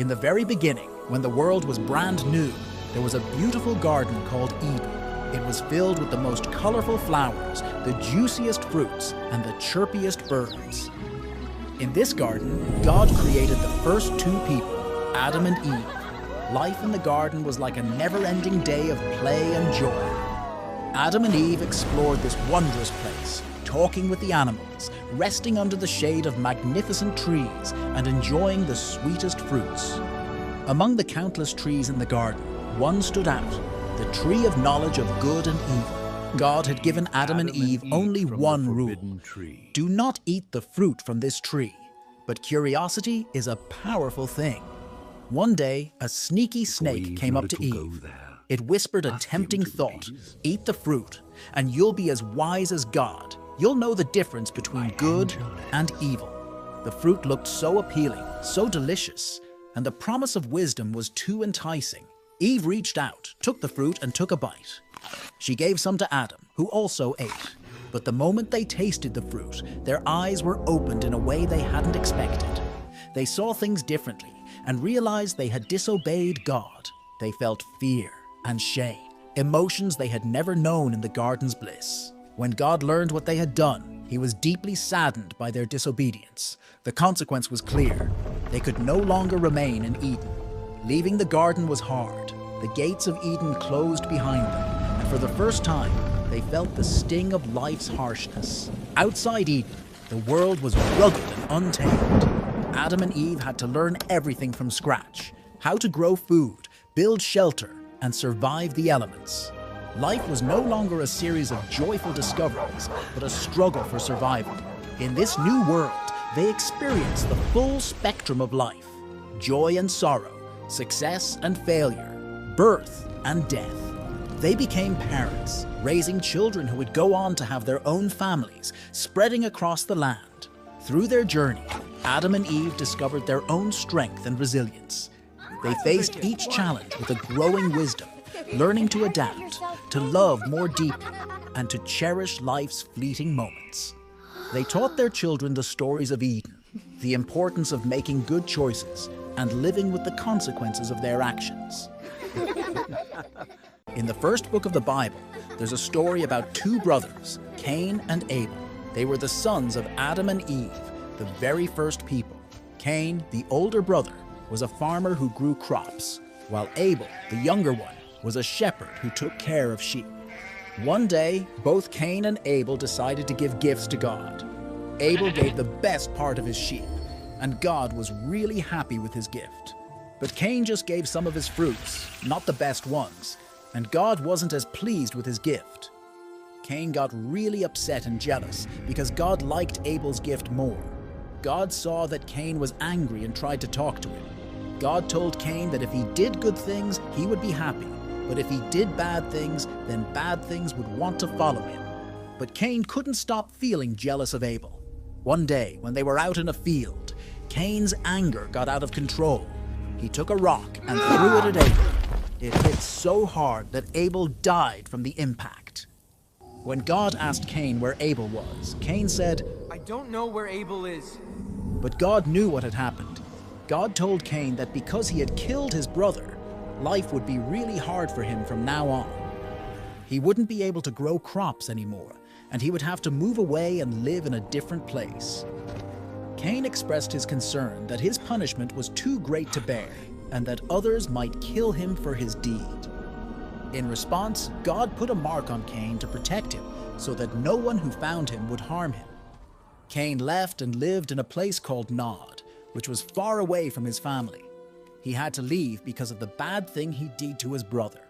In the very beginning, when the world was brand new, there was a beautiful garden called Eden. It was filled with the most colorful flowers, the juiciest fruits, and the chirpiest birds. In this garden, God created the first two people, Adam and Eve. Life in the garden was like a never-ending day of play and joy. Adam and Eve explored this wondrous place, talking with the animals, resting under the shade of magnificent trees, and enjoying the sweetest fruits. Among the countless trees in the garden, one stood out, the tree of knowledge of good and evil. God had given Adam and Eve only one rule: do not eat the fruit from this tree. But curiosity is a powerful thing. One day, a sneaky snake came up to Eve. It whispered a tempting thought: eat the fruit, and you'll be as wise as God. You'll know the difference between good and evil. The fruit looked so appealing, so delicious, and the promise of wisdom was too enticing. Eve reached out, took the fruit, and took a bite. She gave some to Adam, who also ate. But the moment they tasted the fruit, their eyes were opened in a way they hadn't expected. They saw things differently and realized they had disobeyed God. They felt fear and shame, emotions they had never known in the garden's bliss. When God learned what they had done, he was deeply saddened by their disobedience. The consequence was clear. They could no longer remain in Eden. Leaving the garden was hard. The gates of Eden closed behind them, and for the first time, they felt the sting of life's harshness. Outside Eden, the world was rugged and untamed. Adam and Eve had to learn everything from scratch: how to grow food, build shelter, and survive the elements. Life was no longer a series of joyful discoveries, but a struggle for survival. In this new world, they experienced the full spectrum of life: joy and sorrow, success and failure, birth and death. They became parents, raising children who would go on to have their own families, spreading across the land. Through their journey, Adam and Eve discovered their own strength and resilience. They faced each challenge with a growing wisdom, learning to adapt, to love more deeply, and to cherish life's fleeting moments. They taught their children the stories of Eden, the importance of making good choices, and living with the consequences of their actions. In the first book of the Bible, there's a story about two brothers, Cain and Abel. They were the sons of Adam and Eve, the very first people. Cain, the older brother, was a farmer who grew crops, while Abel, the younger one, was a shepherd who took care of sheep. One day, both Cain and Abel decided to give gifts to God. Abel gave the best part of his sheep, and God was really happy with his gift. But Cain just gave some of his fruits, not the best ones, and God wasn't as pleased with his gift. Cain got really upset and jealous because God liked Abel's gift more. God saw that Cain was angry and tried to talk to him. God told Cain that if he did good things, he would be happy. But if he did bad things, then bad things would want to follow him. But Cain couldn't stop feeling jealous of Abel. One day, when they were out in a field, Cain's anger got out of control. He took a rock and threw it at Abel. It hit so hard that Abel died from the impact. When God asked Cain where Abel was, Cain said, "I don't know where Abel is." But God knew what had happened. God told Cain that because he had killed his brother, life would be really hard for him from now on. He wouldn't be able to grow crops anymore, and he would have to move away and live in a different place. Cain expressed his concern that his punishment was too great to bear, and that others might kill him for his deed. In response, God put a mark on Cain to protect him, so that no one who found him would harm him. Cain left and lived in a place called Nod, which was far away from his family. He had to leave because of the bad thing he did to his brother.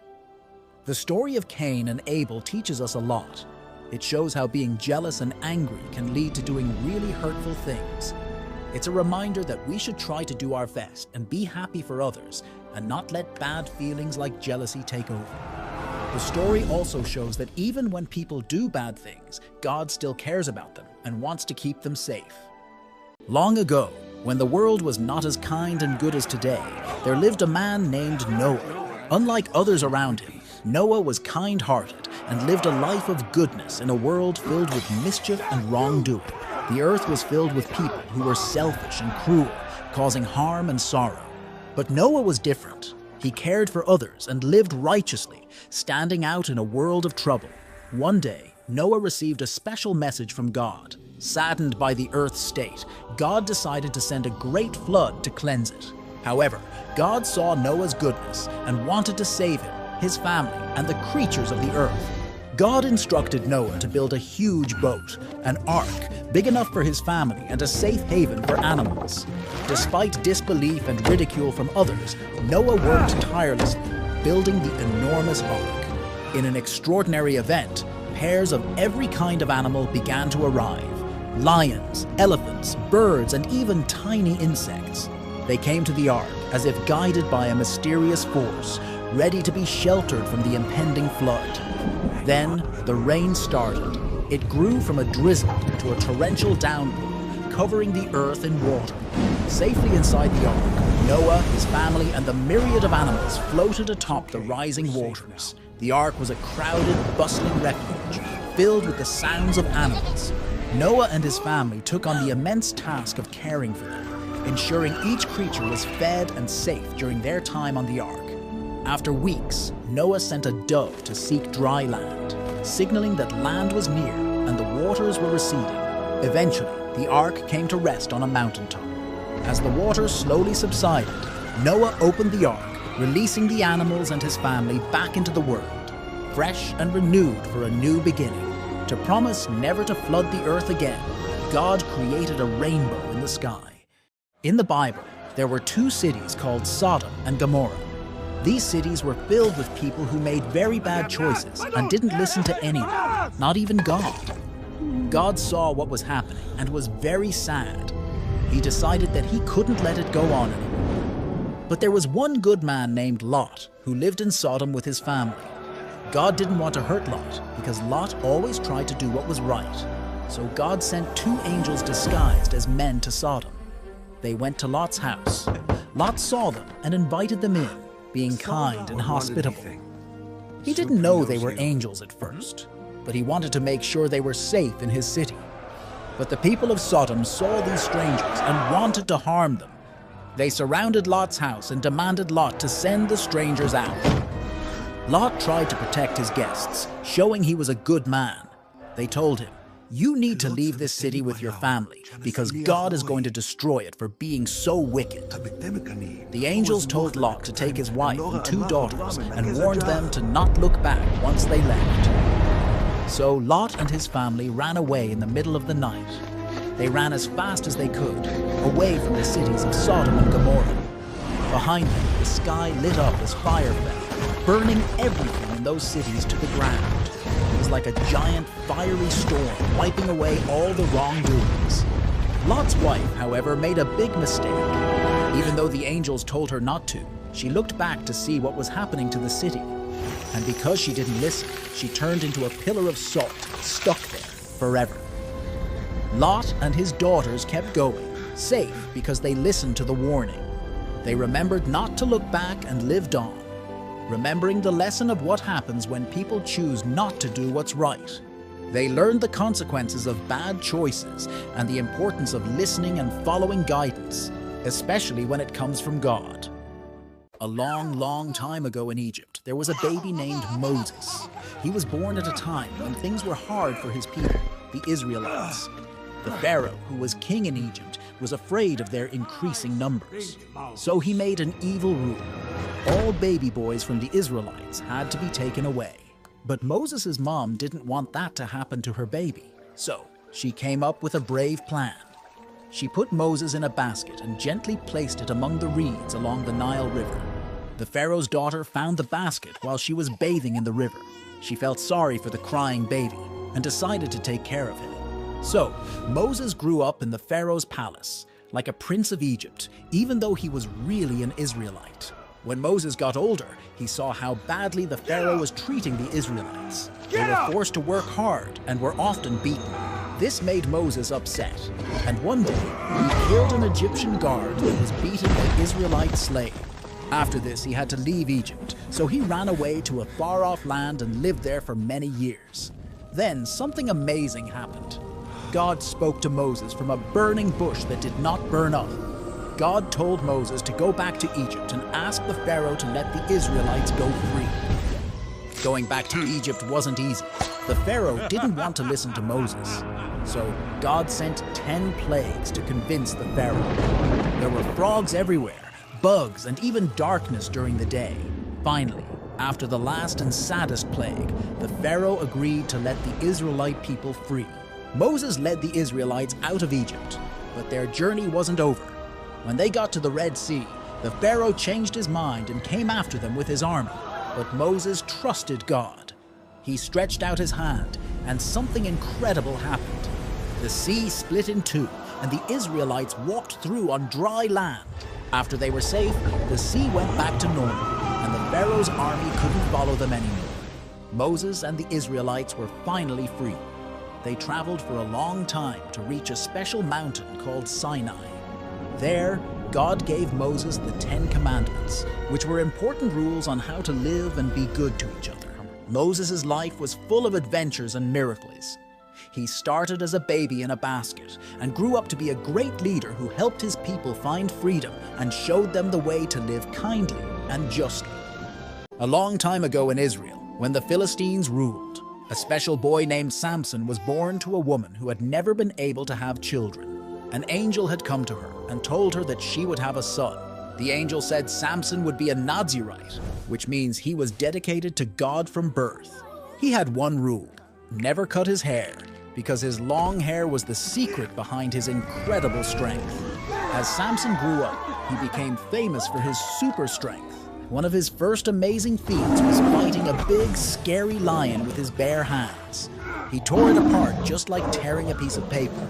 The story of Cain and Abel teaches us a lot. It shows how being jealous and angry can lead to doing really hurtful things. It's a reminder that we should try to do our best and be happy for others, and not let bad feelings like jealousy take over. The story also shows that even when people do bad things, God still cares about them and wants to keep them safe. Long ago, when the world was not as kind and good as today, there lived a man named Noah. Unlike others around him, Noah was kind-hearted and lived a life of goodness in a world filled with mischief and wrongdoing. The earth was filled with people who were selfish and cruel, causing harm and sorrow. But Noah was different. He cared for others and lived righteously, standing out in a world of trouble. One day, Noah received a special message from God. Saddened by the earth's state, God decided to send a great flood to cleanse it. However, God saw Noah's goodness and wanted to save him, his family, and the creatures of the earth. God instructed Noah to build a huge boat, an ark big enough for his family and a safe haven for animals. Despite disbelief and ridicule from others, Noah worked tirelessly, building the enormous ark. In an extraordinary event, pairs of every kind of animal began to arrive. Lions, elephants, birds, and even tiny insects. They came to the ark as if guided by a mysterious force, ready to be sheltered from the impending flood. Then the rain started. It grew from a drizzle to a torrential downpour, covering the earth in water. Safely inside the ark, Noah, his family, and the myriad of animals floated atop the rising waters. The ark was a crowded, bustling refuge, filled with the sounds of animals. Noah and his family took on the immense task of caring for them, ensuring each creature was fed and safe during their time on the ark. After weeks, Noah sent a dove to seek dry land, signaling that land was near and the waters were receding. Eventually, the ark came to rest on a mountaintop. As the waters slowly subsided, Noah opened the ark, releasing the animals and his family back into the world, fresh and renewed for a new beginning. To promise never to flood the earth again, God created a rainbow in the sky. In the Bible, there were two cities called Sodom and Gomorrah. These cities were filled with people who made very bad choices and didn't listen to anyone, not even God. God saw what was happening and was very sad. He decided that he couldn't let it go on anymore. But there was one good man named Lot who lived in Sodom with his family. God didn't want to hurt Lot because Lot always tried to do what was right. So God sent two angels disguised as men to Sodom. They went to Lot's house. Lot saw them and invited them in, being kind and hospitable. He didn't know they were angels at first, but he wanted to make sure they were safe in his city. But the people of Sodom saw these strangers and wanted to harm them. They surrounded Lot's house and demanded Lot to send the strangers out. Lot tried to protect his guests, showing he was a good man. They told him, "You need to leave this city with your family because God is going to destroy it for being so wicked." The angels told Lot to take his wife and two daughters and warned them to not look back once they left. So Lot and his family ran away in the middle of the night. They ran as fast as they could, away from the cities of Sodom and Gomorrah. Behind them, the sky lit up as fire fell, burning everything in those cities to the ground. It was like a giant fiery storm wiping away all the wrongdoings. Lot's wife, however, made a big mistake. Even though the angels told her not to, she looked back to see what was happening to the city. And because she didn't listen, she turned into a pillar of salt, stuck there forever. Lot and his daughters kept going, safe because they listened to the warning. They remembered not to look back and lived on, remembering the lesson of what happens when people choose not to do what's right. They learned the consequences of bad choices and the importance of listening and following guidance, especially when it comes from God. A long, long time ago in Egypt, there was a baby named Moses. He was born at a time when things were hard for his people, the Israelites. The Pharaoh, who was king in Egypt, was afraid of their increasing numbers. So he made an evil rule. All baby boys from the Israelites had to be taken away. But Moses' mom didn't want that to happen to her baby. So she came up with a brave plan. She put Moses in a basket and gently placed it among the reeds along the Nile River. The Pharaoh's daughter found the basket while she was bathing in the river. She felt sorry for the crying baby and decided to take care of him. So, Moses grew up in the Pharaoh's palace, like a prince of Egypt, even though he was really an Israelite. When Moses got older, he saw how badly the Pharaoh was treating the Israelites. They were forced to work hard and were often beaten. This made Moses upset, and one day, he killed an Egyptian guard that was beaten an Israelite slave. After this, he had to leave Egypt, so he ran away to a far-off land and lived there for many years. Then, something amazing happened. God spoke to Moses from a burning bush that did not burn up. God told Moses to go back to Egypt and ask the Pharaoh to let the Israelites go free. Going back to Egypt wasn't easy. The Pharaoh didn't want to listen to Moses. So God sent 10 plagues to convince the Pharaoh. There were frogs everywhere, bugs, and even darkness during the day. Finally, after the last and saddest plague, the Pharaoh agreed to let the Israelite people free. Moses led the Israelites out of Egypt, but their journey wasn't over. When they got to the Red Sea, the Pharaoh changed his mind and came after them with his army. But Moses trusted God. He stretched out his hand, and something incredible happened. The sea split in two, and the Israelites walked through on dry land. After they were safe, the sea went back to normal, and the Pharaoh's army couldn't follow them anymore. Moses and the Israelites were finally free. They traveled for a long time to reach a special mountain called Sinai. There, God gave Moses the 10 Commandments, which were important rules on how to live and be good to each other. Moses' life was full of adventures and miracles. He started as a baby in a basket and grew up to be a great leader who helped his people find freedom and showed them the way to live kindly and justly. A long time ago in Israel, when the Philistines ruled, a special boy named Samson was born to a woman who had never been able to have children. An angel had come to her and told her that she would have a son. The angel said Samson would be a Nazirite, which means he was dedicated to God from birth. He had one rule: never cut his hair, because his long hair was the secret behind his incredible strength. As Samson grew up, he became famous for his super strength. One of his first amazing feats was fighting a big, scary lion with his bare hands. He tore it apart just like tearing a piece of paper.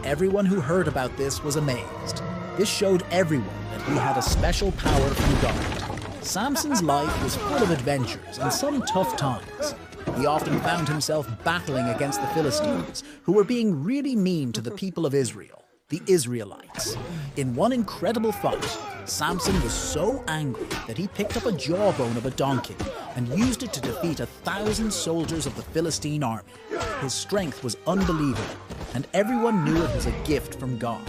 Everyone who heard about this was amazed. This showed everyone that he had a special power from God. Samson's life was full of adventures and some tough times. He often found himself battling against the Philistines, who were being really mean to the people of Israel, the Israelites. In one incredible fight, Samson was so angry that he picked up a jawbone of a donkey and used it to defeat 1,000 soldiers of the Philistine army. His strength was unbelievable, and everyone knew it was a gift from God.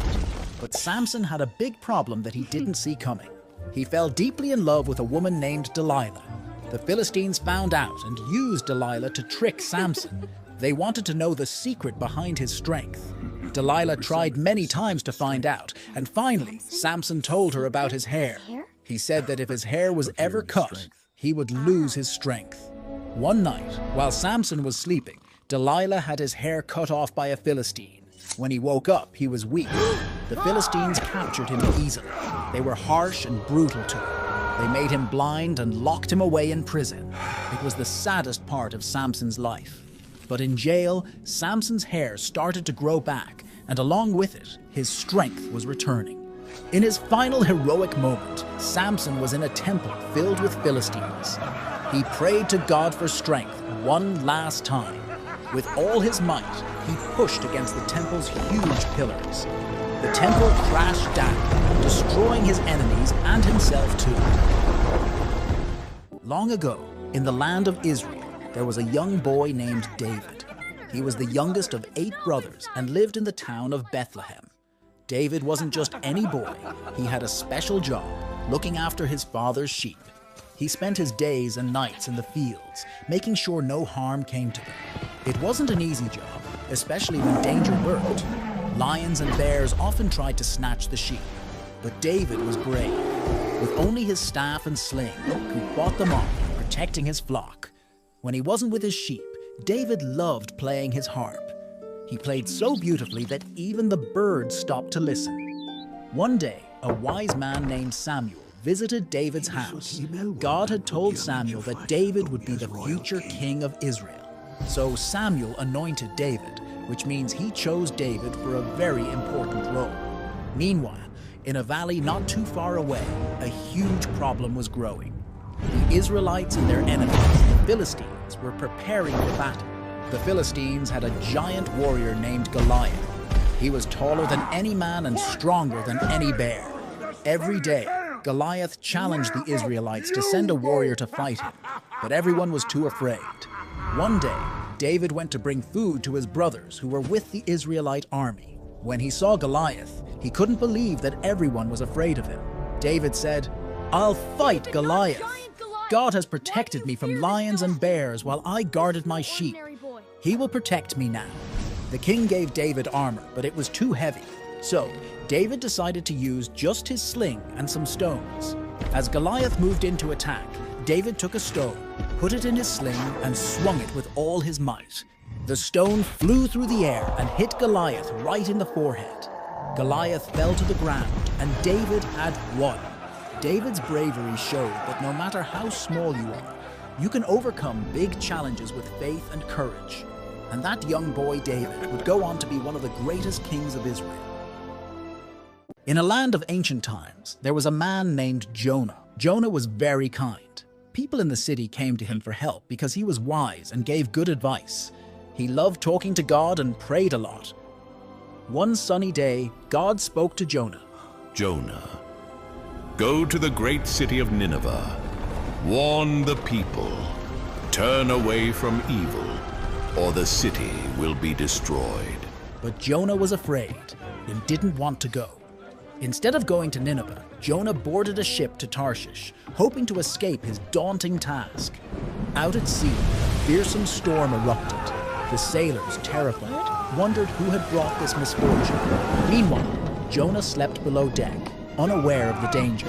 But Samson had a big problem that he didn't see coming. He fell deeply in love with a woman named Delilah. The Philistines found out and used Delilah to trick Samson. They wanted to know the secret behind his strength. Delilah tried many times to find out, and finally, Samson told her about his hair. He said that if his hair was ever cut, he would lose his strength. One night, while Samson was sleeping, Delilah had his hair cut off by a Philistine. When he woke up, he was weak. The Philistines captured him easily. They were harsh and brutal to him. They made him blind and locked him away in prison. It was the saddest part of Samson's life. But in jail, Samson's hair started to grow back, and along with it, his strength was returning. In his final heroic moment, Samson was in a temple filled with Philistines. He prayed to God for strength one last time. With all his might, he pushed against the temple's huge pillars. The temple crashed down, destroying his enemies and himself too. Long ago, in the land of Israel, there was a young boy named David. He was the youngest of 8 brothers and lived in the town of Bethlehem. David wasn't just any boy. He had a special job, looking after his father's sheep. He spent his days and nights in the fields, making sure no harm came to them. It wasn't an easy job, especially when danger lurked. Lions and bears often tried to snatch the sheep, but David was brave. With only his staff and sling, he fought them off, protecting his flock. When he wasn't with his sheep, David loved playing his harp. He played so beautifully that even the birds stopped to listen. One day, a wise man named Samuel visited David's house. God had told Samuel that David would be the future king of Israel. So Samuel anointed David, which means he chose David for a very important role. Meanwhile, in a valley not too far away, a huge problem was growing. The Israelites and their enemies, the Philistines, were preparing for battle. The Philistines had a giant warrior named Goliath. He was taller than any man and stronger than any bear. Every day, Goliath challenged the Israelites to send a warrior to fight him, but everyone was too afraid. One day, David went to bring food to his brothers who were with the Israelite army. When he saw Goliath, he couldn't believe that everyone was afraid of him. David said, "I'll fight Goliath. God has protected me from lions and bears while I guarded my sheep. He will protect me now." The king gave David armor, but it was too heavy. So David decided to use just his sling and some stones. As Goliath moved in to attack, David took a stone, put it in his sling, and swung it with all his might. The stone flew through the air and hit Goliath right in the forehead. Goliath fell to the ground, and David had won. David's bravery showed that no matter how small you are, you can overcome big challenges with faith and courage. And that young boy David would go on to be one of the greatest kings of Israel. In a land of ancient times, there was a man named Jonah. Jonah was very kind. People in the city came to him for help because he was wise and gave good advice. He loved talking to God and prayed a lot. One sunny day, God spoke to Jonah. "Jonah, go to the great city of Nineveh. Warn the people. Turn away from evil, or the city will be destroyed." But Jonah was afraid and didn't want to go. Instead of going to Nineveh, Jonah boarded a ship to Tarshish, hoping to escape his daunting task. Out at sea, a fearsome storm erupted. The sailors, terrified, wondered who had brought this misfortune. Meanwhile, Jonah slept below deck, unaware of the danger.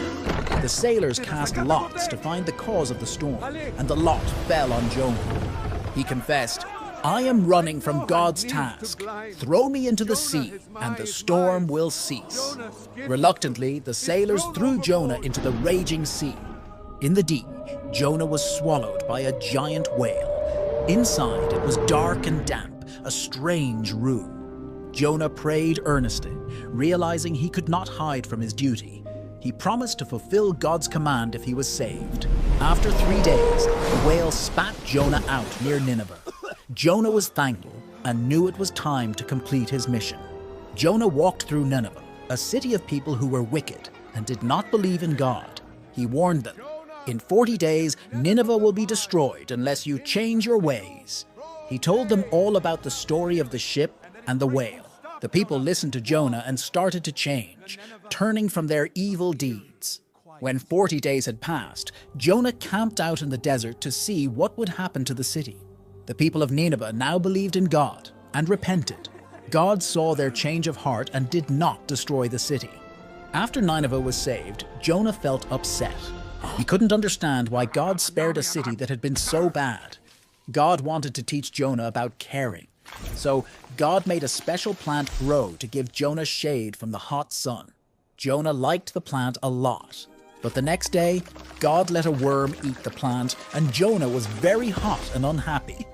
The sailors cast lots to find the cause of the storm, and the lot fell on Jonah. He confessed, "I am running from God's task. Throw me into the sea, and the storm will cease." Reluctantly, the sailors threw Jonah into the raging sea. In the deep, Jonah was swallowed by a giant whale. Inside, it was dark and damp, a strange room. Jonah prayed earnestly, realizing he could not hide from his duty. He promised to fulfill God's command if he was saved. After 3 days, the whale spat Jonah out near Nineveh. Jonah was thankful and knew it was time to complete his mission. Jonah walked through Nineveh, a city of people who were wicked and did not believe in God. He warned them, "In 40 days, Nineveh will be destroyed unless you change your ways." He told them all about the story of the ship and the whale. The people listened to Jonah and started to change, turning from their evil deeds. When 40 days had passed, Jonah camped out in the desert to see what would happen to the city. The people of Nineveh now believed in God and repented. God saw their change of heart and did not destroy the city. After Nineveh was saved, Jonah felt upset. He couldn't understand why God spared a city that had been so bad. God wanted to teach Jonah about caring. So God made a special plant grow to give Jonah shade from the hot sun. Jonah liked the plant a lot. But the next day, God let a worm eat the plant, and Jonah was very hot and unhappy.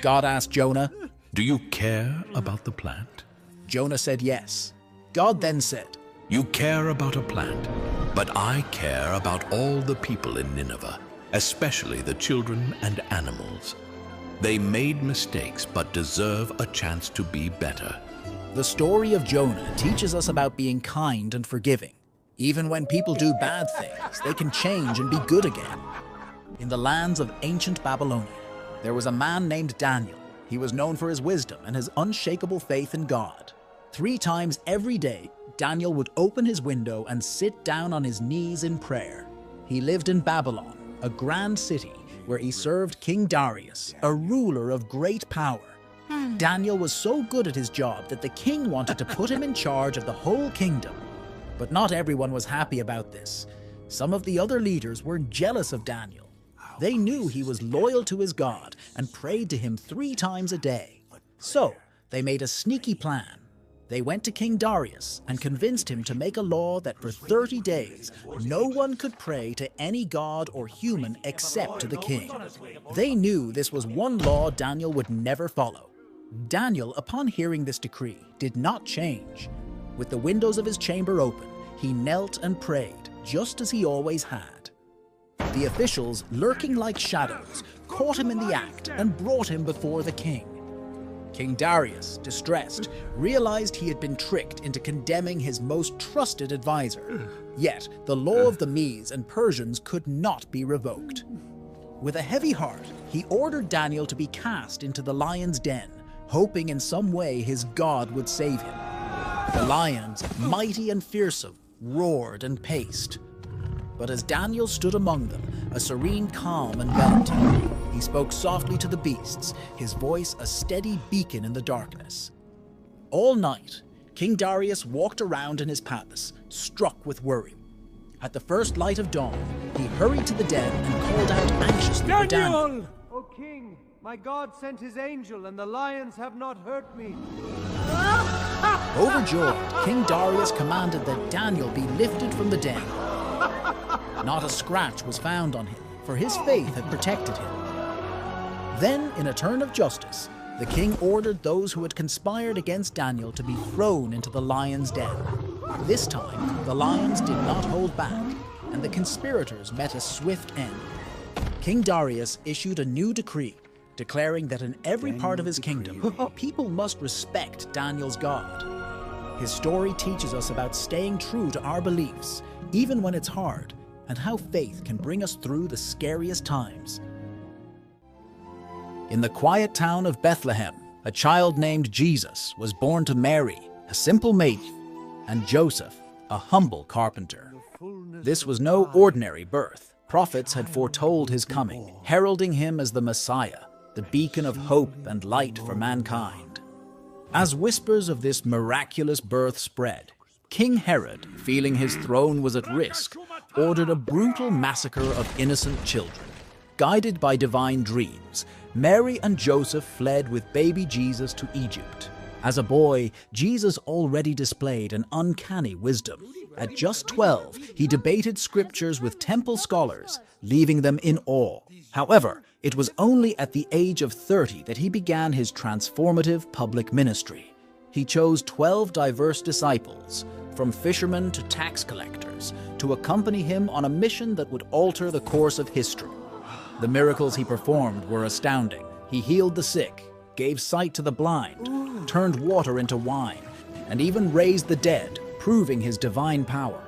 God asked Jonah, "Do you care about the plant?" Jonah said yes. God then said, "You care about a plant, but I care about all the people in Nineveh, especially the children and animals. They made mistakes but deserve a chance to be better." The story of Jonah teaches us about being kind and forgiving. Even when people do bad things, they can change and be good again. In the lands of ancient Babylonia, there was a man named Daniel. He was known for his wisdom and his unshakable faith in God. 3 times every day, Daniel would open his window and sit down on his knees in prayer. He lived in Babylon, a grand city where he served King Darius, a ruler of great power. Daniel was so good at his job that the king wanted to put him in charge of the whole kingdom. But not everyone was happy about this. Some of the other leaders were jealous of Daniel. They knew he was loyal to his God and prayed to him 3 times a day. So they made a sneaky plan. They went to King Darius and convinced him to make a law that for 30 days, no one could pray to any god or human except to the king. They knew this was one law Daniel would never follow. Daniel, upon hearing this decree, did not change. With the windows of his chamber open, he knelt and prayed, just as he always had. The officials, lurking like shadows, caught him in the act and brought him before the king. King Darius, distressed, realized he had been tricked into condemning his most trusted advisor. Yet, the law of the Medes and Persians could not be revoked. With a heavy heart, he ordered Daniel to be cast into the lion's den, hoping in some way his God would save him. The lions, mighty and fearsome, roared and paced. But as Daniel stood among them, a serene calm enveloped him. He spoke softly to the beasts, his voice a steady beacon in the darkness. All night, King Darius walked around in his palace, struck with worry. At the first light of dawn, he hurried to the den and called out anxiously for Daniel. O king, my God sent his angel, and the lions have not hurt me. Overjoyed, King Darius commanded that Daniel be lifted from the den. Not a scratch was found on him, for his faith had protected him. Then, in a turn of justice, the king ordered those who had conspired against Daniel to be thrown into the lion's den. This time, the lions did not hold back, and the conspirators met a swift end. King Darius issued a new decree, declaring that in every part of his kingdom, people must respect Daniel's God. His story teaches us about staying true to our beliefs, even when it's hard, and how faith can bring us through the scariest times. In the quiet town of Bethlehem, a child named Jesus was born to Mary, a simple maiden, and Joseph, a humble carpenter. This was no ordinary birth. Prophets had foretold his coming, heralding him as the Messiah, the beacon of hope and light for mankind. As whispers of this miraculous birth spread, King Herod, feeling his throne was at risk, ordered a brutal massacre of innocent children. Guided by divine dreams, Mary and Joseph fled with baby Jesus to Egypt. As a boy, Jesus already displayed an uncanny wisdom. At just 12, he debated scriptures with temple scholars, leaving them in awe. However, it was only at the age of 30 that he began his transformative public ministry. He chose 12 diverse disciples, from fishermen to tax collectors, to accompany him on a mission that would alter the course of history. The miracles he performed were astounding. He healed the sick, gave sight to the blind, turned water into wine, and even raised the dead, proving his divine power.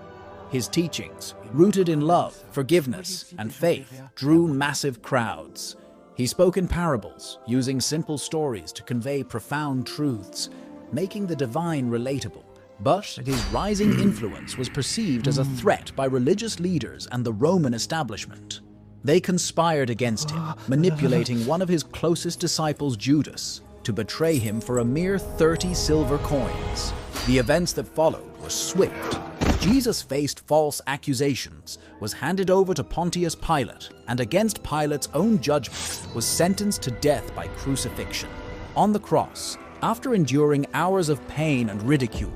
His teachings, rooted in love, forgiveness, and faith, drew massive crowds. He spoke in parables, using simple stories to convey profound truths, making the divine relatable. But his rising influence was perceived as a threat by religious leaders and the Roman establishment. They conspired against him, manipulating one of his closest disciples, Judas, to betray him for a mere 30 silver coins. The events that followed were swift. Jesus faced false accusations, was handed over to Pontius Pilate, and against Pilate's own judgment, was sentenced to death by crucifixion. On the cross, after enduring hours of pain and ridicule,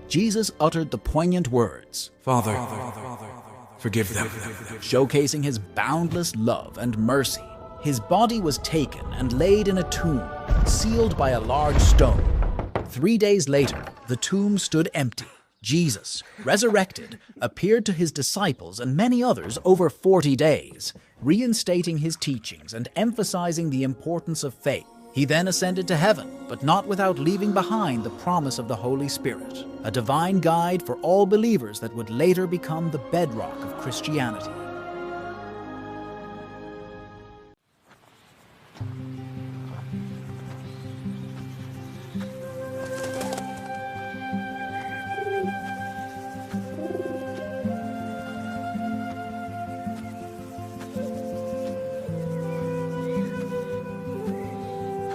Jesus uttered the poignant words, "Father, forgive them," showcasing his boundless love and mercy. His body was taken and laid in a tomb, sealed by a large stone. 3 days later, the tomb stood empty. Jesus, resurrected, appeared to his disciples and many others over 40 days, reinstating his teachings and emphasizing the importance of faith. He then ascended to heaven, but not without leaving behind the promise of the Holy Spirit, a divine guide for all believers that would later become the bedrock of Christianity.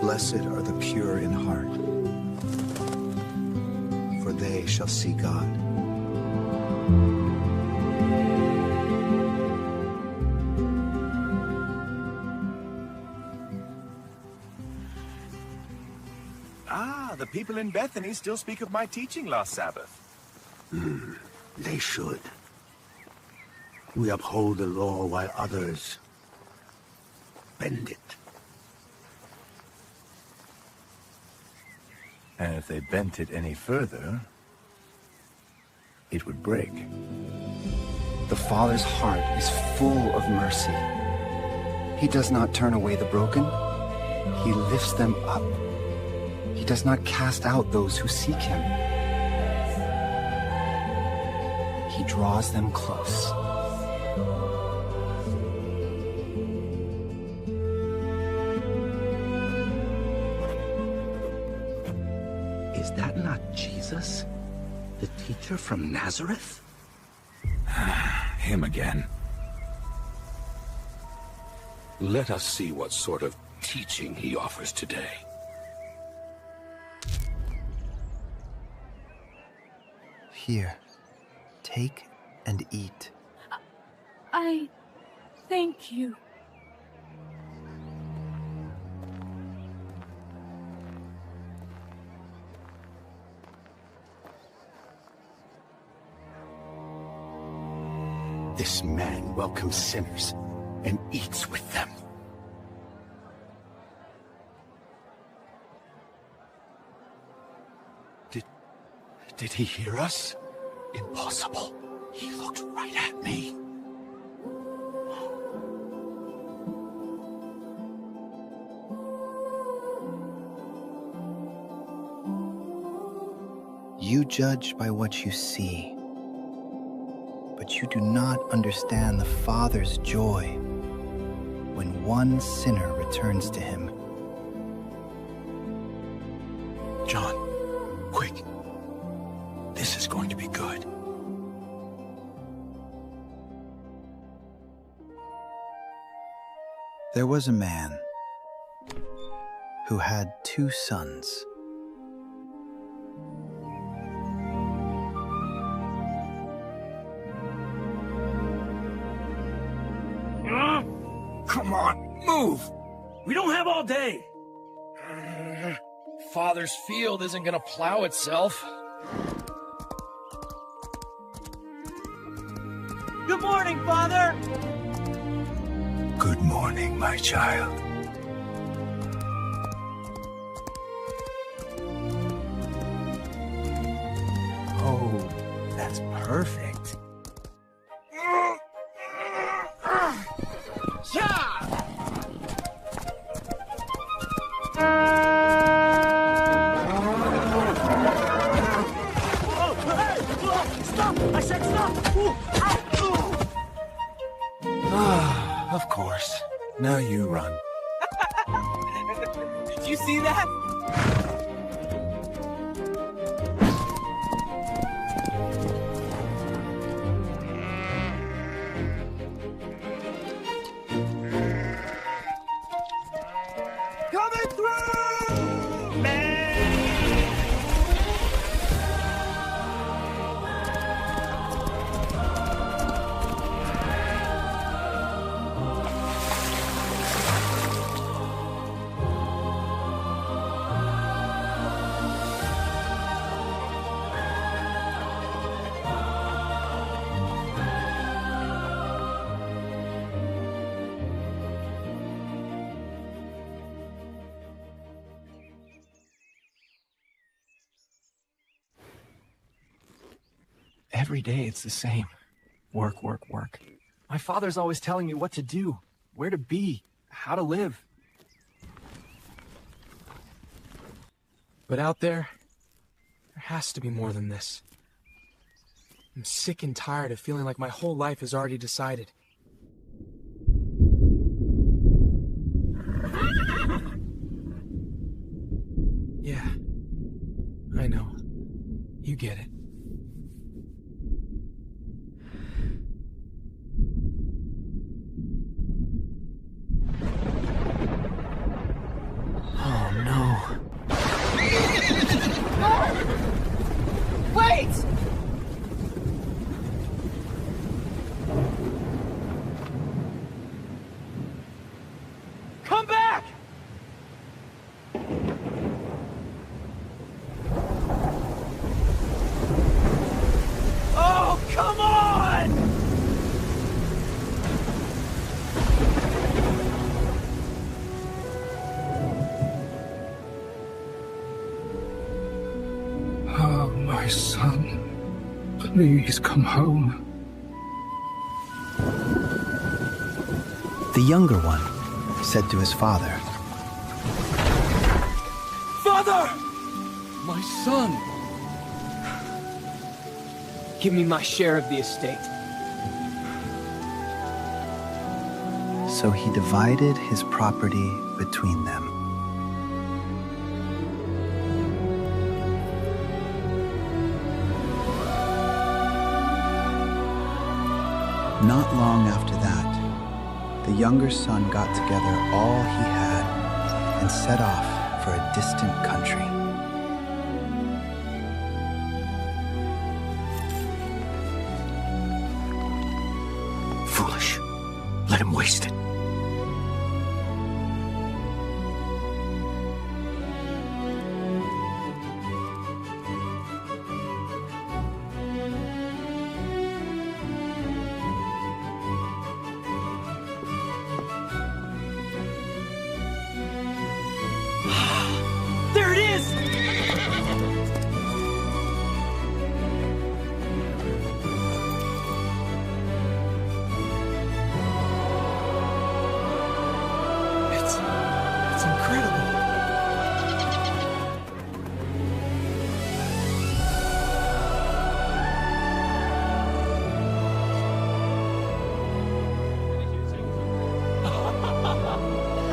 Blessed are the pure in heart, for they shall see God. The people in Bethany still speak of my teaching last Sabbath. They should. We uphold the law while others bend it. And if they bent it any further, it would break. The Father's heart is full of mercy. He does not turn away the broken. He lifts them up. He does not cast out those who seek him. He draws them close. Is that not Jesus? The teacher from Nazareth? Him again. Let us see what sort of teaching he offers today. Here, take and eat. I thank you. This man welcomes sinners and eats with them. Did he hear us? Impossible. He looked right at me. You judge by what you see, but you do not understand the Father's joy when one sinner returns to him. John, quick. This is going to be good. There was a man who had 2 sons. Come on, move! We don't have all day! Father's field isn't gonna plow itself. Good morning, Father! Good morning, my child. Oh, that's perfect. Stop! I said stop! Of course. Now you run. Did you see that? Coming through! Man! Every day it's the same. Work, work, work. My father's always telling me what to do, where to be, how to live. But out there has to be more than this. I'm sick and tired of feeling like my whole life is already decided. Yeah, I know. You get it. Oh no. Wait! Come back! Oh, come on! Oh, my son. Please come home. The younger one said to his father, Father! My son! Give me my share of the estate. so he divided his property between them. Not long after that, the younger son got together all he had and set off for a distant country. Foolish. Let him waste it. There it is! It's incredible.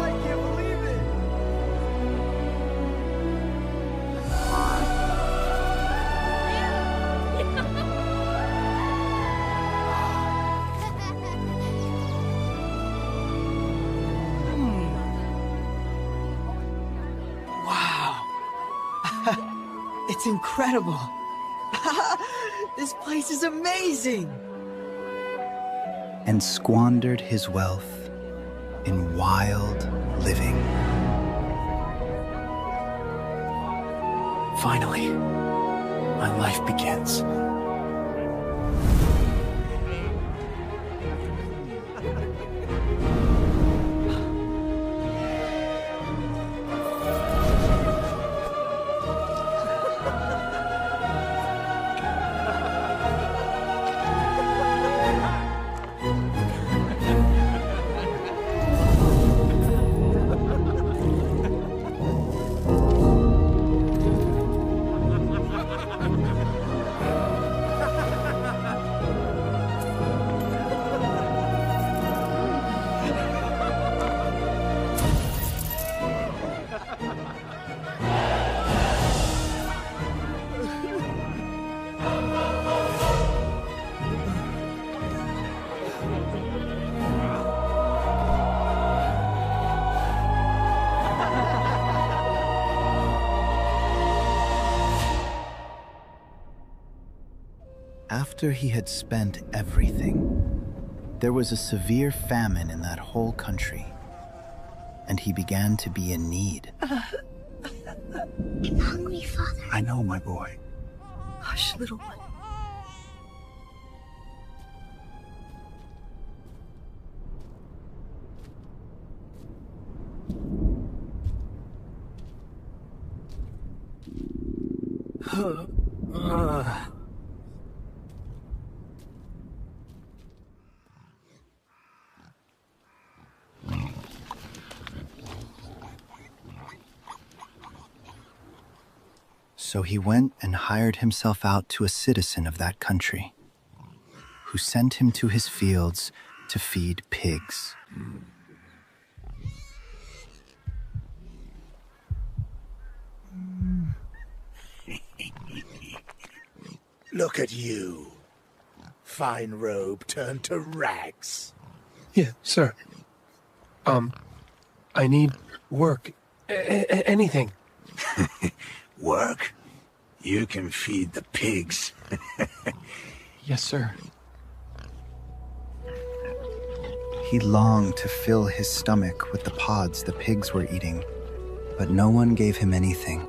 I can't believe it! Wow. It's incredible. This place is amazing. And squandered his wealth in wild living. Finally, my life begins. After he had spent everything, there was a severe famine in that whole country, and he began to be in need. I'm hungry, Father. I know, my boy. Hush, little one. So he went and hired himself out to a citizen of that country, who sent him to his fields to feed pigs. Look at you. Fine robe turned to rags. Yeah, sir. I need work. Anything. Work? You can feed the pigs. Yes, sir. He longed to fill his stomach with the pods the pigs were eating, but no one gave him anything.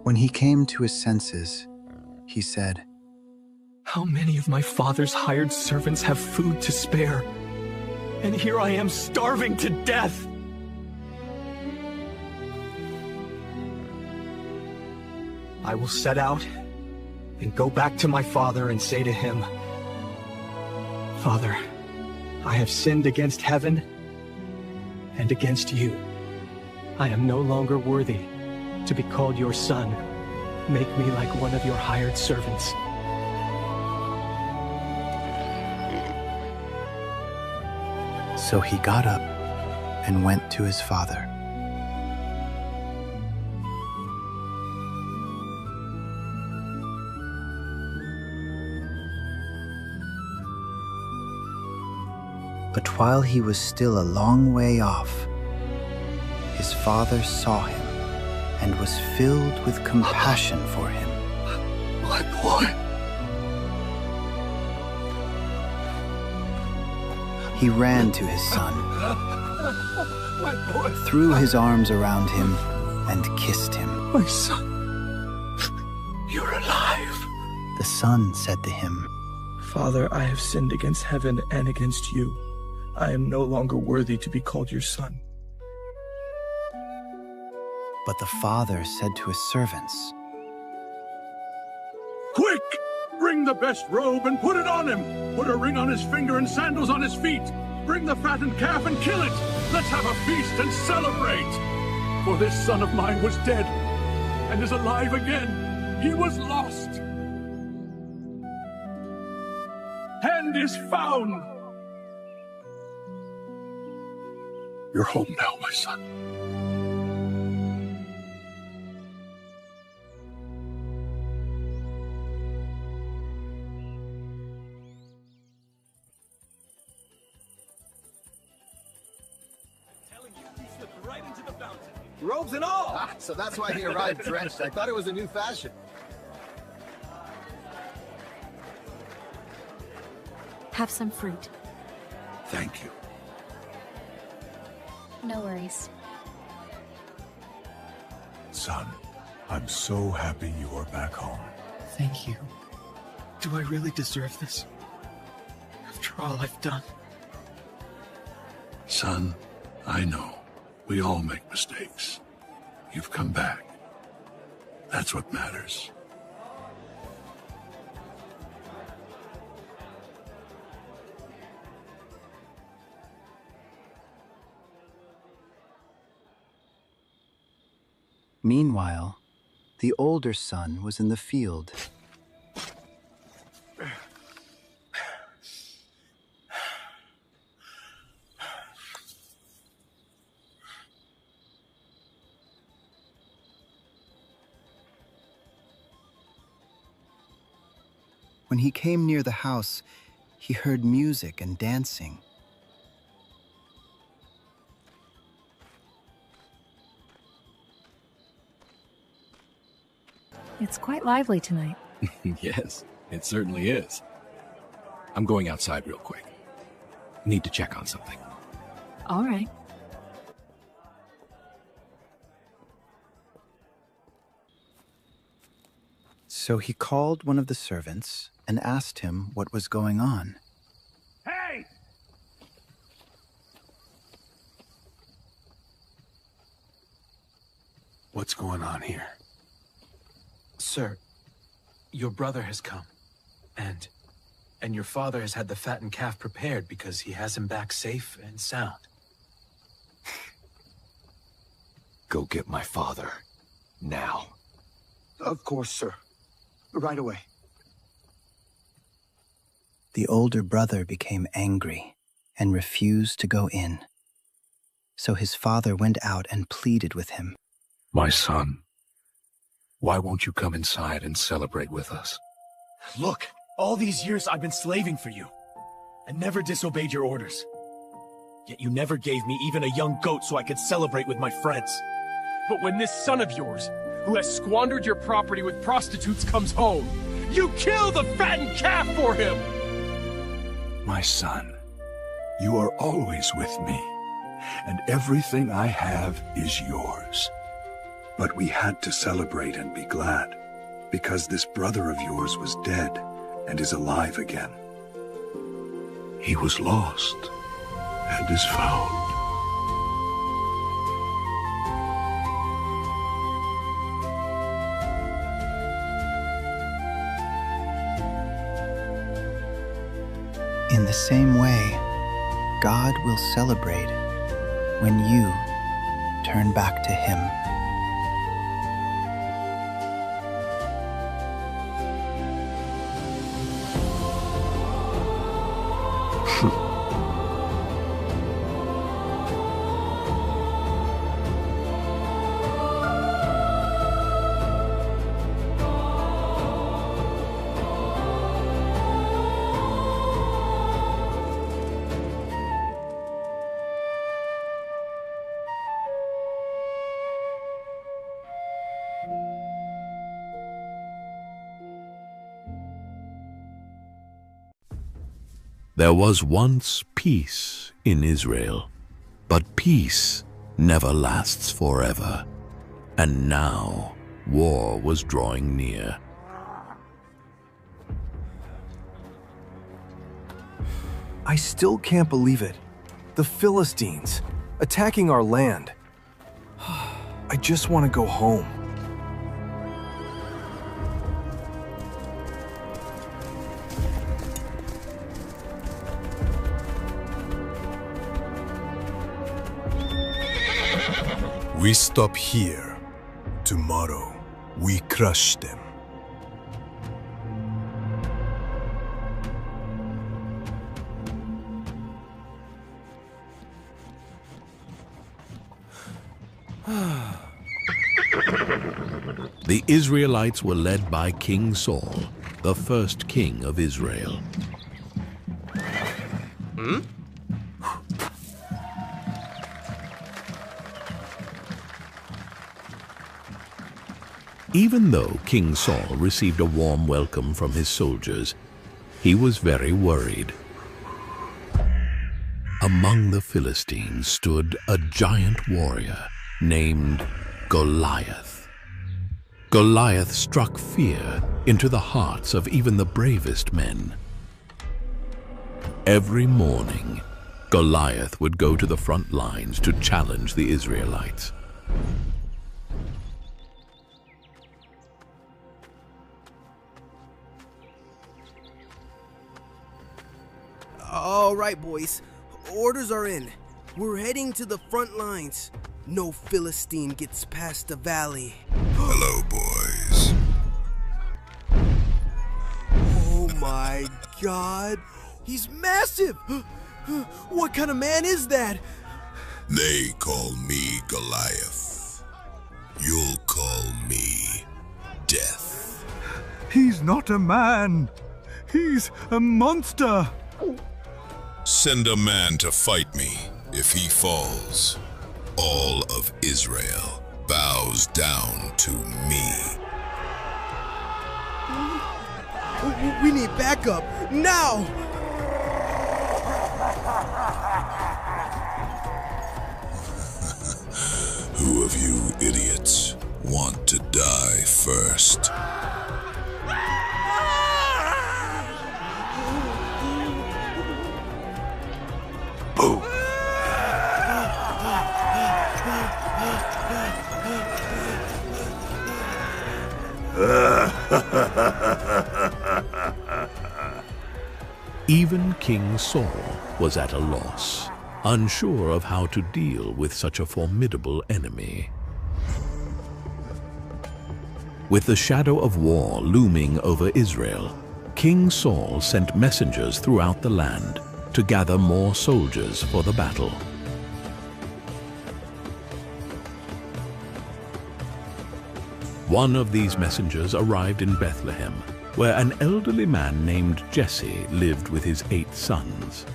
When he came to his senses, he said, How many of my father's hired servants have food to spare? And here I am starving to death! I will set out and go back to my father and say to him, Father, I have sinned against heaven and against you. I am no longer worthy to be called your son. Make me like one of your hired servants. So he got up and went to his father. But while he was still a long way off, his father saw him and was filled with compassion for him. My boy. He ran to his son, My boy. threw his arms around him, and kissed him. My son. You're alive. The son said to him, Father, I have sinned against heaven and against you. I am no longer worthy to be called your son. But the father said to his servants, Quick! Bring the best robe and put it on him! Put a ring on his finger and sandals on his feet! Bring the fattened calf and kill it! Let's have a feast and celebrate! For this son of mine was dead and is alive again. He was lost and is found. You're home now, my son. Robes and all! So that's why he arrived drenched. I thought it was a new fashion. Have some fruit. Thank you. No worries. Son, I'm so happy you are back home. Thank you. Do I really deserve this? After all I've done. Son, I know. We all make mistakes. You've come back. That's what matters. Meanwhile, the older son was in the field. When he came near the house, he heard music and dancing. It's quite lively tonight. Yes, it certainly is. I'm going outside real quick. Need to check on something. All right. So he called one of the servants and asked him what was going on. Hey! What's going on here? Sir, your brother has come, and your father has had the fattened calf prepared because he has him back safe and sound. Go get my father. Now. Of course, sir. Right away. The older brother became angry and refused to go in. So his father went out and pleaded with him. My son, why won't you come inside and celebrate with us? Look, all these years I've been slaving for you, and never disobeyed your orders. Yet you never gave me even a young goat so I could celebrate with my friends. But when this son of yours, who has squandered your property with prostitutes, comes home, you kill the fattened calf for him! My son, you are always with me, and everything I have is yours. But we had to celebrate and be glad, because this brother of yours was dead and is alive again. He was lost and is found. In the same way, God will celebrate when you turn back to Him. There was once peace in Israel, but peace never lasts forever. And now war was drawing near. I still can't believe it. The Philistines, attacking our land. I just want to go home. We stop here. Tomorrow, we crush them. The Israelites were led by King Saul, the first king of Israel. Even though King Saul received a warm welcome from his soldiers, he was very worried. Among the Philistines stood a giant warrior named Goliath. Goliath struck fear into the hearts of even the bravest men. Every morning, Goliath would go to the front lines to challenge the Israelites. All right, boys. Orders are in. We're heading to the front lines. No Philistine gets past the valley. Hello, boys. Oh my God. He's massive. What kind of man is that? They call me Goliath. You'll call me Death. He's not a man. He's a monster. Send a man to fight me. If he falls, all of Israel bows down to me. We need backup, now! Who of you idiots want to die first? Boom! Even King Saul was at a loss, unsure of how to deal with such a formidable enemy. With the shadow of war looming over Israel, King Saul sent messengers throughout the land to gather more soldiers for the battle. One of these messengers arrived in Bethlehem, where an elderly man named Jesse lived with his 8 sons.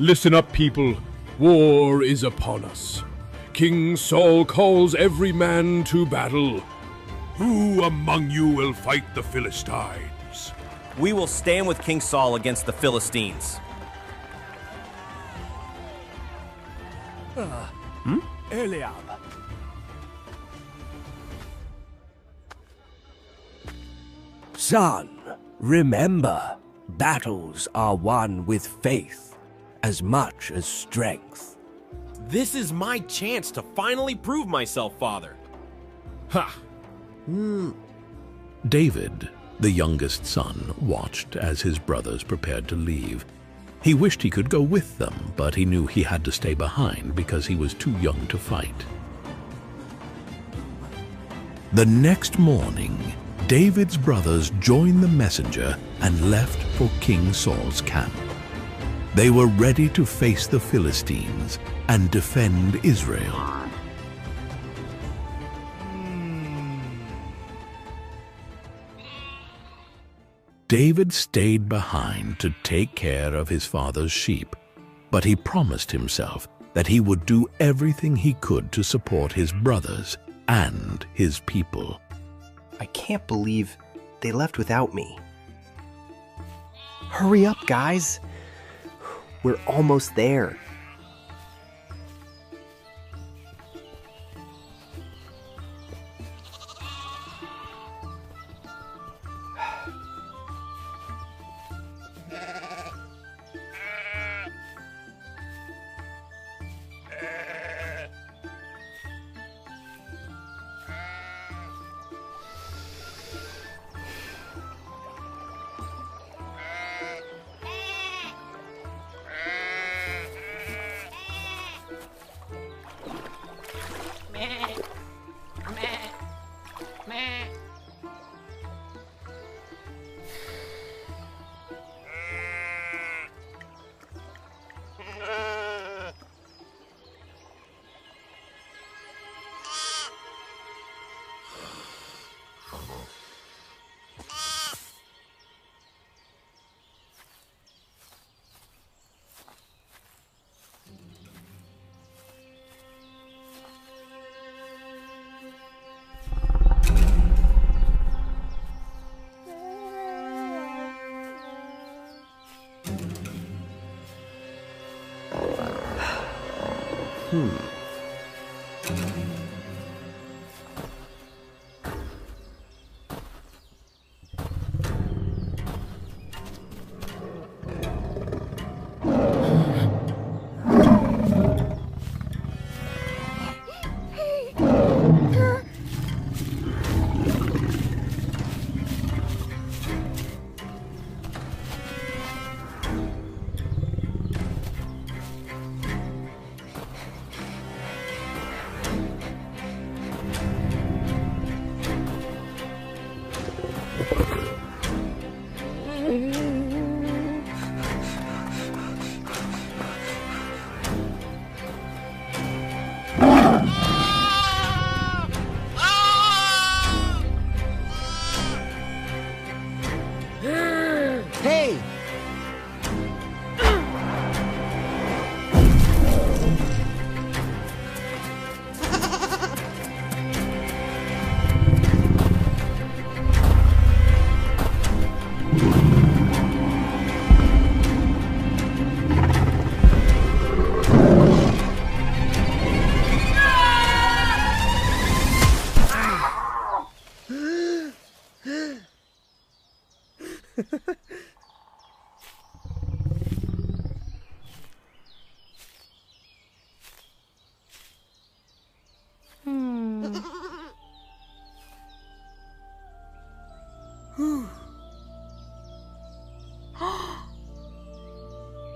Listen up, people. War is upon us. King Saul calls every man to battle. Who among you will fight the Philistines? We will stand with King Saul against the Philistines. Eliab. Son, remember, battles are won with faith as much as strength. This is my chance to finally prove myself, Father. Ha! David, the youngest son, watched as his brothers prepared to leave. He wished he could go with them, but he knew he had to stay behind because he was too young to fight. The next morning, David's brothers joined the messenger and left for King Saul's camp. They were ready to face the Philistines and defend Israel. David stayed behind to take care of his father's sheep, but he promised himself that he would do everything he could to support his brothers and his people. I can't believe they left without me. Hurry up, guys. We're almost there.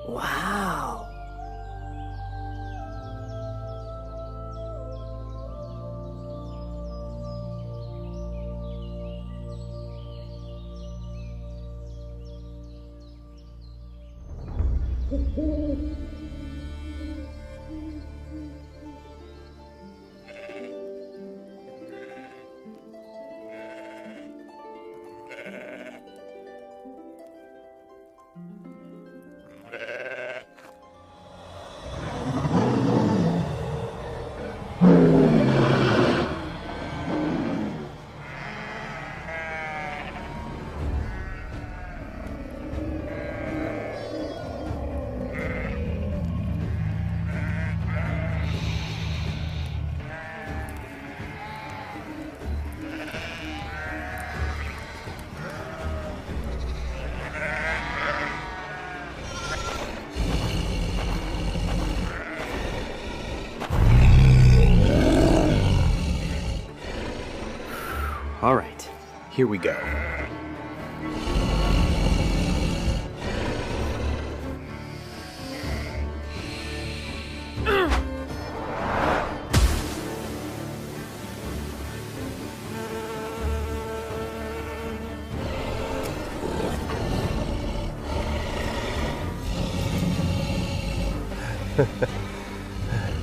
Wow. All right, here we go.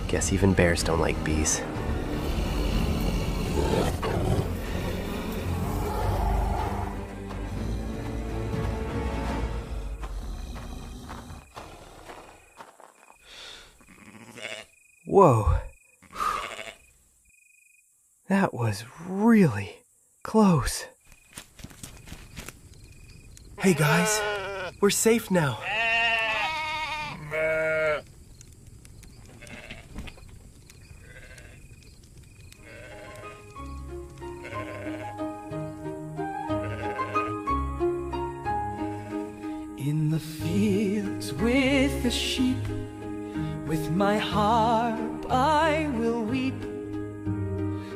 Guess even bears don't like bees. Whoa. That was really close. Hey guys, we're safe now. In the fields with the sheep, with my harp I will weep,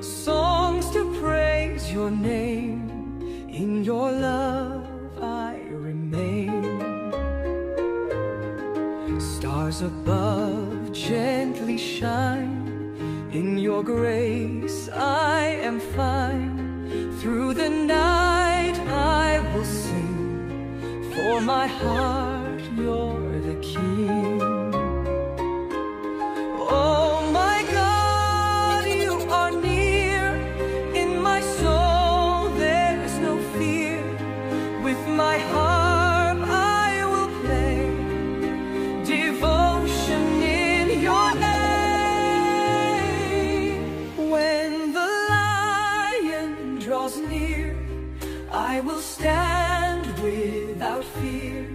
songs to praise your name, in your love I remain. Stars above gently shine, in your grace I am fine, through the night I will sing, for my heart you're the king. Oh my God, you are near, in my soul there's no fear, with my harp I will play, devotion in your name. When the lion draws near, I will stand without fear,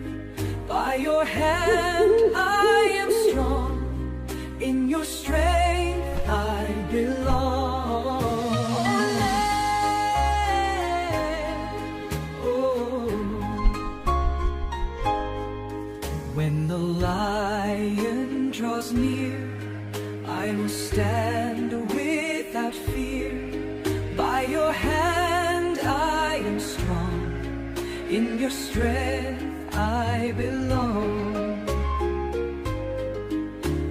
by your hand I am strong, in your strength I belong. Oh. When the lion draws near, I will stand without fear, by your hand I am strong, in your strength I belong.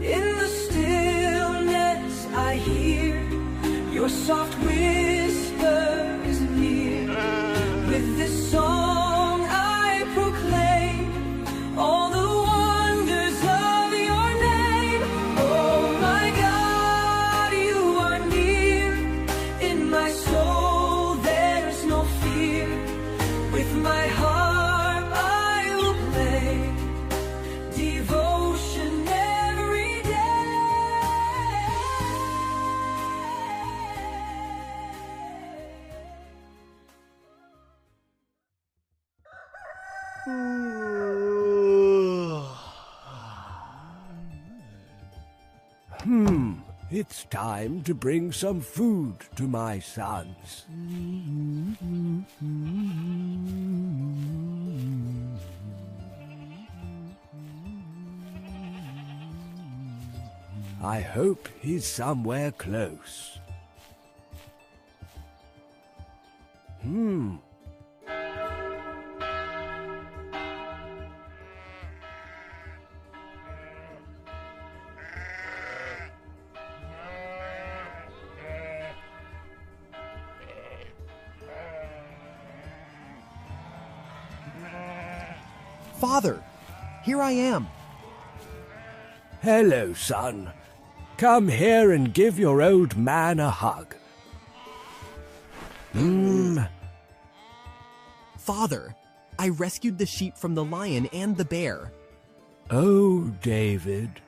In the stillness I hear your soft whisper is near. With this song I proclaim all the wonders of your name. Oh my God, you are near, in my soul there's no fear, with my harp I will play, devotion every day. It's time to bring some food to my sons. I hope he's somewhere close. Father, here I am. Hello, son. Come here and give your old man a hug. Father, I rescued the sheep from the lion and the bear. Oh, David,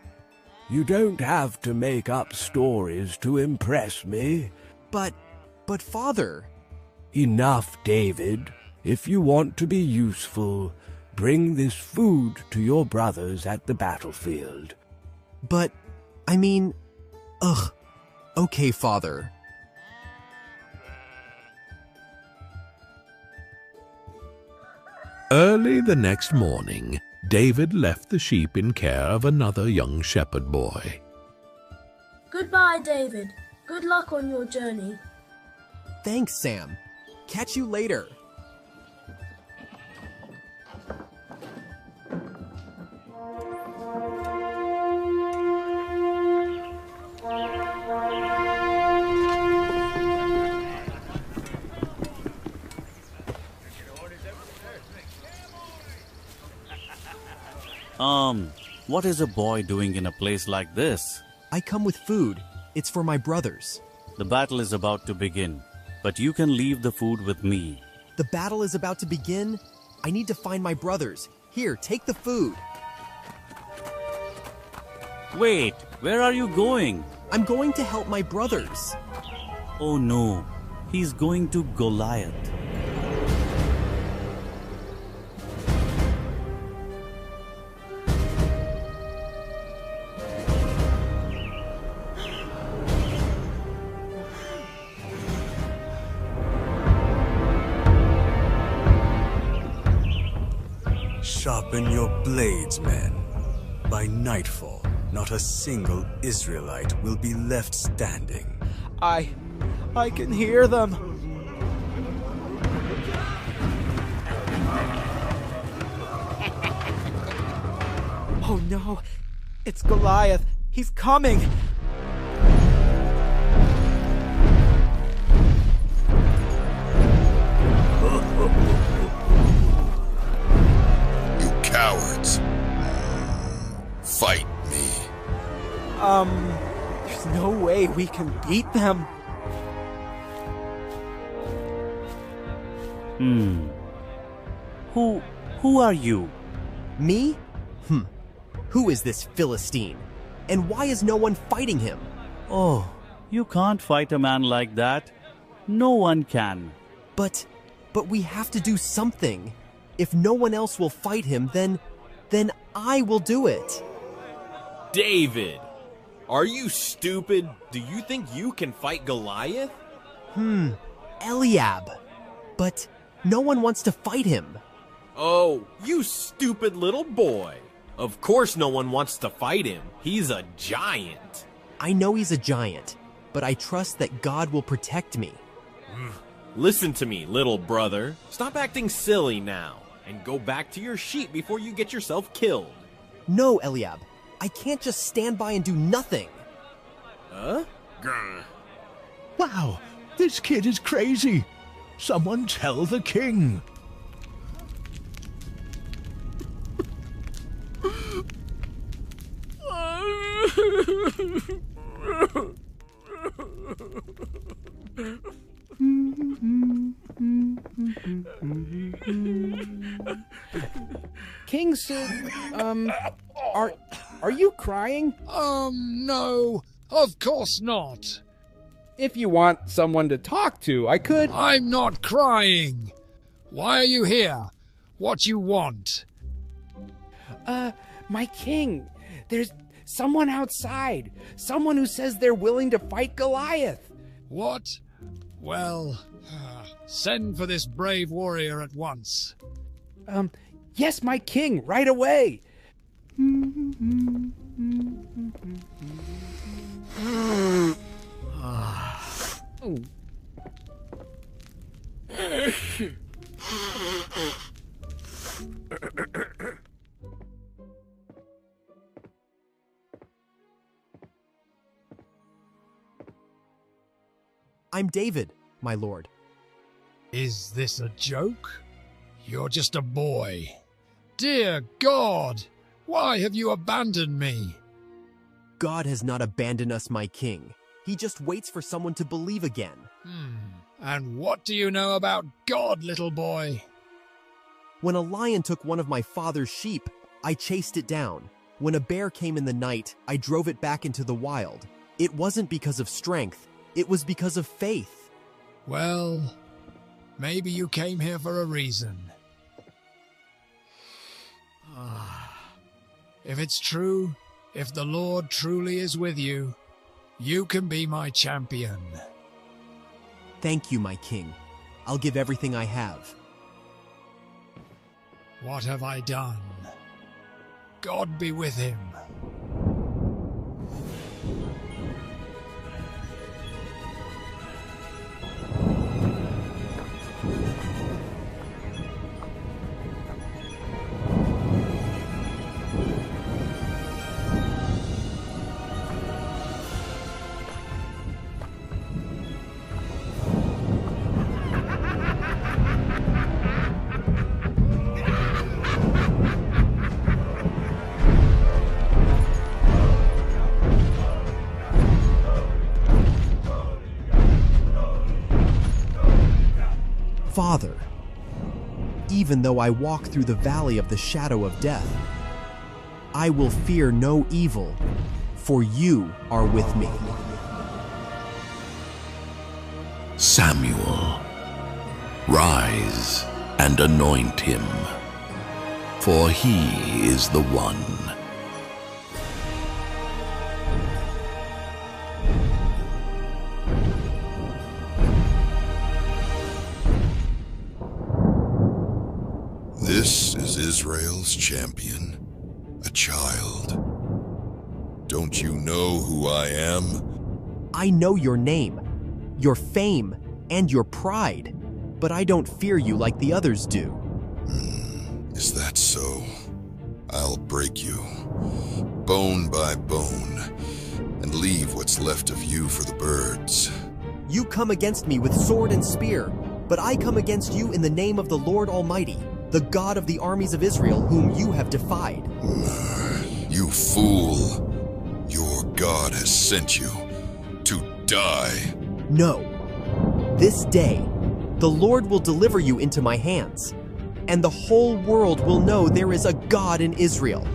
you don't have to make up stories to impress me. But Father... Enough, David. If you want to be useful, bring this food to your brothers at the battlefield. But, I mean... Okay, Father. Early the next morning, David left the sheep in care of another young shepherd boy. Goodbye, David. Good luck on your journey. Thanks, Sam. Catch you later. What is a boy doing in a place like this? I come with food. It's for my brothers. The battle is about to begin, but you can leave the food with me. The battle is about to begin? I need to find my brothers. Here, take the food. Wait, where are you going? I'm going to help my brothers. Oh no, he's going to Goliath. Sharpen your blades, men. By nightfall, not a single Israelite will be left standing. I can hear them. Oh no, it's Goliath. He's coming. You cowards. Fight me. There's no way we can beat them. Who are you? Me? Who is this Philistine? And why is no one fighting him? Oh, you can't fight a man like that. No one can. But we have to do something. If no one else will fight him, then I will do it. David, are you stupid? Do you think you can fight Goliath? Eliab. But no one wants to fight him. Oh, you stupid little boy. Of course no one wants to fight him. He's a giant. I know he's a giant, but I trust that God will protect me. Listen to me, little brother. Stop acting silly now, and go back to your sheep before you get yourself killed. No, Eliab. I can't just stand by and do nothing. Huh? Wow, this kid is crazy. Someone tell the king. King Sid, are you crying? No, of course not. If you want someone to talk to, I could... I'm not crying. Why are you here? What you want? My king, there's someone outside. Someone who says they're willing to fight Goliath. What? Well, send for this brave warrior at once. Yes, my king, right away. I'm David, my lord. Is this a joke? You're just a boy. Dear God, why have you abandoned me? God has not abandoned us, my king. He just waits for someone to believe again. And what do you know about God, little boy? When a lion took one of my father's sheep, I chased it down. When a bear came in the night, I drove it back into the wild. It wasn't because of strength. It was because of faith. Well, maybe you came here for a reason. If it's true, if the Lord truly is with you, you can be my champion. Thank you, my king. I'll give everything I have. What have I done? God be with him. Father, even though I walk through the valley of the shadow of death, I will fear no evil, for you are with me. Samuel, rise and anoint him, for he is the one. This is Israel's champion, a child. Don't you know who I am? I know your name, your fame, and your pride, but I don't fear you like the others do. Is that so? I'll break you, bone by bone, and leave what's left of you for the birds. You come against me with sword and spear, but I come against you in the name of the Lord Almighty, the God of the armies of Israel, whom you have defied. You fool! Your God has sent you to die. No. This day, the Lord will deliver you into my hands, and the whole world will know there is a God in Israel.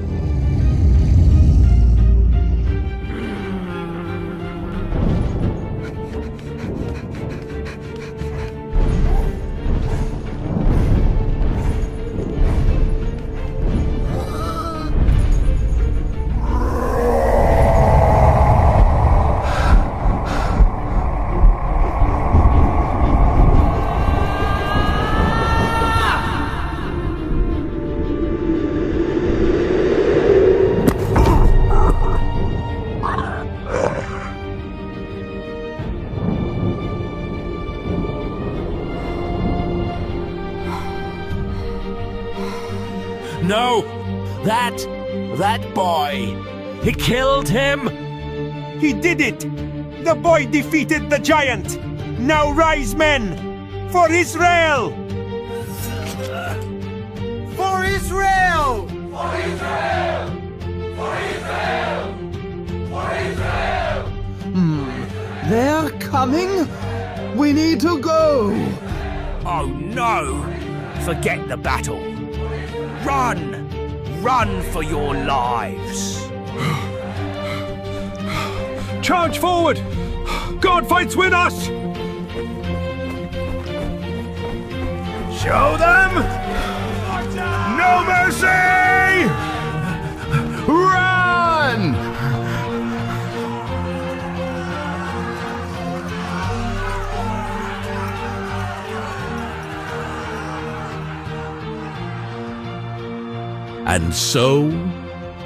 No! That boy! He killed him! He did it! The boy defeated the giant! Now rise, men! For Israel! For Israel! For Israel! For Israel! For Israel! They're coming? We need to go! Oh no! Forget the battle! Run! Run for your lives! Charge forward! God fights with us! Show them! No mercy! Run! And so,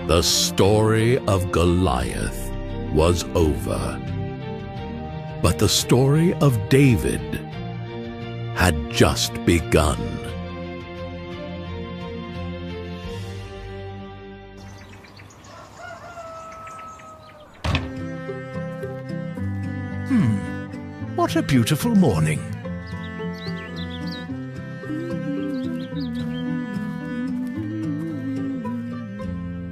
the story of Goliath was over. But the story of David had just begun. What a beautiful morning.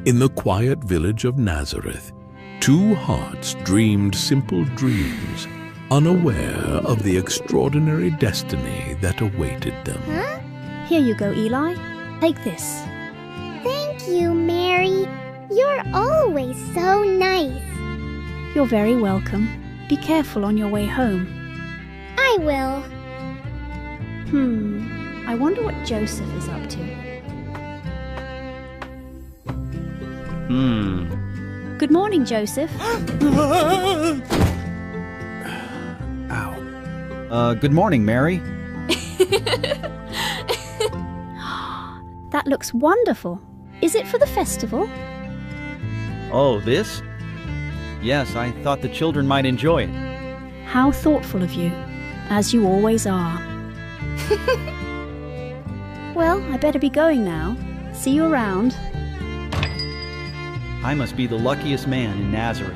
In the quiet village of Nazareth, two hearts dreamed simple dreams, unaware of the extraordinary destiny that awaited them. Huh? Here you go, Eli. Take this. Thank you, Mary. You're always so nice. You're very welcome. Be careful on your way home. I will. I wonder what Joseph is up to. Good morning, Joseph. Ow. Good morning, Mary. That looks wonderful. Is it for the festival? Oh, this? Yes, I thought the children might enjoy it. How thoughtful of you, as you always are. Well, I better be going now. See you around. I must be the luckiest man in Nazareth.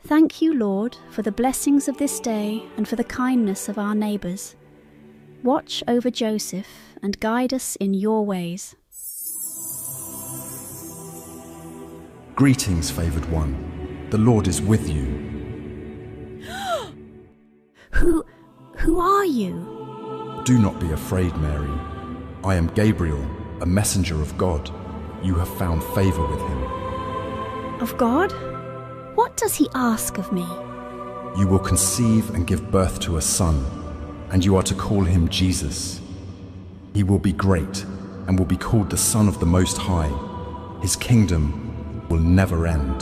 Thank you, Lord, for the blessings of this day and for the kindness of our neighbours. Watch over Joseph and guide us in your ways. Greetings, favoured one. The Lord is with you. Who are you? Do not be afraid, Mary. I am Gabriel, a messenger of God. You have found favour with him. Of God? What does he ask of me? You will conceive and give birth to a son, and you are to call him Jesus. He will be great and will be called the Son of the Most High. His kingdom will never end.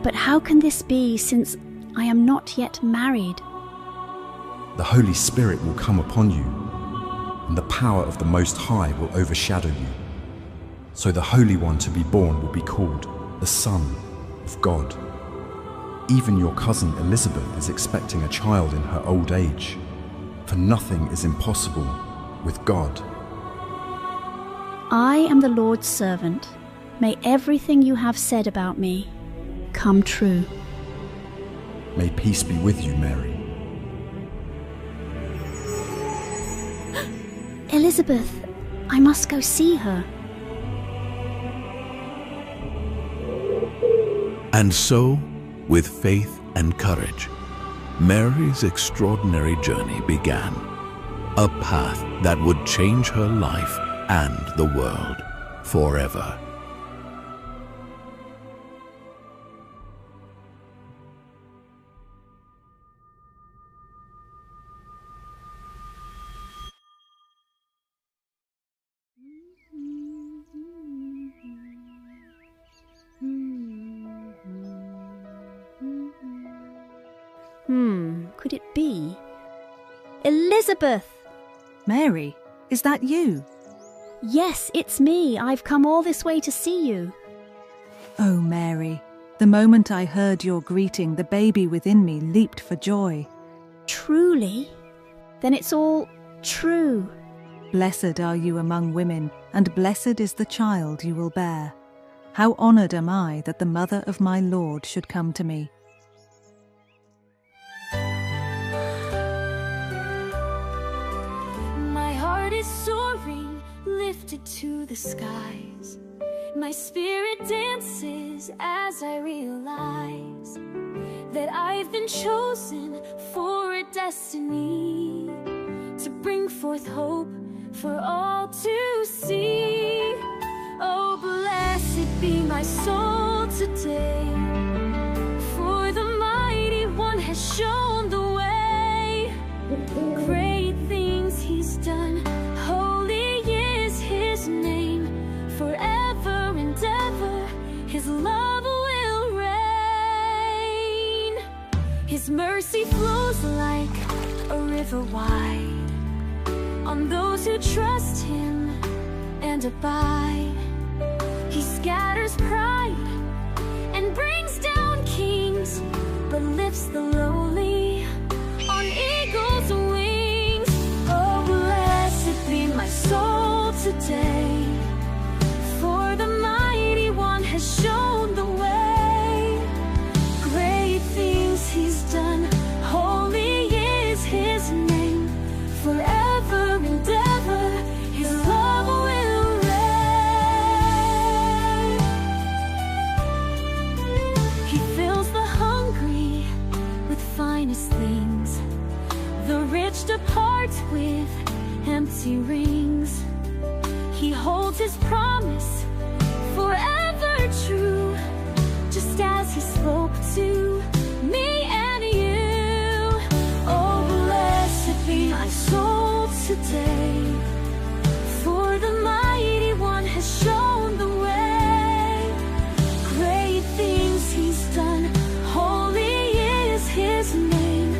But how can this be, since I am not yet married? The Holy Spirit will come upon you, and the power of the Most High will overshadow you. So the Holy One to be born will be called the Son of God. Even your cousin Elizabeth is expecting a child in her old age, for nothing is impossible with God. I am the Lord's servant. May everything you have said about me come true. May peace be with you, Mary. Elizabeth, I must go see her. And so, with faith and courage, Mary's extraordinary journey began, a path that would change her life and the world forever. Could it be? Elizabeth! Mary, is that you? Yes, it's me. I've come all this way to see you. Oh, Mary, the moment I heard your greeting, the baby within me leaped for joy. Truly? Then it's all true. Blessed are you among women, and blessed is the child you will bear. How honoured am I that the mother of my Lord should come to me. Soaring, lifted to the skies. My spirit dances as I realize that I've been chosen for a destiny to bring forth hope for all to see. Oh, blessed be my soul today, for the mighty one has shown the way. Great things he's done, holy is his name. Forever and ever his love will reign. His mercy flows like a river wide on those who trust him and abide. He scatters pride and brings down kings, but lifts the lowly on eagle's wings. Oh, blessed be my soul today, for the mighty one has shown the way. Great things he's done, holy is his name. Forever and ever his love will reign. He fills the hungry with finest things, the rich depart with empty rings. He holds his promise forever true, just as he spoke to me and you. Oh, blessed be my soul today, for the mighty one has shown the way. Great things he's done, holy is his name.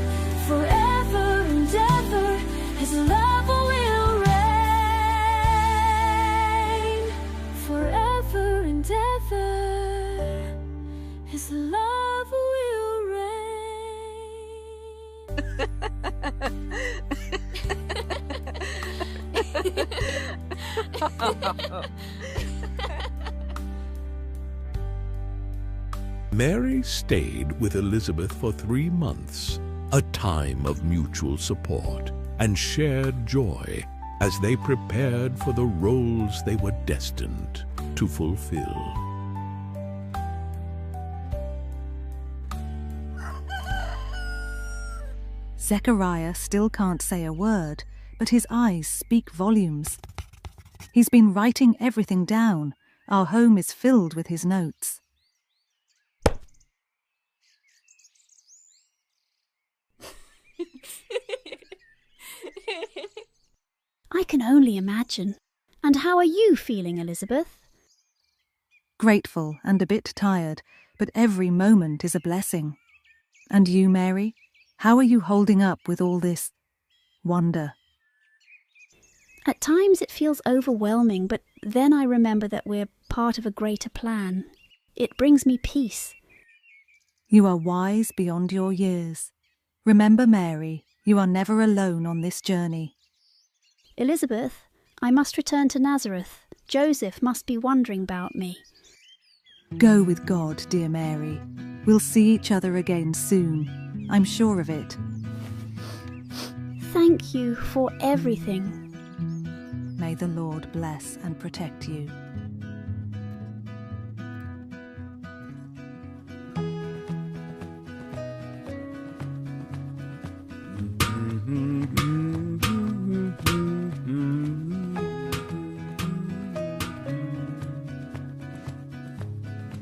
Forever and ever his love will reign. Forever and ever his love will reign. Mary stayed with Elizabeth for 3 months, a time of mutual support and shared joy as they prepared for the roles they were destined to fulfill. Zechariah still can't say a word, but his eyes speak volumes. He's been writing everything down. Our home is filled with his notes. I can only imagine. And how are you feeling, Elizabeth? Grateful and a bit tired, but every moment is a blessing. And you, Mary? How are you holding up with all this wonder? At times it feels overwhelming, but then I remember that we're part of a greater plan. It brings me peace. You are wise beyond your years. Remember, Mary, you are never alone on this journey. Elizabeth, I must return to Nazareth. Joseph must be wondering about me. Go with God, dear Mary. We'll see each other again soon. I'm sure of it. Thank you for everything. May the Lord bless and protect you.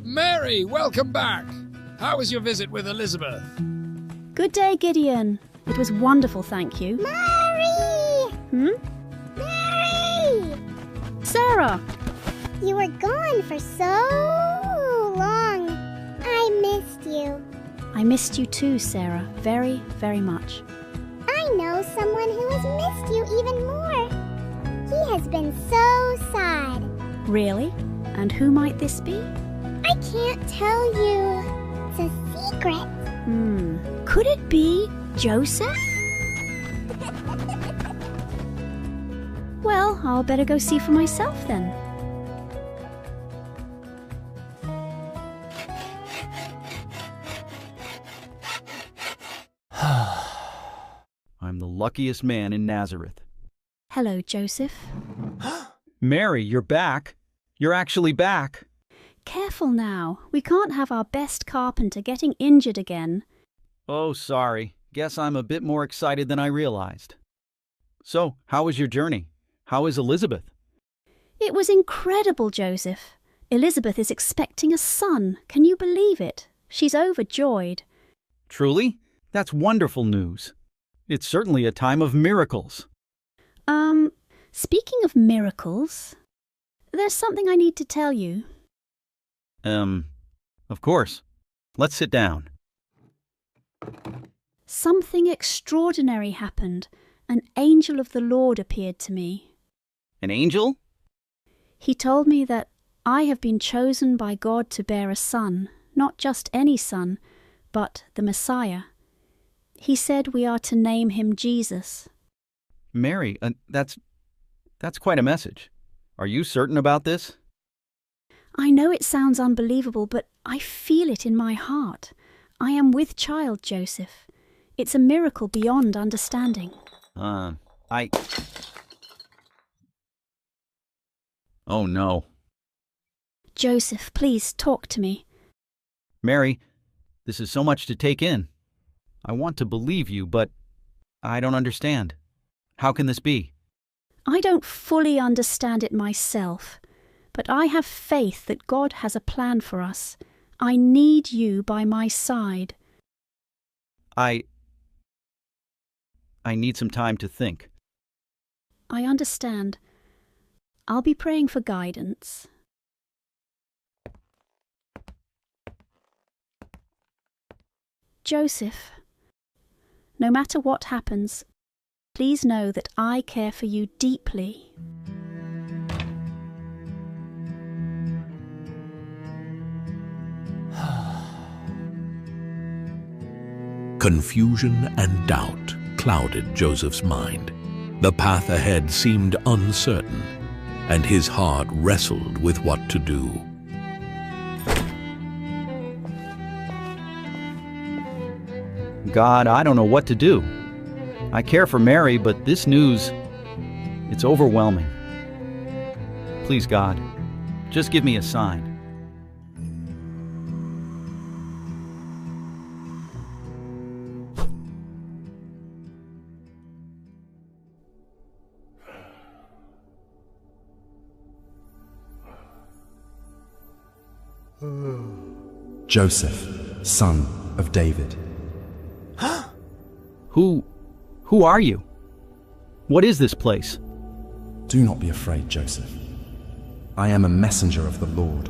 Mary, welcome back. How was your visit with Elizabeth? Good day, Gideon. It was wonderful, thank you. Mary! Mary! Sarah! You were gone for so long. I missed you. I missed you too, Sarah. Very, very much. I know someone who has missed you even more. He has been so sad. Really? And who might this be? I can't tell you. It's a secret. Could it be Joseph? Well, I'll better go see for myself then. I'm the luckiest man in Nazareth. Hello, Joseph. Mary, you're back. You're actually back. Careful now. We can't have our best carpenter getting injured again. Oh, sorry. Guess I'm a bit more excited than I realized. So, how was your journey? How is Elizabeth? It was incredible, Joseph. Elizabeth is expecting a son. Can you believe it? She's overjoyed. Truly? That's wonderful news. It's certainly a time of miracles. Speaking of miracles, there's something I need to tell you. Of course. Let's sit down. Something extraordinary happened. An angel of the Lord appeared to me. An angel? He told me that I have been chosen by God to bear a son, not just any son, but the Messiah. He said we are to name him Jesus. Mary, that's quite a message. Are you certain about this? I know it sounds unbelievable, but I feel it in my heart. I am with child, Joseph. It's a miracle beyond understanding. Oh, no. Joseph, please talk to me. Mary, this is so much to take in. I want to believe you, but I don't understand. How can this be? I don't fully understand it myself, but I have faith that God has a plan for us. I need you by my side. I need some time to think. I understand. I'll be praying for guidance. Joseph, no matter what happens, please know that I care for you deeply. Confusion and doubt clouded Joseph's mind. The path ahead seemed uncertain, and his heart wrestled with what to do. God, I don't know what to do. I care for Mary, but this news, it's overwhelming. Please, God, just give me a sign. Joseph, son of David. Who are you? What is this place? Do not be afraid, Joseph. I am a messenger of the Lord.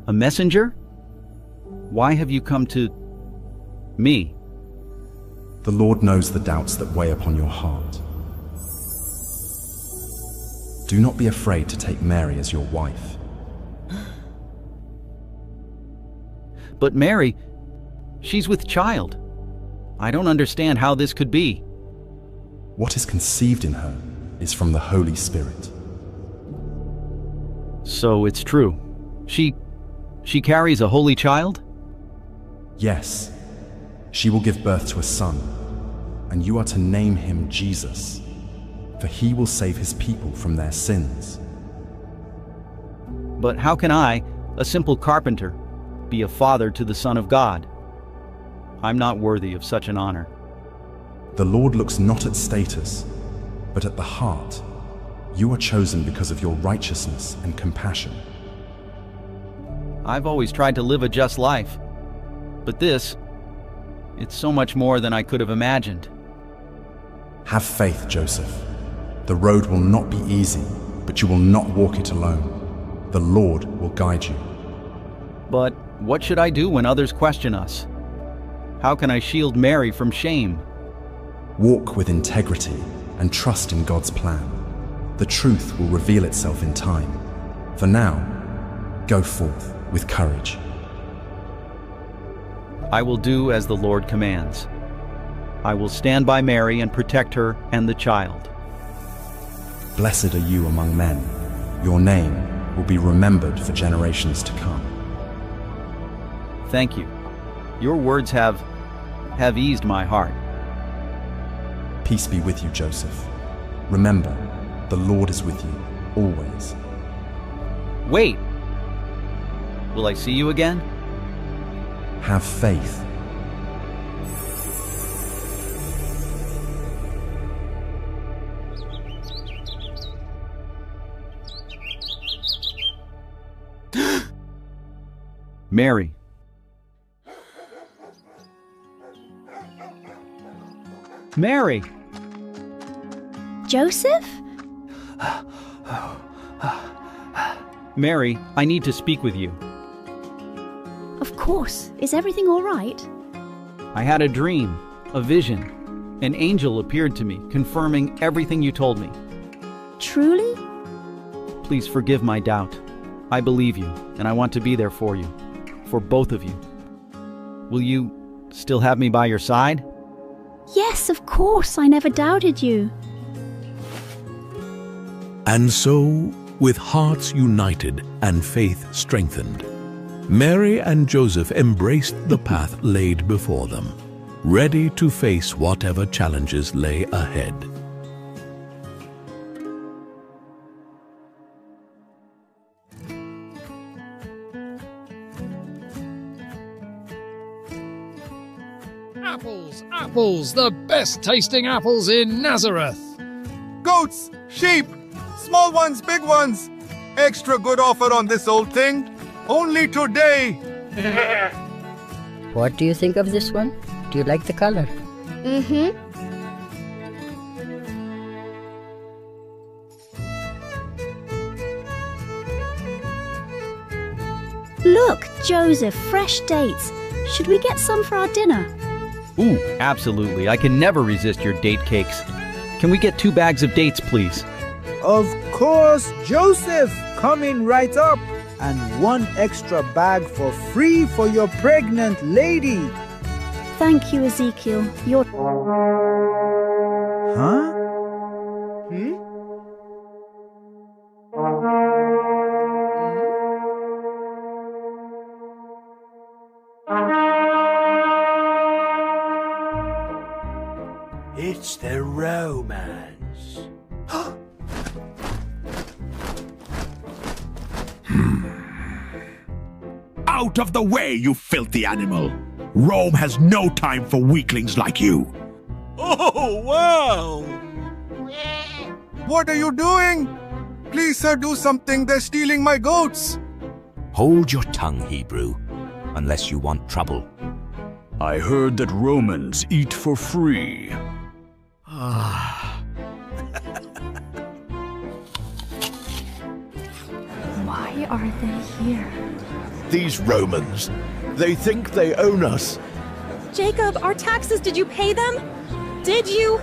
A messenger? Why have you come to me? The Lord knows the doubts that weigh upon your heart. Do not be afraid to take Mary as your wife. But Mary, she's with child. I don't understand how this could be. What is conceived in her is from the Holy Spirit. So it's true. She carries a holy child? Yes. She will give birth to a son, and you are to name him Jesus, for he will save his people from their sins. But how can I, a simple carpenter, be a father to the Son of God? I'm not worthy of such an honor. The Lord looks not at status, but at the heart. You are chosen because of your righteousness and compassion. I've always tried to live a just life, but this, it's so much more than I could have imagined. Have faith, Joseph. The road will not be easy, but you will not walk it alone. The Lord will guide you. But what should I do when others question us? How can I shield Mary from shame? Walk with integrity and trust in God's plan. The truth will reveal itself in time. For now, go forth with courage. I will do as the Lord commands. I will stand by Mary and protect her and the child. Blessed are you among men. Your name will be remembered for generations to come. Thank you. Your words have eased my heart. Peace be with you, Joseph. Remember, the Lord is with you, always. Wait! Will I see you again? Have faith. Mary. Mary! Joseph? Mary, I need to speak with you. Of course. Is everything all right? I had a dream, a vision. An angel appeared to me, confirming everything you told me. Truly? Please forgive my doubt. I believe you, and I want to be there for you. For both of you. Will you still have me by your side? Yes, of course. I never doubted you. And so, with hearts united and faith strengthened, Mary and Joseph embraced the path laid before them, ready to face whatever challenges lay ahead. Apples, the best tasting apples in Nazareth. Goats, sheep, small ones, big ones. Extra good offer on this old thing. Only today. What do you think of this one? Do you like the color? Mm-hmm. Look, Joseph, fresh dates. Should we get some for our dinner? Ooh, absolutely. I can never resist your date cakes. Can we get 2 bags of dates, please? Of course, Joseph, coming right up. And 1 extra bag for free for your pregnant lady. Thank you, Ezekiel. You're... Huh? It's the Romans. Out of the way, you filthy animal! Rome has no time for weaklings like you! Oh, wow! What are you doing? Please, sir, do something. They're stealing my goats. Hold your tongue, Hebrew, unless you want trouble. I heard that Romans eat for free. Why are they here? These Romans, they think they own us. Jacob, our taxes, did you pay them? Did you?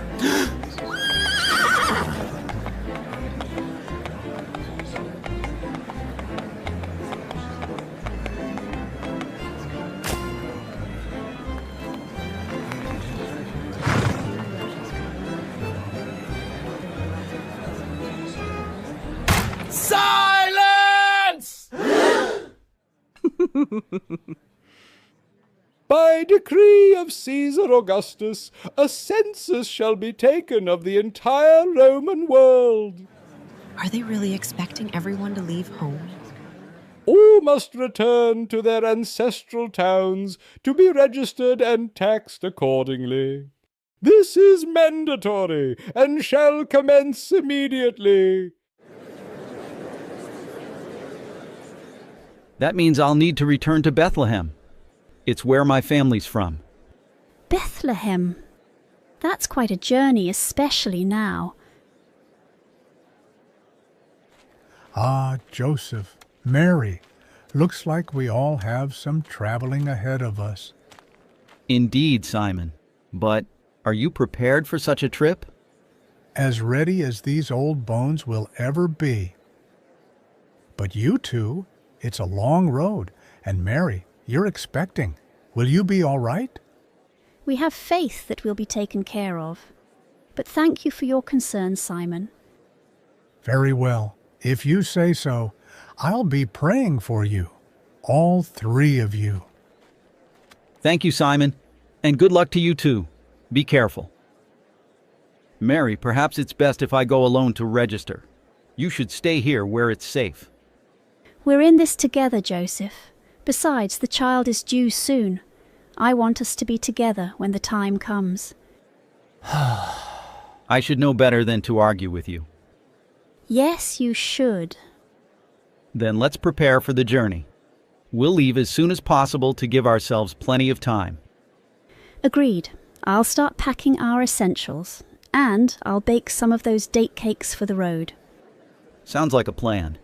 Silence! By decree of Caesar Augustus, a census shall be taken of the entire Roman world. Are they really expecting everyone to leave home? All must return to their ancestral towns to be registered and taxed accordingly. This is mandatory and shall commence immediately. That means I'll need to return to Bethlehem. It's where my family's from. Bethlehem. That's quite a journey, especially now. Ah, Joseph, Mary, looks like we all have some traveling ahead of us. Indeed, Simon. But are you prepared for such a trip? As ready as these old bones will ever be. But you two, it's a long road, and Mary, you're expecting. Will you be all right? We have faith that we'll be taken care of. But thank you for your concern, Simon. Very well. If you say so, I'll be praying for you. All three of you. Thank you, Simon. And good luck to you too. Be careful. Mary, perhaps it's best if I go alone to register. You should stay here where it's safe. We're in this together, Joseph. Besides, the child is due soon. I want us to be together when the time comes. I should know better than to argue with you. Yes, you should. Then let's prepare for the journey. We'll leave as soon as possible to give ourselves plenty of time. Agreed. I'll start packing our essentials, and I'll bake some of those date cakes for the road. Sounds like a plan.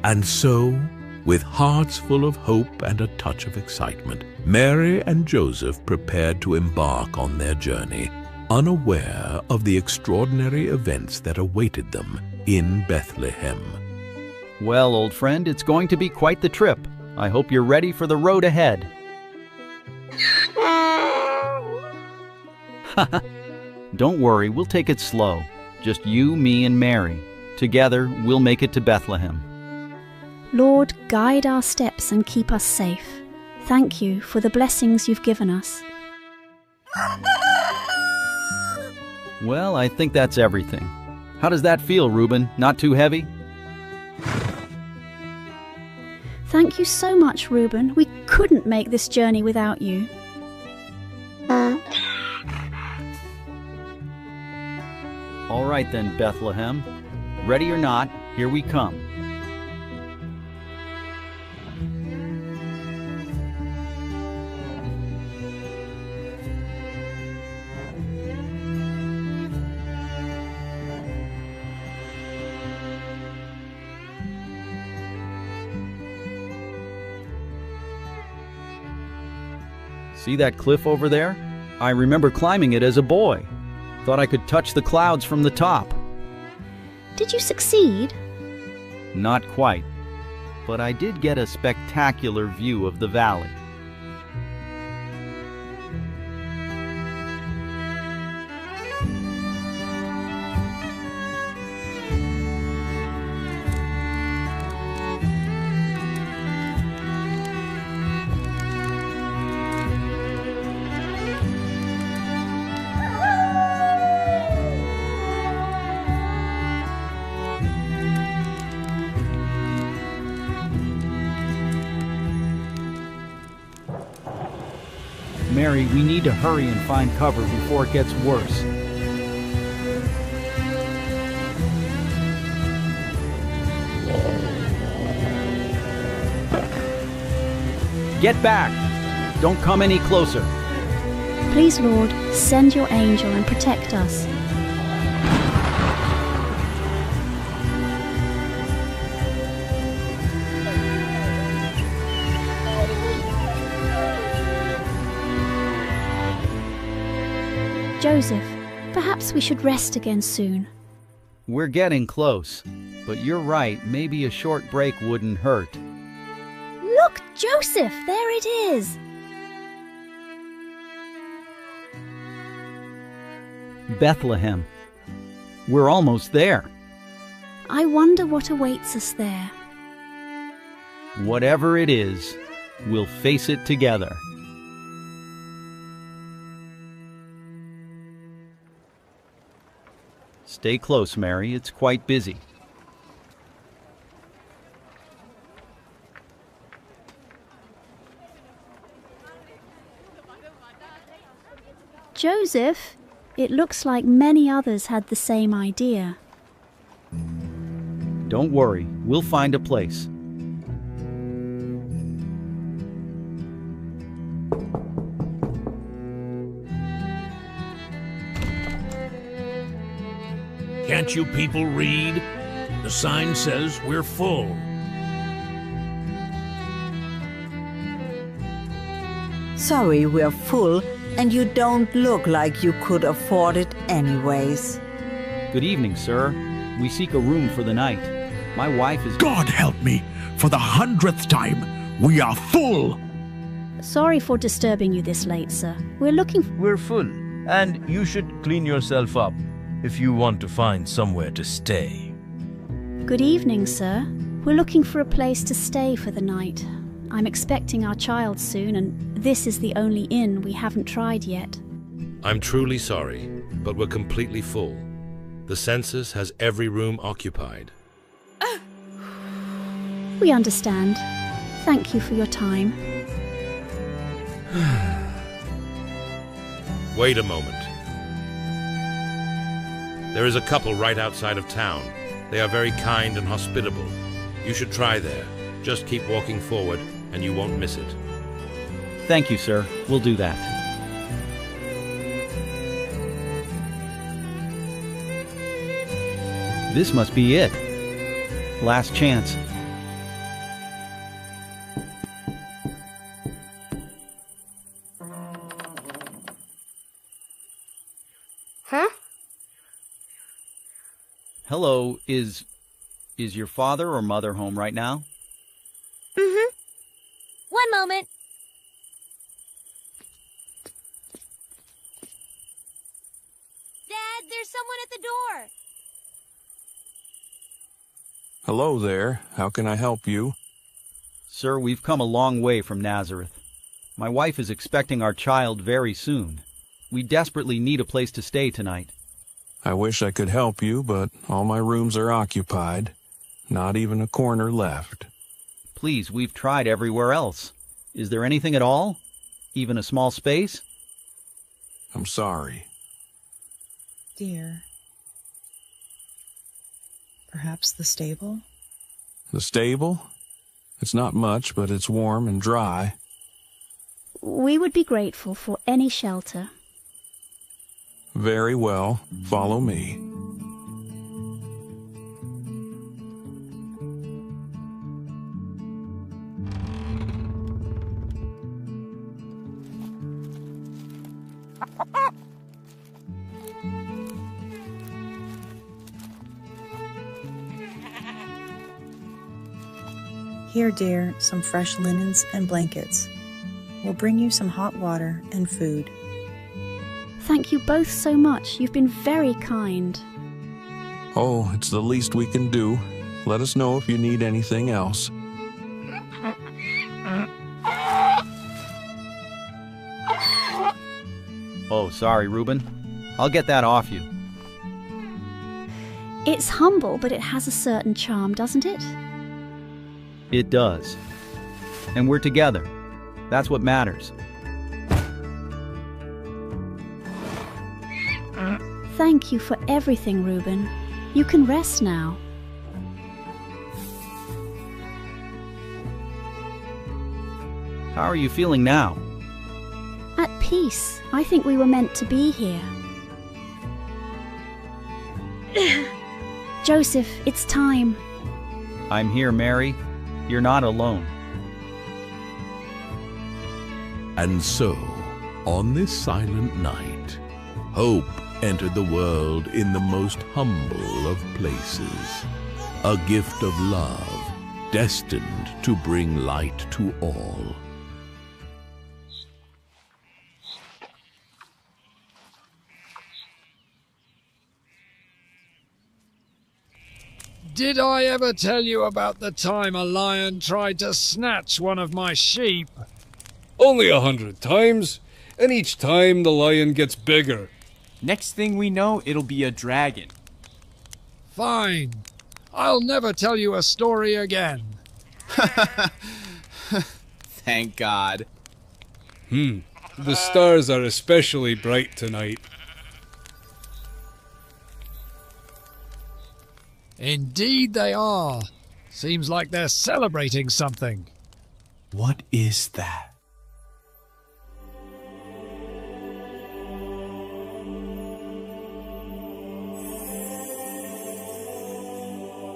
And so, with hearts full of hope and a touch of excitement, Mary and Joseph prepared to embark on their journey, unaware of the extraordinary events that awaited them in Bethlehem. Well, old friend, it's going to be quite the trip. I hope you're ready for the road ahead. Don't worry, we'll take it slow. Just you, me, and Mary. Together, we'll make it to Bethlehem. Lord, guide our steps and keep us safe. Thank you for the blessings you've given us. Well, I think that's everything. How does that feel, Reuben? Not too heavy? Thank you so much, Reuben. We couldn't make this journey without you. All right then, Bethlehem. Ready or not, here we come. See that cliff over there? I remember climbing it as a boy. Thought I could touch the clouds from the top. Did you succeed? Not quite, but I did get a spectacular view of the valley. Mary, we need to hurry and find cover before it gets worse. Get back! Don't come any closer. Please, Lord, send your angel and protect us. Joseph, perhaps we should rest again soon. We're getting close, but you're right, maybe a short break wouldn't hurt. Look, Joseph, there it is. Bethlehem. We're almost there. I wonder what awaits us there. Whatever it is, we'll face it together. Stay close, Mary. It's quite busy. Joseph, it looks like many others had the same idea. Don't worry, we'll find a place. Can't you people read? The sign says we're full. Sorry, we're full, and you don't look like you could afford it anyways. Good evening, sir. We seek a room for the night. My wife is... God help me! For the 100th time, we are full! Sorry for disturbing you this late, sir. We're full, and you should clean yourself up if you want to find somewhere to stay. Good evening, sir. We're looking for a place to stay for the night. I'm expecting our child soon, and this is the only inn we haven't tried yet. I'm truly sorry, but we're completely full. The census has every room occupied. We understand. Thank you for your time. Wait a moment. There is a couple right outside of town. They are very kind and hospitable. You should try there. Just keep walking forward, and you won't miss it. Thank you, sir. We'll do that. This must be it. Last chance. Huh? Hello, is your father or mother home right now? Mm-hmm. One moment. Dad, there's someone at the door. Hello there. How can I help you? Sir, we've come a long way from Nazareth. My wife is expecting our child very soon. We desperately need a place to stay tonight. I wish I could help you, but all my rooms are occupied. Not even a corner left. Please, we've tried everywhere else. Is there anything at all? Even a small space? I'm sorry. Dear. Perhaps the stable? The stable? It's not much, but it's warm and dry. We would be grateful for any shelter. Very well. Follow me. Here, dear, some fresh linens and blankets. We'll bring you some hot water and food. Thank you both so much. You've been very kind. Oh, it's the least we can do. Let us know if you need anything else. Oh, sorry, Reuben. I'll get that off you. It's humble, but it has a certain charm, doesn't it? It does. And we're together. That's what matters. Thank you for everything, Reuben. You can rest now. How are you feeling now? At peace. I think we were meant to be here. Joseph, it's time. I'm here, Mary. You're not alone. And so, on this silent night, hope entered the world in the most humble of places. A gift of love, destined to bring light to all. Did I ever tell you about the time a lion tried to snatch one of my sheep? Only 100 times, and each time the lion gets bigger. Next thing we know, it'll be a dragon. Fine. I'll never tell you a story again. Thank God. The stars are especially bright tonight. Indeed they are. Seems like they're celebrating something. What is that?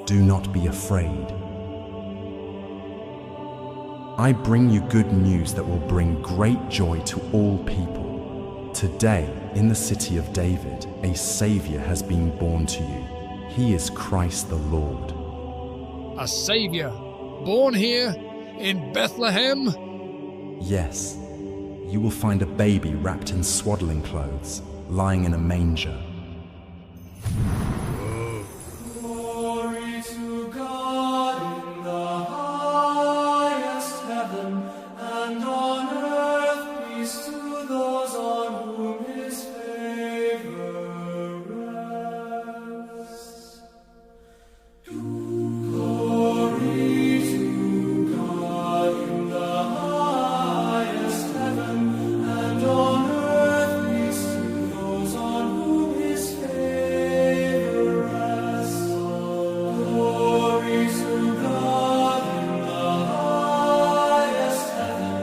Do not be afraid. I bring you good news that will bring great joy to all people. Today, in the city of David, a Savior has been born to you. He is Christ the Lord. A savior? Born here? In Bethlehem? Yes. You will find a baby wrapped in swaddling clothes, lying in a manger. Glory to God in the highest heaven, and on earth peace to those on whom his favor rests. Glory to God in the highest heaven, and on earth peace to those on whom his favor rests. Glory to God in the highest heaven,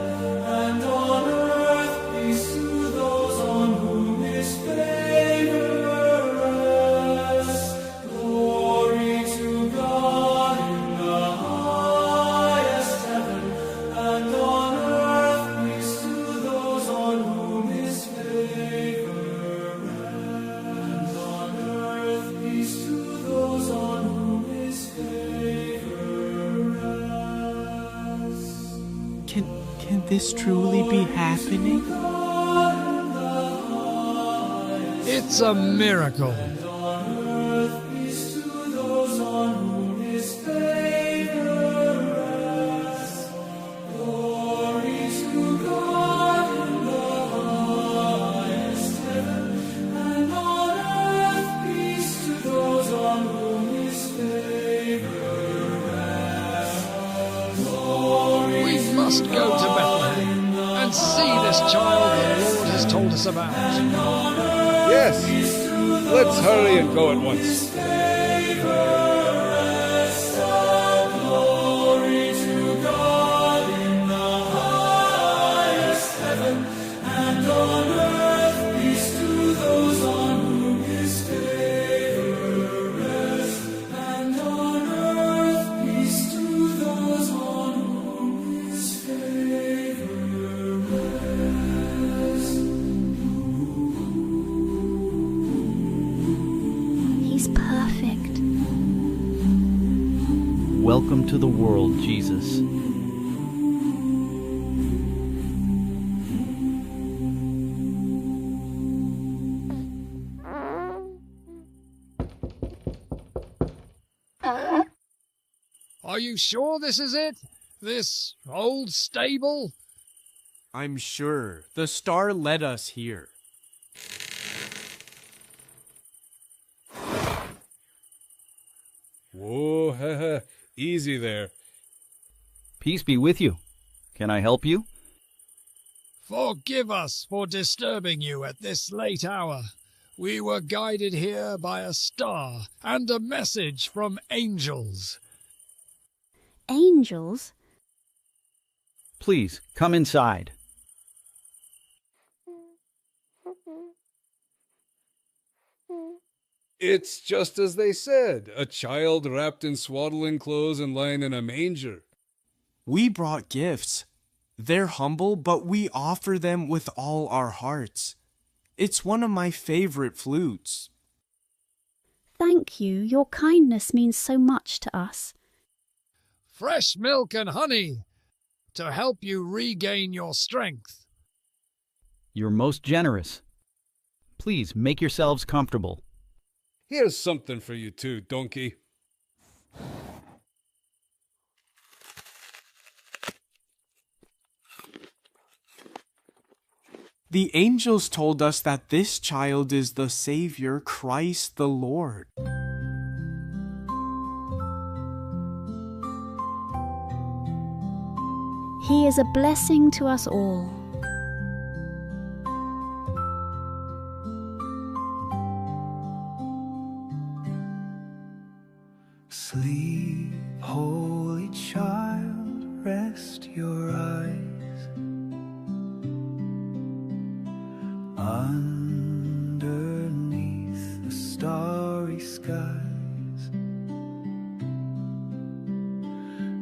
and on earth peace to those on whom his favor rests. Glory to God in the highest heaven, and on earth peace to those on whom his favor rests. On earth peace to those on whom his favor rests. Can this truly be happening? It's a miracle. Peace to those on whom his favor rests. Glory to God in the highest heaven, and on earth peace to those on whom his favor rests. We must go to Bethlehem and see this child the Lord has told us about. Yes, let's hurry and go at once. Glory to God in the highest heaven, and on earth peace to those on whom his favor rests. And on earth peace to those on whom his favor rests. He's perfect. Welcome to the world, Jesus. Are you sure this is it? This old stable? I'm sure. The star led us here. Whoa, easy there. Peace be with you. Can I help you? Forgive us for disturbing you at this late hour. We were guided here by a star and a message from angels. Angels? Please, come inside. It's just as they said, a child wrapped in swaddling clothes and lying in a manger. We brought gifts. They're humble, but we offer them with all our hearts. It's one of my favorite flutes. Thank you. Your kindness means so much to us. Fresh milk and honey to help you regain your strength. You're most generous. Please make yourselves comfortable. Here's something for you too, donkey. The angels told us that this child is the Savior, Christ the Lord. He is a blessing to us all. Sleep, holy child, rest your eyes. Underneath the starry skies,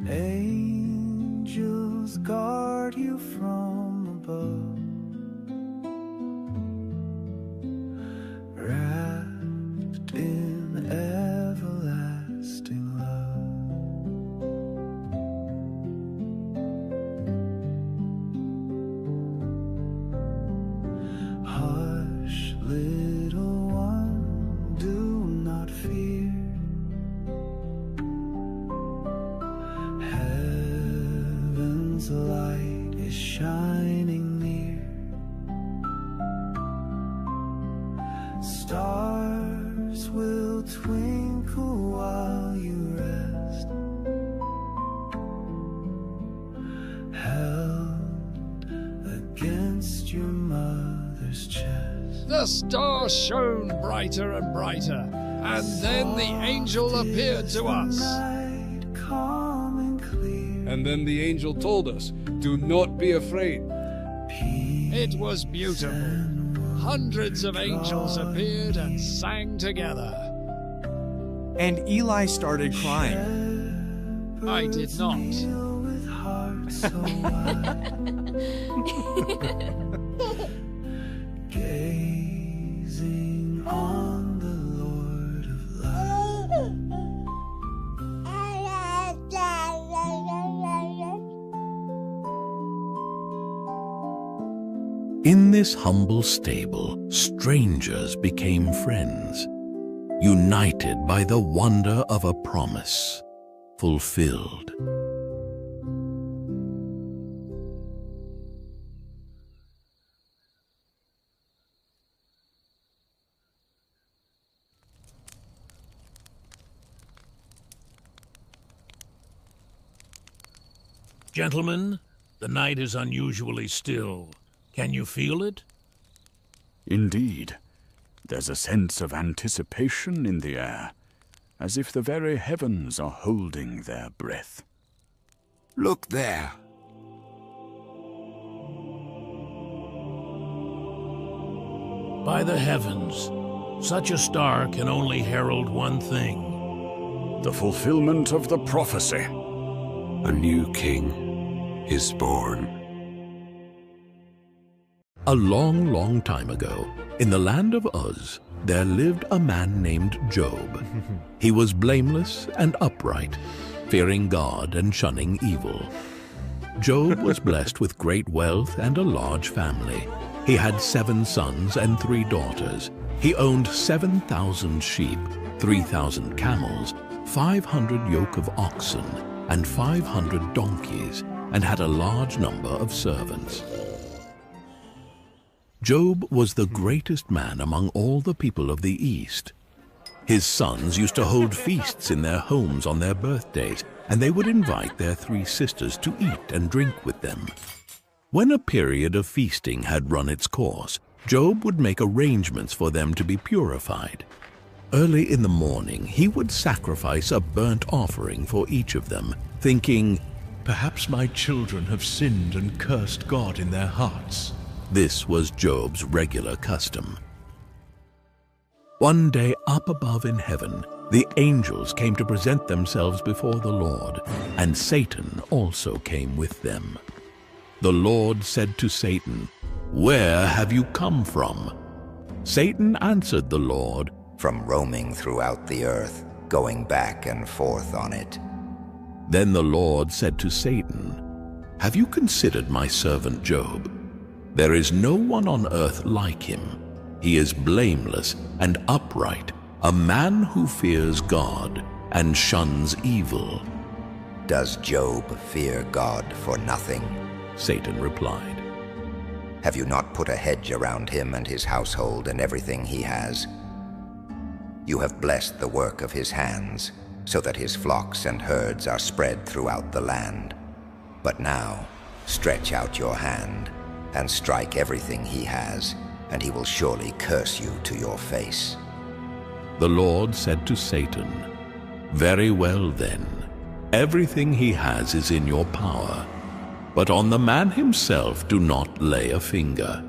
angels guard you from above, wrapped in everlasting love. Hush, little one, do not fear. Heaven's light is shining near. Stars will twinkle while you rest, held against your mother's chest. The star shone brighter and brighter, and then the angel appeared to us. And then the angel told us, do not be afraid. It was beautiful. Hundreds of angels appeared and sang together. And Eli started crying. I did not. Gazing on the Lord of light. In this humble stable, strangers became friends, united by the wonder of a promise fulfilled. Gentlemen, the night is unusually still. Can you feel it? Indeed. There's a sense of anticipation in the air, as if the very heavens are holding their breath. Look there. By the heavens, such a star can only herald one thing. The fulfillment of the prophecy. A new king is born. A long, long time ago, in the land of Uz, there lived a man named Job. He was blameless and upright, fearing God and shunning evil. Job was blessed with great wealth and a large family. He had 7 sons and 3 daughters. He owned 7,000 sheep, 3,000 camels, 500 yoke of oxen, and 500 donkeys, and had a large number of servants. Job was the greatest man among all the people of the East. His sons used to hold feasts in their homes on their birthdays, and they would invite their 3 sisters to eat and drink with them. When a period of feasting had run its course, Job would make arrangements for them to be purified. Early in the morning, he would sacrifice a burnt offering for each of them, thinking, "Perhaps my children have sinned and cursed God in their hearts." This was Job's regular custom. One day up above in heaven, the angels came to present themselves before the Lord, and Satan also came with them. The Lord said to Satan, "Where have you come from?" Satan answered the Lord, "From roaming throughout the earth, going back and forth on it." Then the Lord said to Satan, "Have you considered my servant Job? There is no one on earth like him. He is blameless and upright, a man who fears God and shuns evil." "Does Job fear God for nothing?" Satan replied. "Have you not put a hedge around him and his household and everything he has? You have blessed the work of his hands, so that his flocks and herds are spread throughout the land. But now, stretch out your hand and strike everything he has, and he will surely curse you to your face." The Lord said to Satan, "Very well then, everything he has is in your power, but on the man himself do not lay a finger."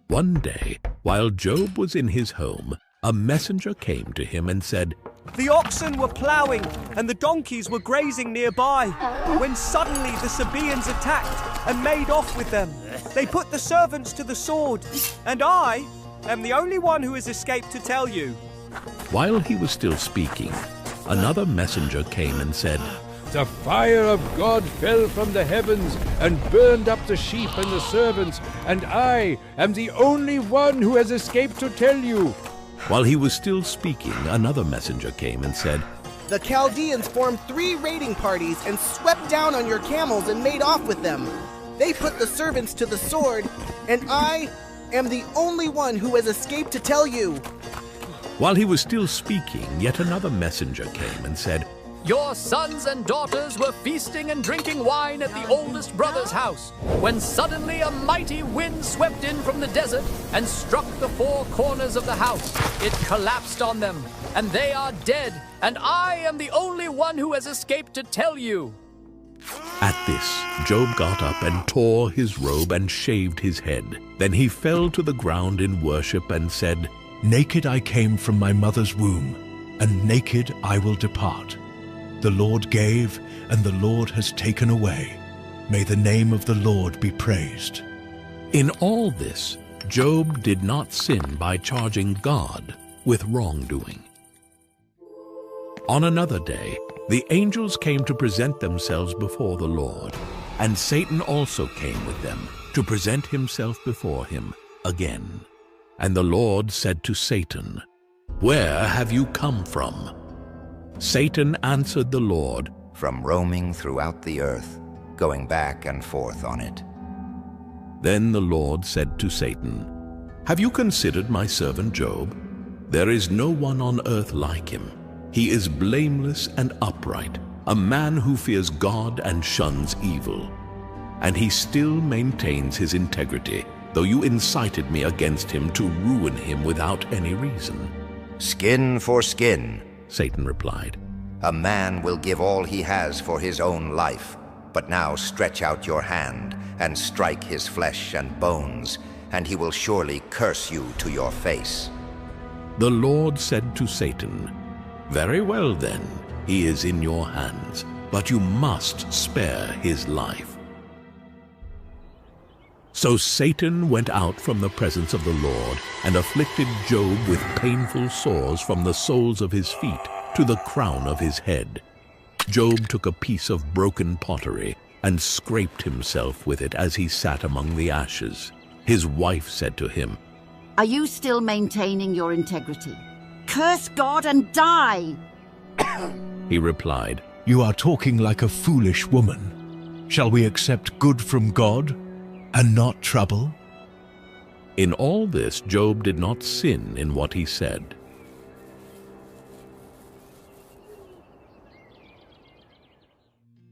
One day, while Job was in his home, a messenger came to him and said, "The oxen were ploughing and the donkeys were grazing nearby, when suddenly the Sabaeans attacked and made off with them. They put the servants to the sword, and I am the only one who has escaped to tell you." While he was still speaking, another messenger came and said, "The fire of God fell from the heavens and burned up the sheep and the servants, and I am the only one who has escaped to tell you." While he was still speaking, another messenger came and said, "The Chaldeans formed 3 raiding parties and swept down on your camels and made off with them. They put the servants to the sword, and I am the only one who has escaped to tell you." While he was still speaking, yet another messenger came and said, "Your sons and daughters were feasting and drinking wine at the oldest brother's house, when suddenly a mighty wind swept in from the desert and struck the 4 corners of the house. It collapsed on them, and they are dead, and I am the only one who has escaped to tell you." At this, Job got up and tore his robe and shaved his head. Then he fell to the ground in worship and said, "Naked I came from my mother's womb, and naked I will depart. The Lord gave, and the Lord has taken away. May the name of the Lord be praised." In all this, Job did not sin by charging God with wrongdoing. On another day, the angels came to present themselves before the Lord, and Satan also came with them to present himself before him again. And the Lord said to Satan, "Where have you come from?" Satan answered the Lord, "From roaming throughout the earth, going back and forth on it." Then the Lord said to Satan, "Have you considered my servant Job? There is no one on earth like him. He is blameless and upright, a man who fears God and shuns evil. And he still maintains his integrity, though you incited me against him to ruin him without any reason." "Skin for skin," Satan replied. "A man will give all he has for his own life, but now stretch out your hand and strike his flesh and bones, and he will surely curse you to your face." The Lord said to Satan, "Very well then, he is in your hands, but you must spare his life." So Satan went out from the presence of the Lord and afflicted Job with painful sores from the soles of his feet to the crown of his head. Job took a piece of broken pottery and scraped himself with it as he sat among the ashes. His wife said to him, "Are you still maintaining your integrity? Curse God and die!" He replied, "You are talking like a foolish woman. Shall we accept good from God and not trouble?" In all this, Job did not sin in what he said.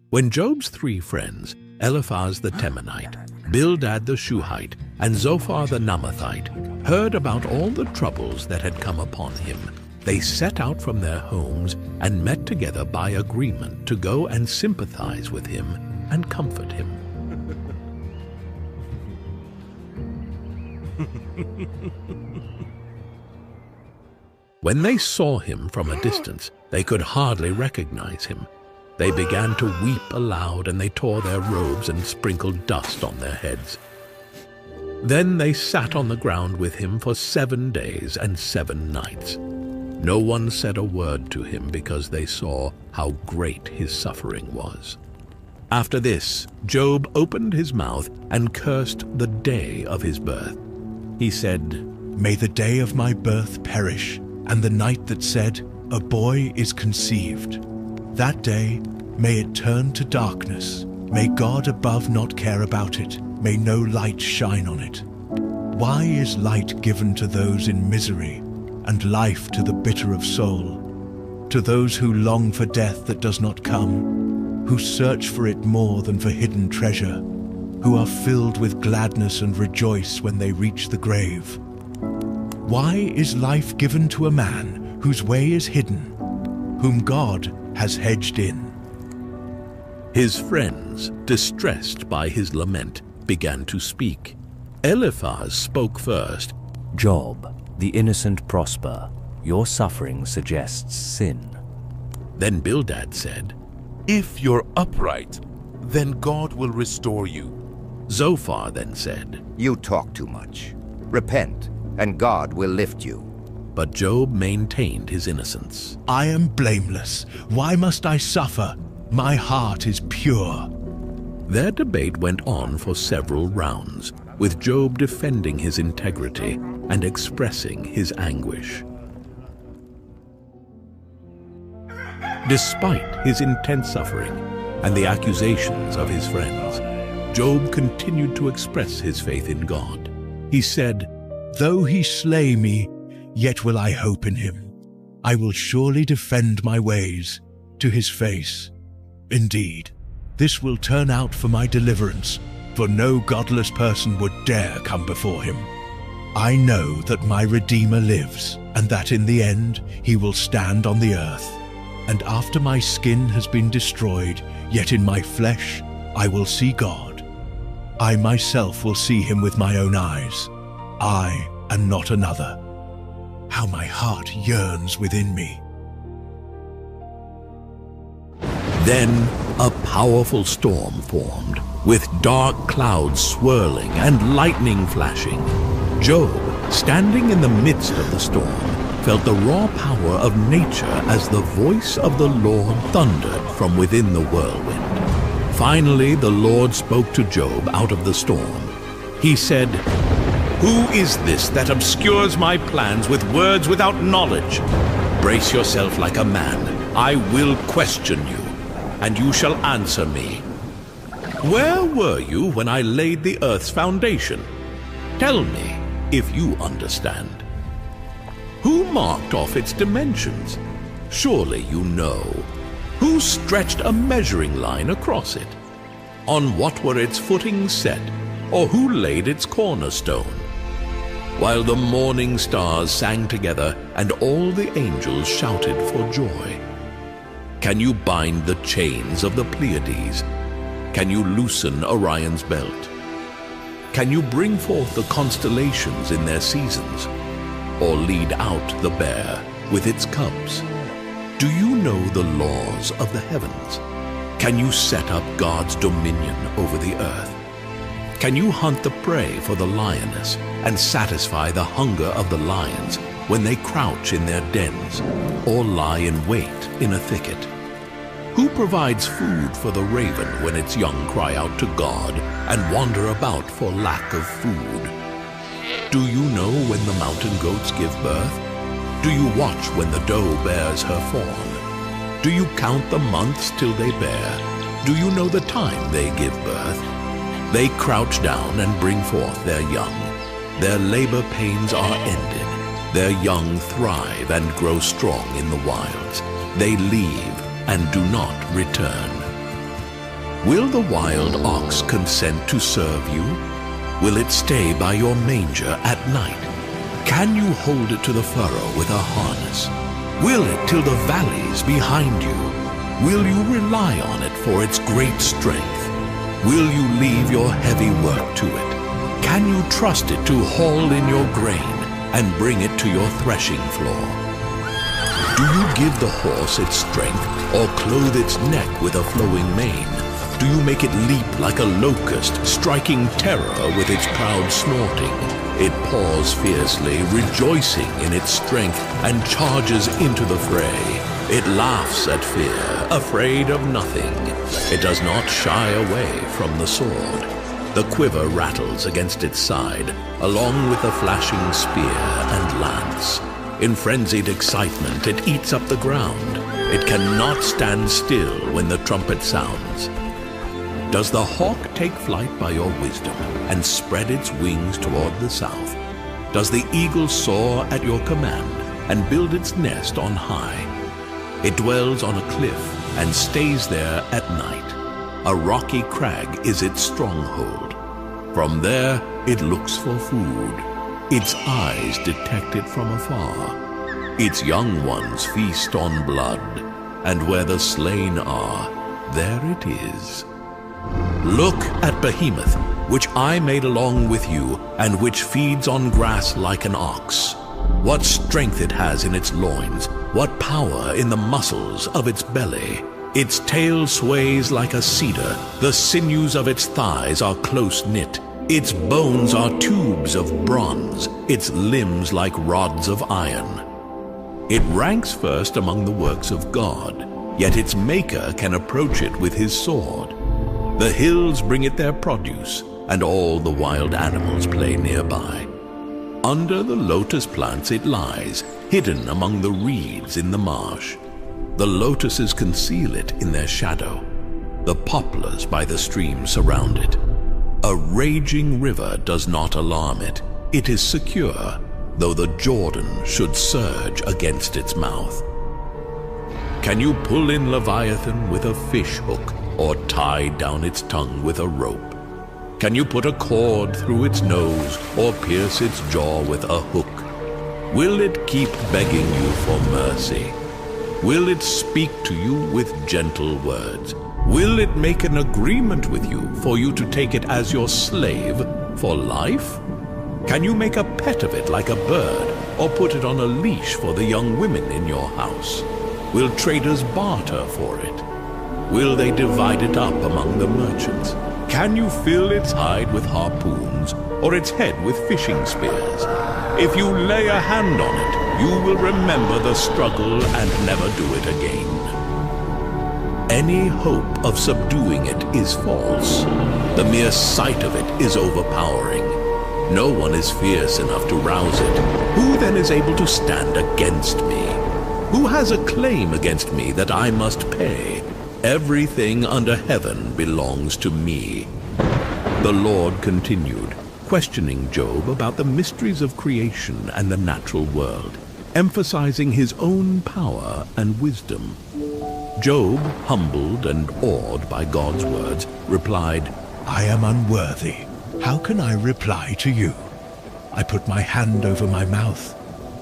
When Job's 3 friends, Eliphaz the Temanite, Bildad the Shuhite and Zophar the Naamathite heard about all the troubles that had come upon him. They set out from their homes and met together by agreement to go and sympathize with him and comfort him. When they saw him from a distance, they could hardly recognize him. They began to weep aloud, and they tore their robes and sprinkled dust on their heads. Then they sat on the ground with him for 7 days and 7 nights. No one said a word to him because they saw how great his suffering was. After this, Job opened his mouth and cursed the day of his birth. He said, "May the day of my birth perish, and the night that said, 'A boy is conceived.' That day, may it turn to darkness. May God above not care about it. May no light shine on it. Why is light given to those in misery, and life to the bitter of soul? To those who long for death that does not come, who search for it more than for hidden treasure, who are filled with gladness and rejoice when they reach the grave. Why is life given to a man whose way is hidden, whom God has hedged in?" His friends, distressed by his lament, began to speak. Eliphaz spoke first. "Job, the innocent prosper. Your suffering suggests sin." Then Bildad said, "If you're upright, then God will restore you." Zophar then said, "You talk too much. Repent, and God will lift you." But Job maintained his innocence. "I am blameless. Why must I suffer? My heart is pure." Their debate went on for several rounds, with Job defending his integrity and expressing his anguish. Despite his intense suffering and the accusations of his friends, Job continued to express his faith in God. He said, "Though he slay me, yet will I hope in him. I will surely defend my ways to his face. Indeed, this will turn out for my deliverance, for no godless person would dare come before him. I know that my Redeemer lives, and that in the end he will stand on the earth. And after my skin has been destroyed, yet in my flesh I will see God. I myself will see him with my own eyes, I and not another. How my heart yearns within me." Then a powerful storm formed, with dark clouds swirling and lightning flashing. Job, standing in the midst of the storm, felt the raw power of nature as the voice of the Lord thundered from within the whirlwind. Finally, the Lord spoke to Job out of the storm. He said, "Who is this that obscures my plans with words without knowledge? Brace yourself like a man. I will question you, and you shall answer me. Where were you when I laid the earth's foundation? Tell me, if you understand. Who marked off its dimensions? Surely you know. Who stretched a measuring line across it? On what were its footings set, or who laid its cornerstone? While the morning stars sang together and all the angels shouted for joy. Can you bind the chains of the Pleiades? Can you loosen Orion's belt? Can you bring forth the constellations in their seasons, or lead out the bear with its cubs? Do you know the laws of the heavens? Can you set up God's dominion over the earth? Can you hunt the prey for the lioness and satisfy the hunger of the lions when they crouch in their dens or lie in wait in a thicket? Who provides food for the raven when its young cry out to God and wander about for lack of food? Do you know when the mountain goats give birth? Do you watch when the doe bears her fawn? Do you count the months till they bear? Do you know the time they give birth? They crouch down and bring forth their young. Their labor pains are ended. Their young thrive and grow strong in the wilds. They leave and do not return. Will the wild ox consent to serve you? Will it stay by your manger at night? Can you hold it to the furrow with a harness? Will it till the valleys behind you? Will you rely on it for its great strength? Will you leave your heavy work to it? Can you trust it to haul in your grain and bring it to your threshing floor? Do you give the horse its strength or clothe its neck with a flowing mane? Do you make it leap like a locust, striking terror with its proud snorting? It paws fiercely, rejoicing in its strength, and charges into the fray. It laughs at fear, afraid of nothing. It does not shy away from the sword. The quiver rattles against its side, along with the flashing spear and lance. In frenzied excitement, it eats up the ground. It cannot stand still when the trumpet sounds. Does the hawk take flight by your wisdom and spread its wings toward the south? Does the eagle soar at your command and build its nest on high? It dwells on a cliff and stays there at night. A rocky crag is its stronghold. From there it looks for food. Its eyes detect it from afar. Its young ones feast on blood, and where the slain are, there it is. Look at Behemoth, which I made along with you, and which feeds on grass like an ox. What strength it has in its loins, what power in the muscles of its belly. Its tail sways like a cedar, the sinews of its thighs are close-knit. Its bones are tubes of bronze, its limbs like rods of iron. It ranks first among the works of God, yet its maker can approach it with his sword. The hills bring it their produce, and all the wild animals play nearby. Under the lotus plants it lies, hidden among the reeds in the marsh. The lotuses conceal it in their shadow. The poplars by the stream surround it. A raging river does not alarm it. It is secure, though the Jordan should surge against its mouth. Can you pull in Leviathan with a fish hook, or tie down its tongue with a rope? Can you put a cord through its nose, or pierce its jaw with a hook? Will it keep begging you for mercy? Will it speak to you with gentle words? Will it make an agreement with you for you to take it as your slave for life? Can you make a pet of it like a bird, or put it on a leash for the young women in your house? Will traders barter for it? Will they divide it up among the merchants? Can you fill its hide with harpoons, or its head with fishing spears? If you lay a hand on it, you will remember the struggle and never do it again. Any hope of subduing it is false. The mere sight of it is overpowering. No one is fierce enough to rouse it. Who then is able to stand against me? Who has a claim against me that I must pay? Everything under heaven belongs to me. The Lord continued, questioning Job about the mysteries of creation and the natural world, emphasizing his own power and wisdom. Job, humbled and awed by God's words, replied, I am unworthy. How can I reply to you? I put my hand over my mouth.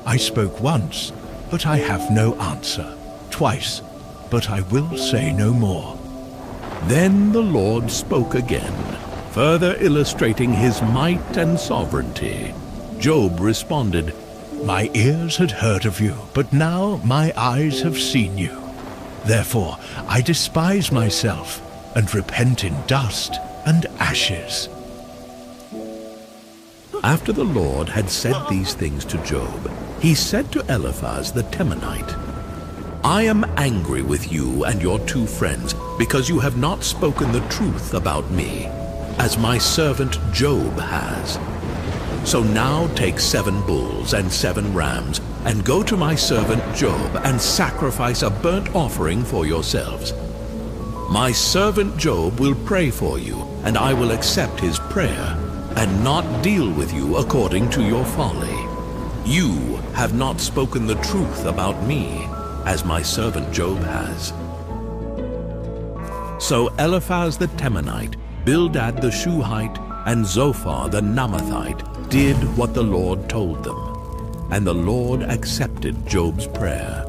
I spoke once, but I have no answer. Twice, but I will say no more. Then the Lord spoke again, further illustrating his might and sovereignty. Job responded, My ears had heard of you, but now my eyes have seen you. Therefore I despise myself and repent in dust and ashes. After the Lord had said these things to Job, he said to Eliphaz the Temanite, I am angry with you and your two friends, because you have not spoken the truth about me, as my servant Job has. So now take 7 bulls and 7 rams, and go to my servant Job, and sacrifice a burnt offering for yourselves. My servant Job will pray for you, and I will accept his prayer, and not deal with you according to your folly. You have not spoken the truth about me, as my servant Job has. So Eliphaz the Temanite, Bildad the Shuhite, and Zophar the Naamathite did what the Lord told them, and the Lord accepted Job's prayer.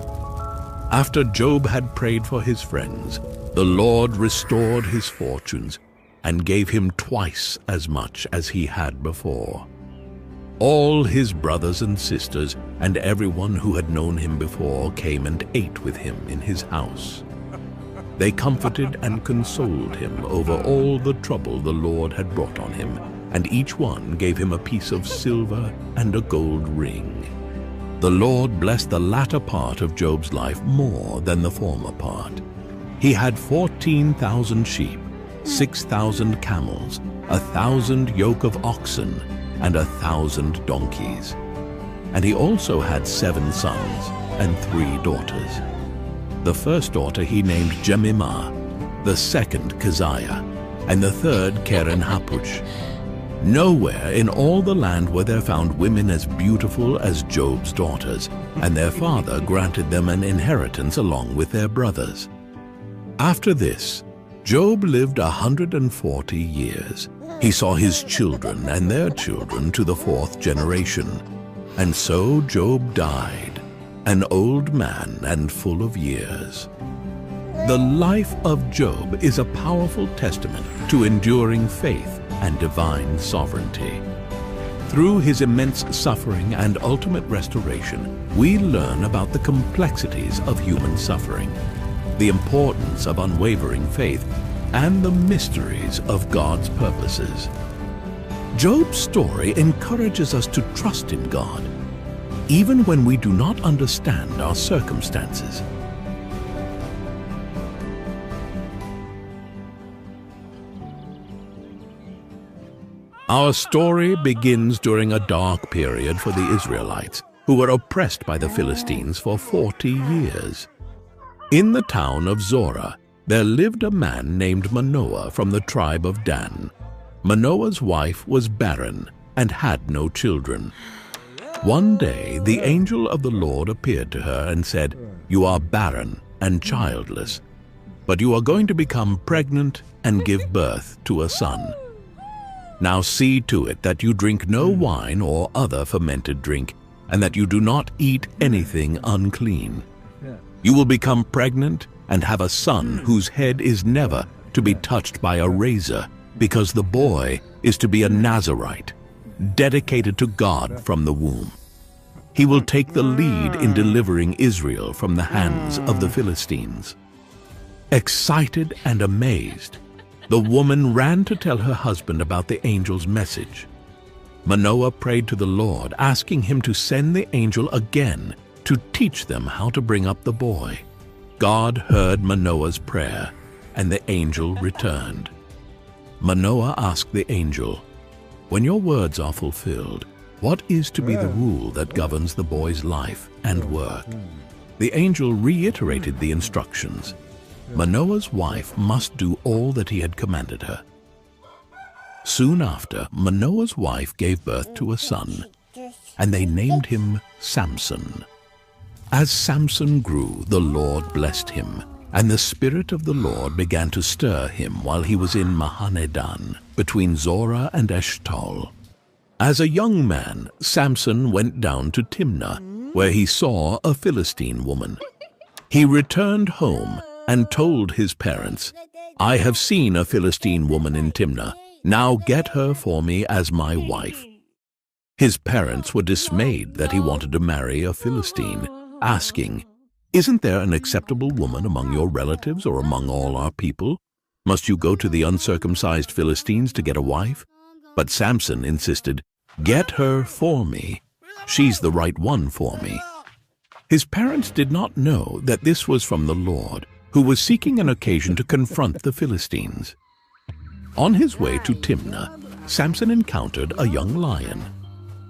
After Job had prayed for his friends, the Lord restored his fortunes and gave him twice as much as he had before. All his brothers and sisters and everyone who had known him before came and ate with him in his house. They comforted and consoled him over all the trouble the Lord had brought on him, and each one gave him a piece of silver and a gold ring. The Lord blessed the latter part of Job's life more than the former part. He had 14,000 sheep, 6,000 camels, 1,000 yoke of oxen, and 1,000 donkeys. And he also had 7 sons and 3 daughters. The first daughter he named Jemimah, the second Keziah, and the third Keren-Happuch. Nowhere in all the land were there found women as beautiful as Job's daughters, and their father granted them an inheritance along with their brothers. After this, Job lived 140 years. He saw his children and their children to the 4th generation. And so Job died, an old man and full of years. The life of Job is a powerful testament to enduring faith and divine sovereignty. Through his immense suffering and ultimate restoration, we learn about the complexities of human suffering, the importance of unwavering faith, and the mysteries of God's purposes. Job's story encourages us to trust in God, even when we do not understand our circumstances. Our story begins during a dark period for the Israelites, who were oppressed by the Philistines for 40 years. In the town of Zorah, there lived a man named Manoah from the tribe of Dan. Manoah's wife was barren and had no children. One day the angel of the Lord appeared to her and said, "You are barren and childless, but you are going to become pregnant and give birth to a son. Now see to it that you drink no wine or other fermented drink, and that you do not eat anything unclean. You will become pregnant and have a son whose head is never to be touched by a razor, because the boy is to be a Nazirite, dedicated to God from the womb. He will take the lead in delivering Israel from the hands of the Philistines." Excited and amazed, the woman ran to tell her husband about the angel's message. Manoah prayed to the Lord, asking him to send the angel again to teach them how to bring up the boy. God heard Manoah's prayer, and the angel returned. Manoah asked the angel, "When your words are fulfilled, what is to be the rule that governs the boy's life and work?" The angel reiterated the instructions. Manoah's wife must do all that he had commanded her. Soon after, Manoah's wife gave birth to a son, and they named him Samson. As Samson grew, the Lord blessed him, and the Spirit of the Lord began to stir him while he was in Mahaneh-dan, between Zorah and Eshtaol. As a young man, Samson went down to Timnah, where he saw a Philistine woman. He returned home and told his parents, "I have seen a Philistine woman in Timnah. Now get her for me as my wife." His parents were dismayed that he wanted to marry a Philistine, asking, "Isn't there an acceptable woman among your relatives or among all our people? Must you go to the uncircumcised Philistines to get a wife?" But Samson insisted, "Get her for me. She's the right one for me." His parents did not know that this was from the Lord, who was seeking an occasion to confront the Philistines. On his way to Timnah, Samson encountered a young lion.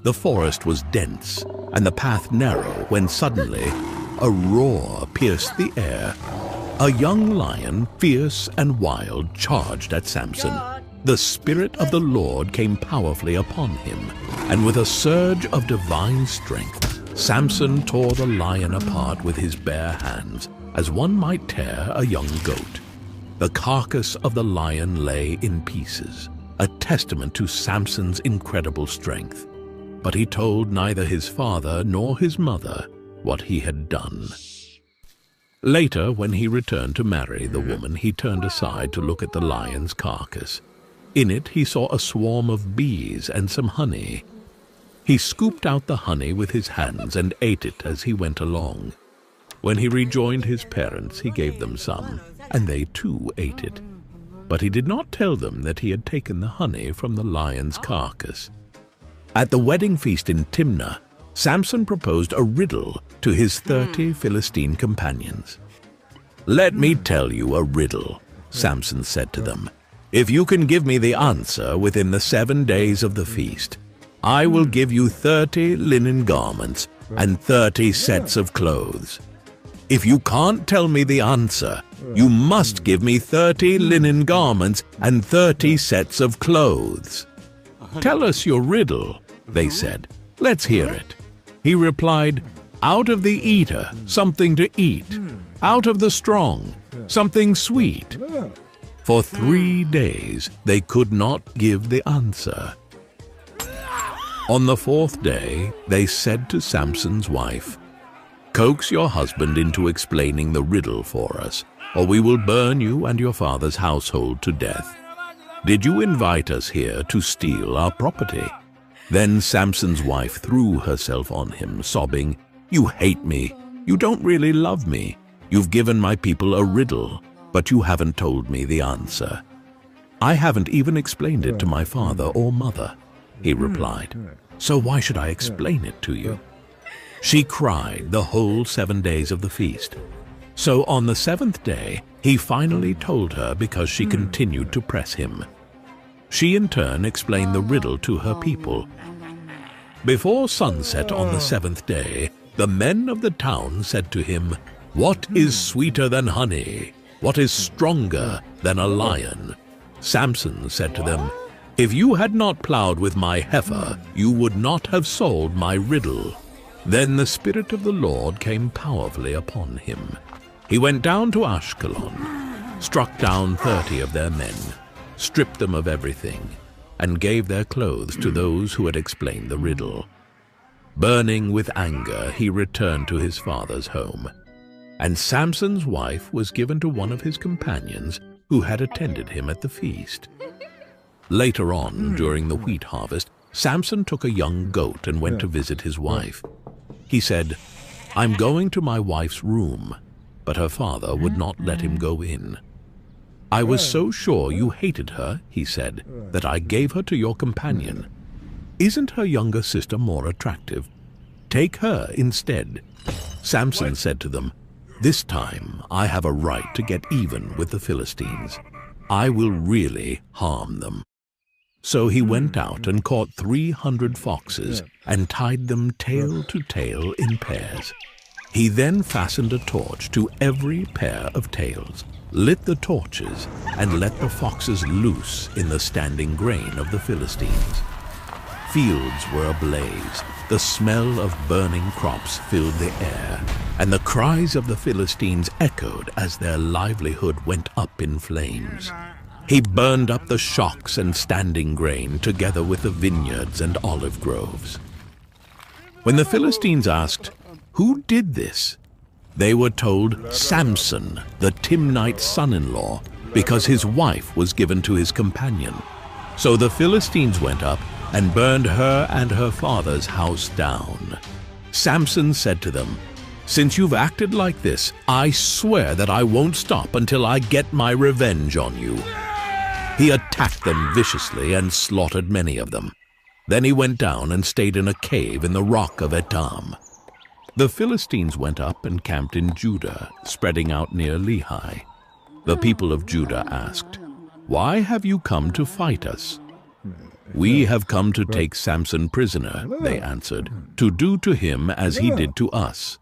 The forest was dense and the path narrow when suddenly a roar pierced the air. A young lion, fierce and wild, charged at Samson. The Spirit of the Lord came powerfully upon him, and with a surge of divine strength, Samson tore the lion apart with his bare hands, as one might tear a young goat. the carcass of the lion lay in pieces, a testament to Samson's incredible strength. But he told neither his father nor his mother what he had done. Later, when he returned to marry the woman, he turned aside to look at the lion's carcass. In it he saw a swarm of bees and some honey. He scooped out the honey with his hands and ate it as he went along. When he rejoined his parents, he gave them some, and they too ate it. But he did not tell them that he had taken the honey from the lion's carcass. At the wedding feast in Timnah, Samson proposed a riddle to his 30 Philistine companions. "Let me tell you a riddle," Samson said to them. "If you can give me the answer within the 7 days of the feast, I will give you 30 linen garments and 30 sets of clothes. If you can't tell me the answer, you must give me 30 linen garments and 30 sets of clothes." "Tell us your riddle," they said. "Let's hear it." He replied, "Out of the eater, something to eat. Out of the strong, something sweet." For 3 days they could not give the answer. On the 4th day, they said to Samson's wife, "Coax your husband into explaining the riddle for us, or we will burn you and your father's household to death. Did you invite us here to steal our property?" Then Samson's wife threw herself on him, sobbing, "You hate me. You don't really love me. You've given my people a riddle, but you haven't told me the answer." "I haven't even explained it to my father or mother," he replied. "So why should I explain it to you?" She cried the whole 7 days of the feast. So on the 7th day, he finally told her because she continued to press him. She in turn explained the riddle to her people. Before sunset on the 7th day, the men of the town said to him, "What is sweeter than honey? What is stronger than a lion?" Samson said to them, "If you had not plowed with my heifer, you would not have solved my riddle." Then the Spirit of the Lord came powerfully upon him. He went down to Ashkelon, struck down 30 of their men, stripped them of everything, and gave their clothes to those who had explained the riddle. Burning with anger, he returned to his father's home. And Samson's wife was given to one of his companions who had attended him at the feast. Later on, during the wheat harvest, Samson took a young goat and went to visit his wife. He said, "I'm going to my wife's room," but her father would not let him go in. "I was so sure you hated her," he said, "that I gave her to your companion. Isn't her younger sister more attractive? Take her instead." Samson said to them, "This time I have a right to get even with the Philistines. I will really harm them." So he went out and caught 300 foxes and tied them tail to tail in pairs. He then fastened a torch to every pair of tails, lit the torches, and let the foxes loose in the standing grain of the Philistines. Fields were ablaze, the smell of burning crops filled the air, and the cries of the Philistines echoed as their livelihood went up in flames. He burned up the shocks and standing grain together with the vineyards and olive groves. When the Philistines asked, "Who did this?" they were told, "Samson, the Timnite son-in-law, because his wife was given to his companion." So the Philistines went up and burned her and her father's house down. Samson said to them, "Since you've acted like this, I swear that I won't stop until I get my revenge on you." He attacked them viciously and slaughtered many of them. Then he went down and stayed in a cave in the rock of Etam. The Philistines went up and camped in Judah, spreading out near Lehi. The people of Judah asked, "Why have you come to fight us?" "We have come to take Samson prisoner," they answered, "to do to him as he did to us."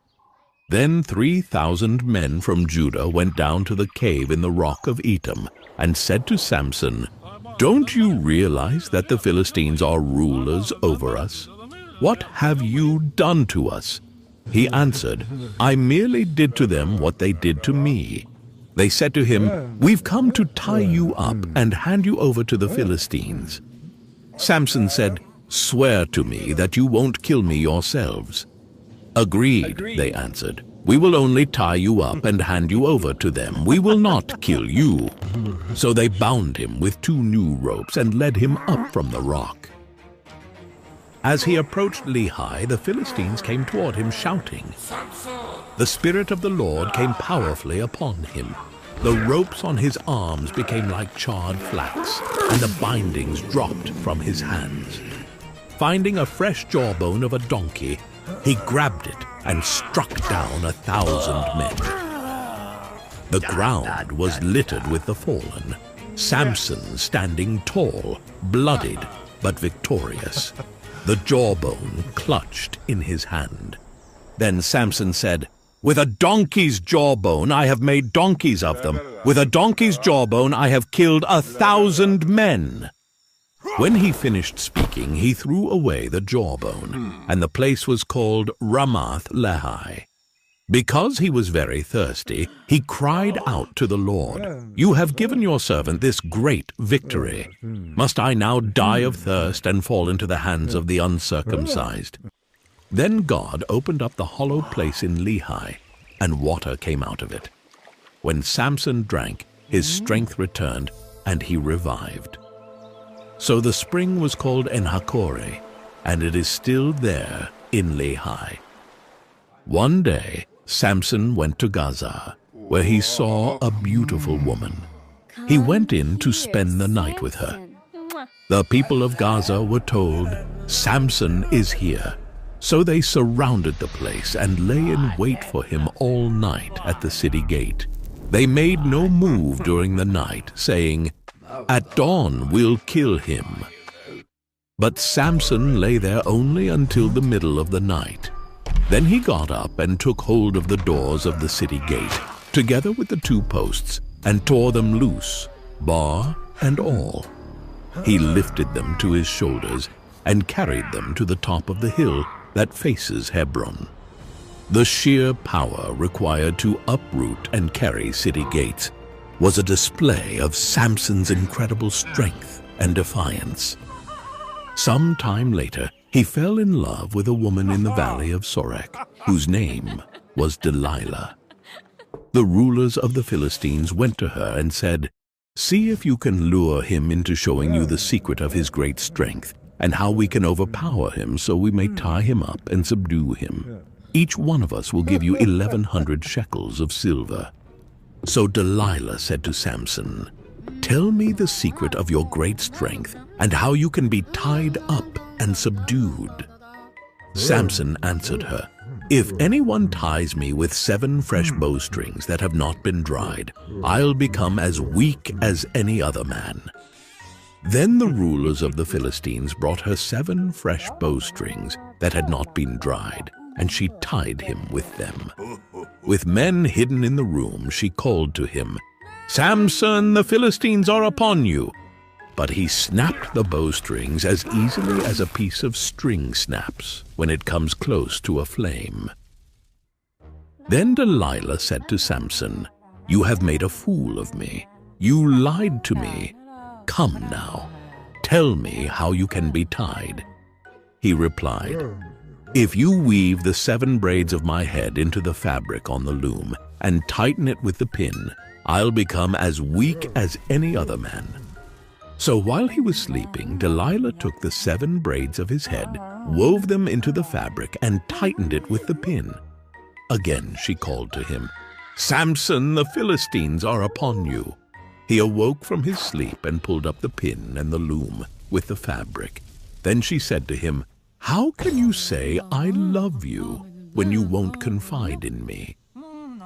Then 3,000 men from Judah went down to the cave in the rock of Etam and said to Samson, "Don't you realize that the Philistines are rulers over us? What have you done to us?" He answered, "I merely did to them what they did to me." They said to him, "We've come to tie you up and hand you over to the Philistines." Samson said, "Swear to me that you won't kill me yourselves." "Agreed," they answered. "We will only tie you up and hand you over to them. We will not kill you." So they bound him with 2 new ropes and led him up from the rock. As he approached Lehi, the Philistines came toward him shouting. The Spirit of the Lord came powerfully upon him. The ropes on his arms became like charred flax, and the bindings dropped from his hands. Finding a fresh jawbone of a donkey, he grabbed it and struck down 1,000 men. The ground was littered with the fallen, Samson standing tall, bloodied but victorious, the jawbone clutched in his hand. Then Samson said, "With a donkey's jawbone I have made donkeys of them. With a donkey's jawbone I have killed 1,000 men." When he finished speaking, he threw away the jawbone, and the place was called Ramath Lehi. Because he was very thirsty, he cried out to the Lord, "You have given your servant this great victory. Must I now die of thirst and fall into the hands of the uncircumcised?" Then God opened up the hollow place in Lehi, and water came out of it. When Samson drank, his strength returned, and he revived. So the spring was called En-Hakkore, and it is still there in Lehi. One day, Samson went to Gaza, where he saw a beautiful woman. He went in to spend the night with her. The people of Gaza were told, "Samson is here." So they surrounded the place and lay in wait for him all night at the city gate. They made no move during the night, saying, "At dawn we'll kill him." But Samson lay there only until the middle of the night. Then he got up and took hold of the doors of the city gate, together with the 2 posts, and tore them loose, bar and all. He lifted them to his shoulders and carried them to the top of the hill that faces Hebron. The sheer power required to uproot and carry city gates was a display of Samson's incredible strength and defiance. Some time later, he fell in love with a woman in the valley of Sorek, whose name was Delilah. The rulers of the Philistines went to her and said, "See if you can lure him into showing you the secret of his great strength, and how we can overpower him so we may tie him up and subdue him. Each one of us will give you 1,100 shekels of silver." So Delilah said to Samson, "Tell me the secret of your great strength and how you can be tied up and subdued." Samson answered her, "If anyone ties me with 7 fresh bowstrings that have not been dried, I'll become as weak as any other man." Then the rulers of the Philistines brought her 7 fresh bowstrings that had not been dried, and she tied him with them. With men hidden in the room, she called to him, "Samson, the Philistines are upon you." But he snapped the bowstrings as easily as a piece of string snaps when it comes close to a flame. Then Delilah said to Samson, "You have made a fool of me. You lied to me. Come now, tell me how you can be tied." He replied, "If you weave the 7 braids of my head into the fabric on the loom and tighten it with the pin, I'll become as weak as any other man." So while he was sleeping, Delilah took the 7 braids of his head, wove them into the fabric, and tightened it with the pin. Again she called to him, "Samson, the Philistines are upon you." He awoke from his sleep and pulled up the pin and the loom with the fabric. Then she said to him, "How can you say, 'I love you,' when you won't confide in me?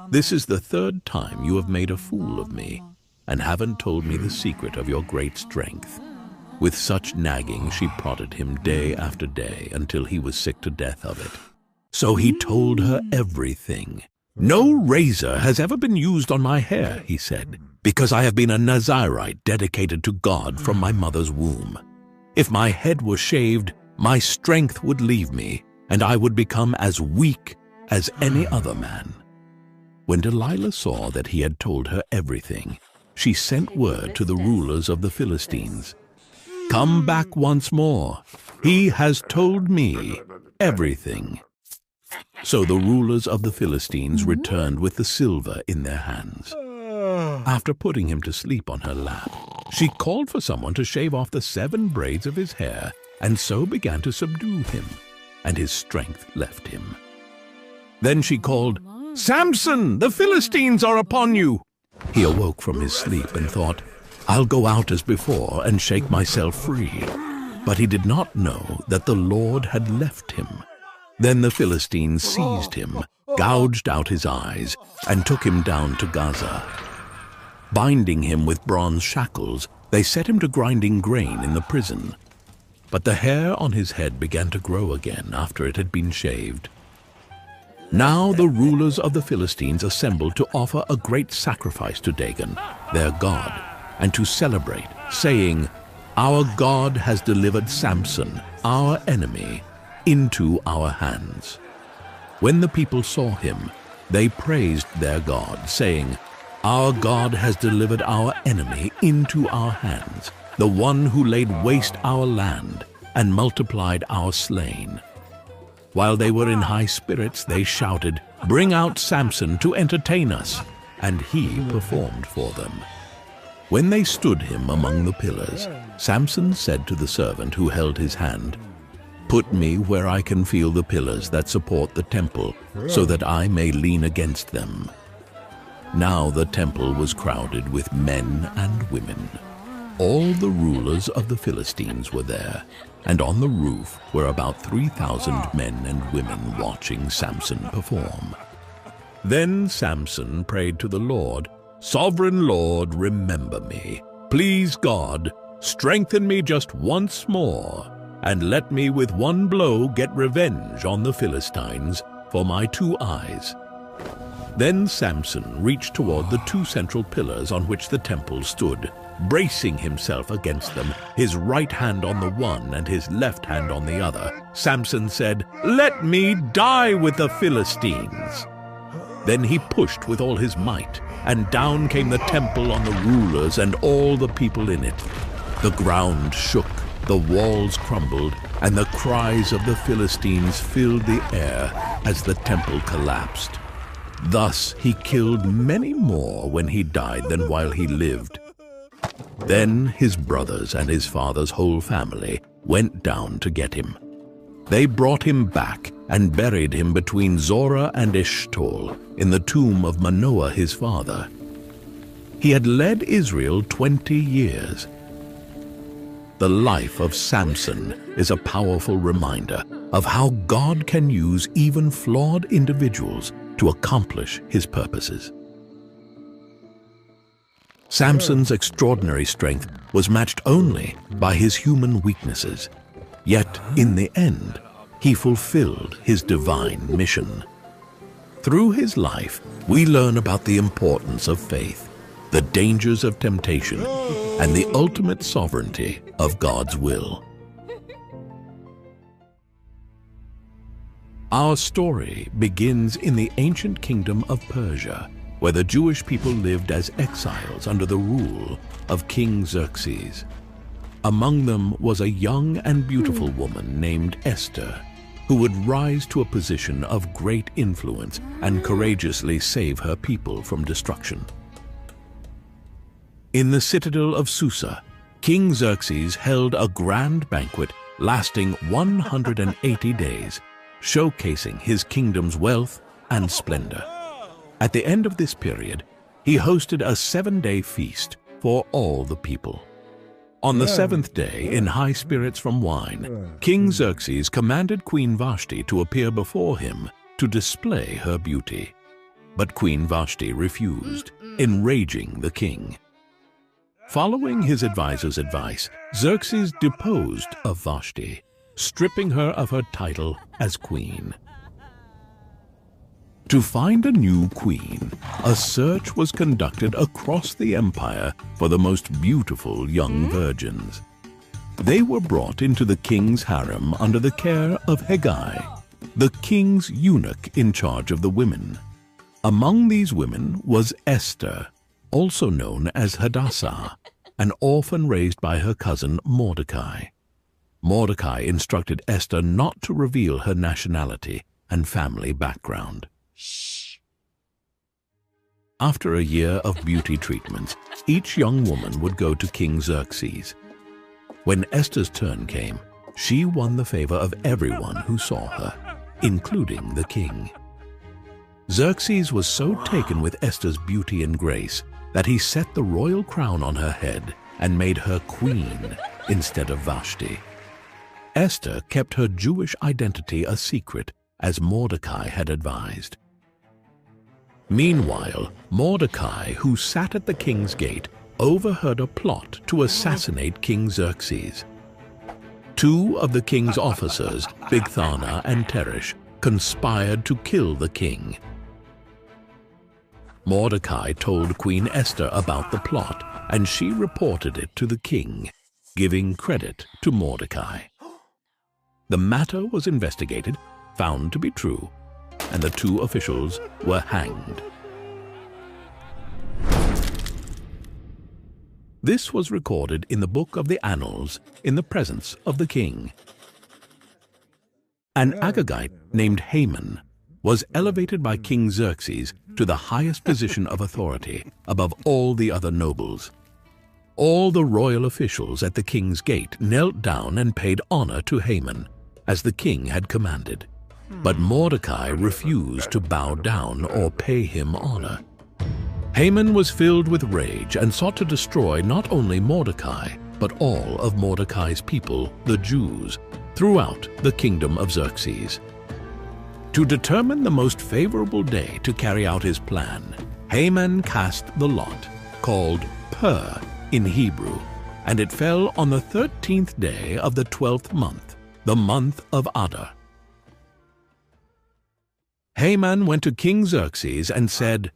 This is the 3rd time you have made a fool of me, and haven't told me the secret of your great strength." With such nagging she prodded him day after day until he was sick to death of it. So he told her everything. "No razor has ever been used on my hair," he said, "because I have been a Nazirite dedicated to God from my mother's womb. If my head were shaved, my strength would leave me, and I would become as weak as any other man." When Delilah saw that he had told her everything, she sent word to the rulers of the Philistines, "Come back once more. He has told me everything." So the rulers of the Philistines returned with the silver in their hands. After putting him to sleep on her lap, she called for someone to shave off the 7 braids of his hair, and so began to subdue him, and his strength left him. Then she called, "Samson, the Philistines are upon you!" He awoke from his sleep and thought, "I'll go out as before and shake myself free." But he did not know that the Lord had left him. Then the Philistines seized him, gouged out his eyes, and took him down to Gaza. Binding him with bronze shackles, they set him to grinding grain in the prison. But the hair on his head began to grow again after it had been shaved. Now the rulers of the Philistines assembled to offer a great sacrifice to Dagon, their god, and to celebrate, saying, "Our God has delivered Samson, our enemy, into our hands." When the people saw him, they praised their God, saying, "Our God has delivered our enemy into our hands, the one who laid waste our land and multiplied our slain." While they were in high spirits, they shouted, "Bring out Samson to entertain us," and he performed for them. When they stood him among the pillars, Samson said to the servant who held his hand, "Put me where I can feel the pillars that support the temple, so that I may lean against them." Now the temple was crowded with men and women. All the rulers of the Philistines were there, and on the roof were about 3,000 men and women watching Samson perform. Then Samson prayed to the Lord, "Sovereign Lord, remember me. Please God, strengthen me just once more, and let me with one blow get revenge on the Philistines for my 2 eyes." Then Samson reached toward the 2 central pillars on which the temple stood, bracing himself against them, his right hand on the one and his left hand on the other. Samson said, "Let me die with the Philistines." Then he pushed with all his might, and down came the temple on the rulers and all the people in it. The ground shook, the walls crumbled, and the cries of the Philistines filled the air as the temple collapsed. Thus he killed many more when he died than while he lived. Then his brothers and his father's whole family went down to get him. They brought him back and buried him between Zorah and Eshtaol in the tomb of Manoah his father. He had led Israel 20 years. The life of Samson is a powerful reminder of how God can use even flawed individuals to accomplish his purposes. Samson's extraordinary strength was matched only by his human weaknesses. Yet, in the end, he fulfilled his divine mission. Through his life, we learn about the importance of faith, the dangers of temptation, and the ultimate sovereignty of God's will. Our story begins in the ancient kingdom of Persia, where the Jewish people lived as exiles under the rule of King Xerxes. Among them was a young and beautiful woman named Esther, who would rise to a position of great influence and courageously save her people from destruction. In the citadel of Susa, King Xerxes held a grand banquet lasting 180 days, showcasing his kingdom's wealth and splendor. At the end of this period, he hosted a 7-day feast for all the people. On the 7th day, in high spirits from wine, King Xerxes commanded Queen Vashti to appear before him to display her beauty. But Queen Vashti refused, enraging the king. Following his advisor's advice, Xerxes deposed of Vashti, stripping her of her title as queen. To find a new queen, a search was conducted across the empire for the most beautiful young virgins. They were brought into the king's harem under the care of Hegai, the king's eunuch in charge of the women. Among these women was Esther, also known as Hadassah, an orphan raised by her cousin Mordecai. Mordecai instructed Esther not to reveal her nationality and family background. After a year of beauty treatments, each young woman would go to King Xerxes. When Esther's turn came, she won the favor of everyone who saw her, including the king. Xerxes was so taken with Esther's beauty and grace that he set the royal crown on her head and made her queen instead of Vashti. Esther kept her Jewish identity a secret, as Mordecai had advised. Meanwhile, Mordecai, who sat at the king's gate, overheard a plot to assassinate King Xerxes. Two of the king's officers, Bigthana and Teresh, conspired to kill the king. Mordecai told Queen Esther about the plot, and she reported it to the king, giving credit to Mordecai. The matter was investigated, found to be true, and the two officials were hanged. This was recorded in the book of the Annals in the presence of the king. An Agagite named Haman was elevated by King Xerxes to the highest position of authority above all the other nobles. All the royal officials at the king's gate knelt down and paid honor to Haman, as the king had commanded. But Mordecai refused to bow down or pay him honor. Haman was filled with rage and sought to destroy not only Mordecai, but all of Mordecai's people, the Jews, throughout the kingdom of Xerxes. To determine the most favorable day to carry out his plan, Haman cast the lot, called Pur in Hebrew, and it fell on the 13th day of the 12th month, the month of Adar. Haman went to King Xerxes and said,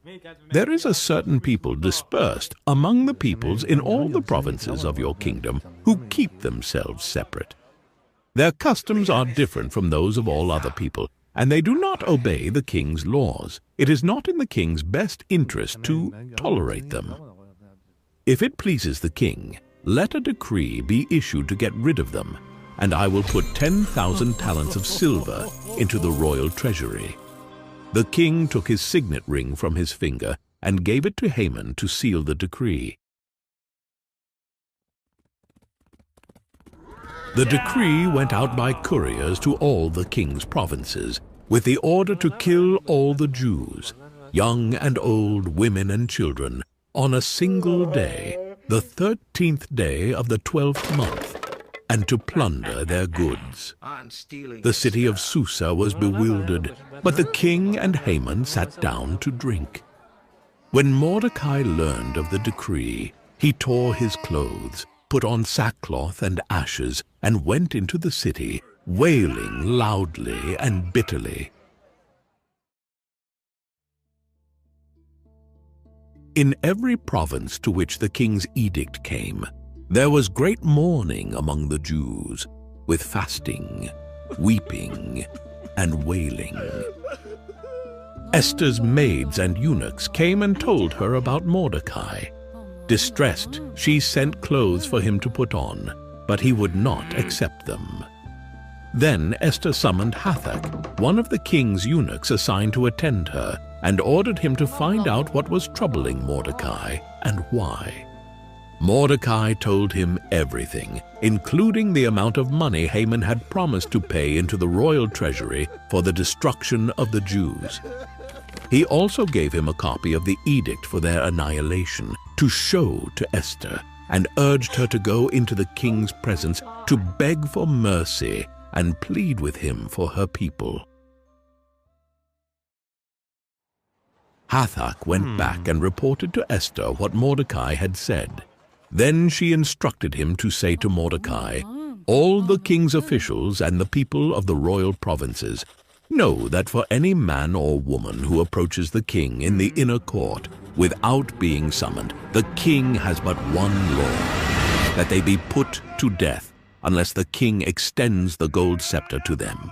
"There is a certain people dispersed among the peoples in all the provinces of your kingdom who keep themselves separate. Their customs are different from those of all other people, and they do not obey the king's laws. It is not in the king's best interest to tolerate them. If it pleases the king, let a decree be issued to get rid of them, and I will put 10,000 talents of silver into the royal treasury." The king took his signet ring from his finger and gave it to Haman to seal the decree. The decree went out by couriers to all the king's provinces, with the order to kill all the Jews, young and old, women and children, on a single day, the 13th day of the 12th month, and to plunder their goods. The city of Susa was bewildered, but the king and Haman sat down to drink. When Mordecai learned of the decree, he tore his clothes, put on sackcloth and ashes, and went into the city, wailing loudly and bitterly. In every province to which the king's edict came, there was great mourning among the Jews, with fasting, weeping, and wailing. Esther's maids and eunuchs came and told her about Mordecai. Distressed, she sent clothes for him to put on, but he would not accept them. Then Esther summoned Hathach, one of the king's eunuchs assigned to attend her, and ordered him to find out what was troubling Mordecai and why. Mordecai told him everything, including the amount of money Haman had promised to pay into the royal treasury for the destruction of the Jews. He also gave him a copy of the edict for their annihilation to show to Esther, and urged her to go into the king's presence to beg for mercy and plead with him for her people. Hathach went back and reported to Esther what Mordecai had said. Then she instructed him to say to Mordecai, "All the king's officials and the people of the royal provinces know that for any man or woman who approaches the king in the inner court without being summoned, the king has but one law, that they be put to death unless the king extends the gold scepter to them."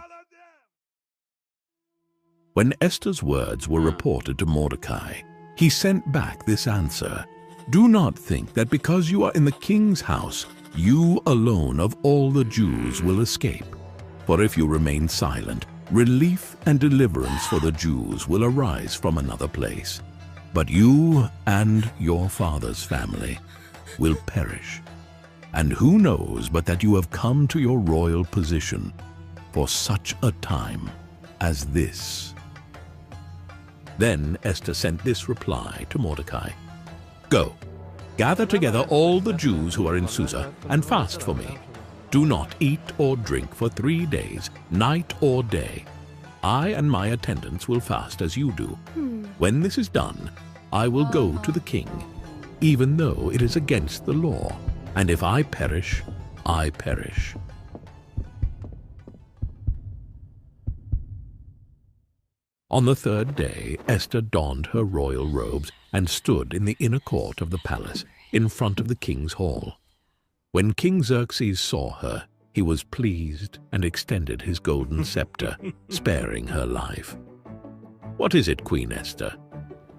When Esther's words were reported to Mordecai, he sent back this answer: "Do not think that because you are in the king's house, you alone of all the Jews will escape. For if you remain silent, relief and deliverance for the Jews will arise from another place. But you and your father's family will perish. And who knows but that you have come to your royal position for such a time as this?" Then Esther sent this reply to Mordecai: "Go, gather together all the Jews who are in Susa and fast for me. Do not eat or drink for 3 days, night or day. I and my attendants will fast as you do. When this is done, I will go to the king, even though it is against the law. And if I perish, I perish." On the 3rd day, Esther donned her royal robes and stood in the inner court of the palace, in front of the king's hall. When King Xerxes saw her, he was pleased and extended his golden scepter, sparing her life. "What is it, Queen Esther?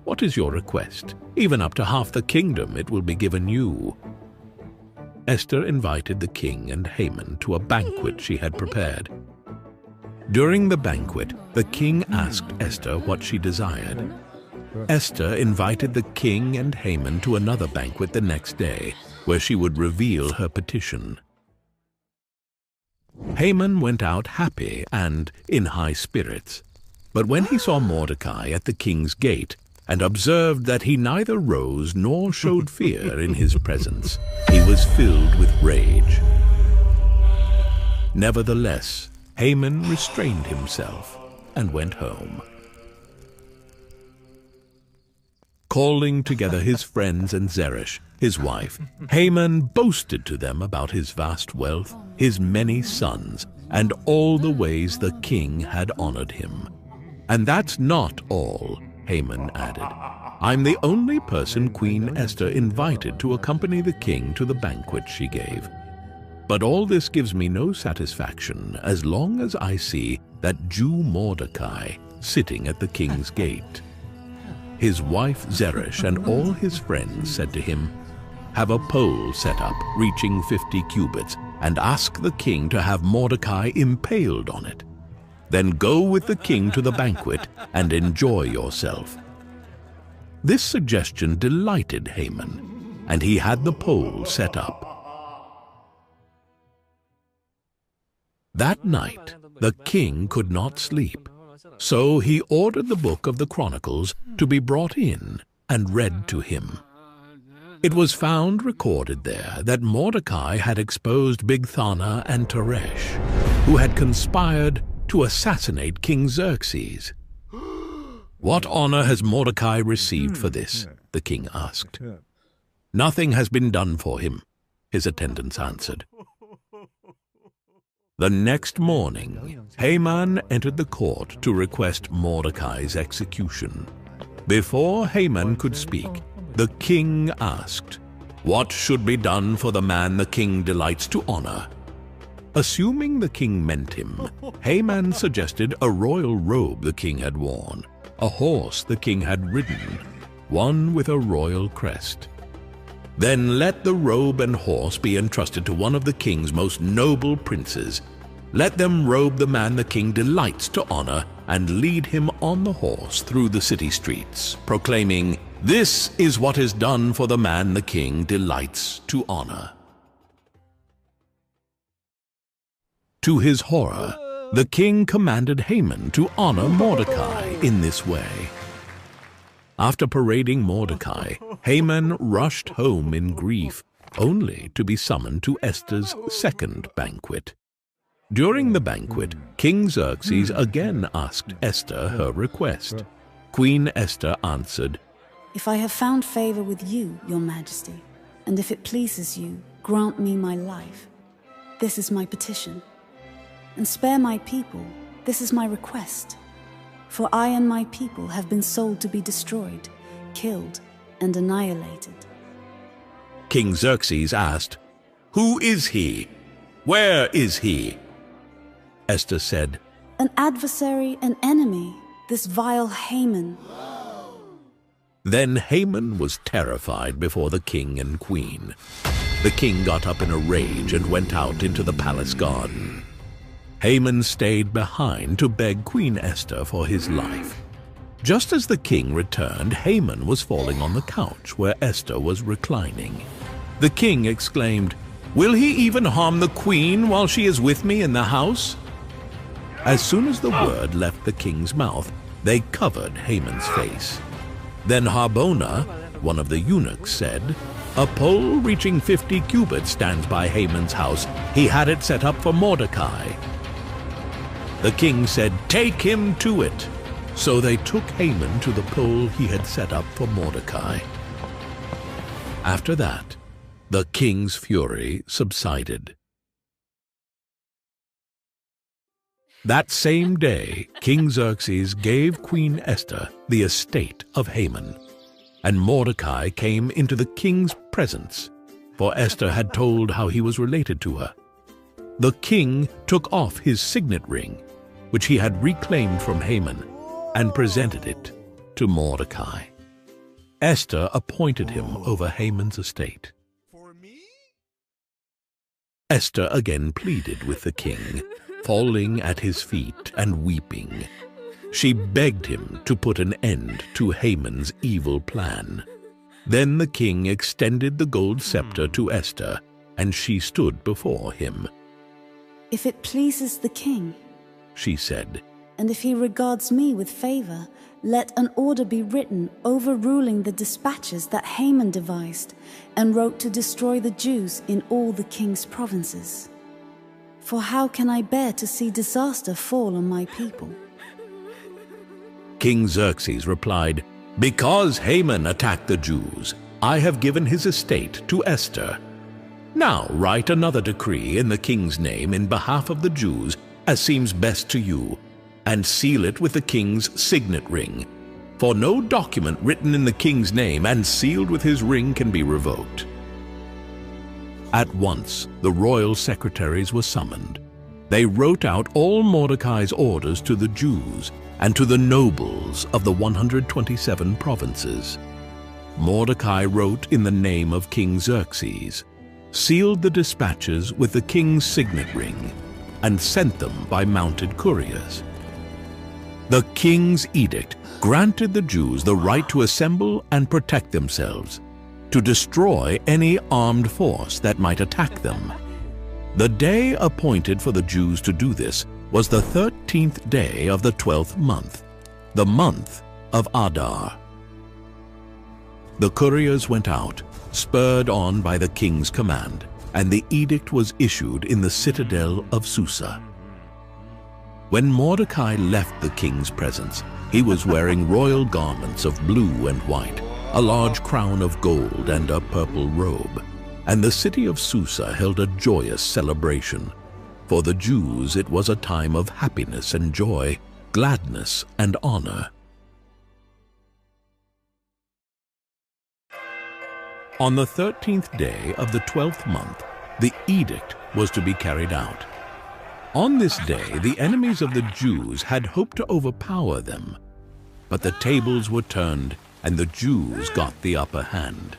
What is your request? Even up to half the kingdom it will be given you." Esther invited the king and Haman to a banquet she had prepared. During the banquet, the king asked Esther what she desired. Esther invited the king and Haman to another banquet the next day, where she would reveal her petition. Haman went out happy and in high spirits, but when he saw Mordecai at the king's gate and observed that he neither rose nor showed fear in his presence, he was filled with rage. Nevertheless, Haman restrained himself and went home. Calling together his friends and Zeresh, his wife, Haman boasted to them about his vast wealth, his many sons, and all the ways the king had honored him. "And that's not all," Haman added. "I'm the only person Queen Esther invited to accompany the king to the banquet she gave. But all this gives me no satisfaction as long as I see that Jew Mordecai sitting at the king's gate." His wife Zeresh and all his friends said to him, "Have a pole set up reaching 50 cubits, and ask the king to have Mordecai impaled on it. Then go with the king to the banquet and enjoy yourself." This suggestion delighted Haman, and he had the pole set up. That night, the king could not sleep, so he ordered the book of the Chronicles to be brought in and read to him. It was found recorded there that Mordecai had exposed Bigthana and Teresh, who had conspired to assassinate King Xerxes. "What honor has Mordecai received for this?" the king asked. "Nothing has been done for him," his attendants answered. The next morning, Haman entered the court to request Mordecai's execution. Before Haman could speak, the king asked, "What should be done for the man the king delights to honor?" Assuming the king meant him, Haman suggested a royal robe the king had worn, a horse the king had ridden, one with a royal crest. "Then let the robe and horse be entrusted to one of the king's most noble princes. Let them robe the man the king delights to honor and lead him on the horse through the city streets, proclaiming, 'This is what is done for the man the king delights to honor.'" To his horror, the king commanded Haman to honor Mordecai in this way. After parading Mordecai, Haman rushed home in grief, only to be summoned to Esther's second banquet. During the banquet, King Xerxes again asked Esther her request. Queen Esther answered, "If I have found favor with you, your majesty, and if it pleases you, grant me my life. This is my petition. And spare my people, this is my request. For I and my people have been sold to be destroyed, killed, and annihilated." King Xerxes asked, "Who is he? Where is he?" Esther said, "An adversary, an enemy, this vile Haman. Then Haman was terrified before the king and queen. The king got up in a rage and went out into the palace garden. Haman stayed behind to beg Queen Esther for his life. Just as the king returned, Haman was falling on the couch where Esther was reclining. The king exclaimed, "Will he even harm the queen while she is with me in the house?" As soon as the word left the king's mouth, they covered Haman's face. Then Harbona, one of the eunuchs, said, "A pole reaching 50 cubits stands by Haman's house. He had it set up for Mordecai." The king said, "Take him to it." So they took Haman to the pole he had set up for Mordecai. After that, the king's fury subsided. That same day, King Xerxes gave Queen Esther the estate of Haman, and Mordecai came into the king's presence, for Esther had told how he was related to her. The king took off his signet ring, which he had reclaimed from Haman, and presented it to Mordecai. Esther appointed him over Haman's estate. Esther again pleaded with the king, falling at his feet and weeping. She begged him to put an end to Haman's evil plan. Then the king extended the gold scepter to Esther, and she stood before him. "If it pleases the king," she said, "and if he regards me with favor, let an order be written overruling the dispatches that Haman devised and wrote to destroy the Jews in all the king's provinces. For how can I bear to see disaster fall on my people?" King Xerxes replied, "Because Haman attacked the Jews, I have given his estate to Esther. Now write another decree in the king's name in behalf of the Jews, as seems best to you, and seal it with the king's signet ring. For no document written in the king's name and sealed with his ring can be revoked." At once the royal secretaries were summoned. They wrote out all Mordecai's orders to the Jews and to the nobles of the 127 provinces. Mordecai wrote in the name of King Xerxes, sealed the dispatches with the king's signet ring, and sent them by mounted couriers. The king's edict granted the Jews the right to assemble and protect themselves, to destroy any armed force that might attack them. The day appointed for the Jews to do this was the 13th day of the 12th month, the month of Adar. The couriers went out, spurred on by the king's command, and the edict was issued in the citadel of Susa. When Mordecai left the king's presence, he was wearing royal garments of blue and white, a large crown of gold and a purple robe, and the city of Susa held a joyous celebration. For the Jews it was a time of happiness and joy, gladness and honor. On the 13th day of the 12th month, the edict was to be carried out. On this day, the enemies of the Jews had hoped to overpower them, but the tables were turned and the Jews got the upper hand.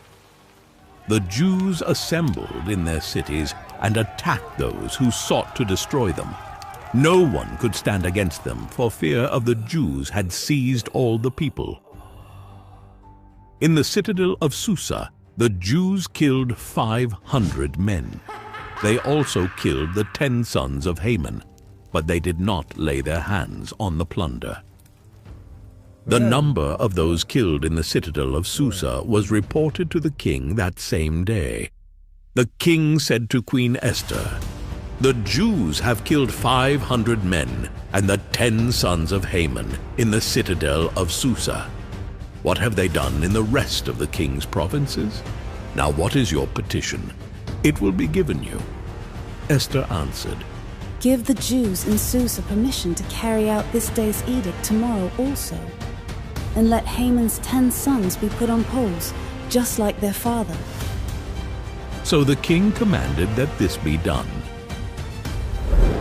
The Jews assembled in their cities and attacked those who sought to destroy them. No one could stand against them, for fear of the Jews had seized all the people. In the citadel of Susa, the Jews killed 500 men. They also killed the 10 sons of Haman, but they did not lay their hands on the plunder. The number of those killed in the citadel of Susa was reported to the king that same day. The king said to Queen Esther, "The Jews have killed 500 men and the 10 sons of Haman in the citadel of Susa. What have they done in the rest of the king's provinces? Now what is your petition? It will be given you." Esther answered, "Give the Jews in Susa permission to carry out this day's edict tomorrow also, and let Haman's 10 sons be put on poles, just like their father." So the king commanded that this be done.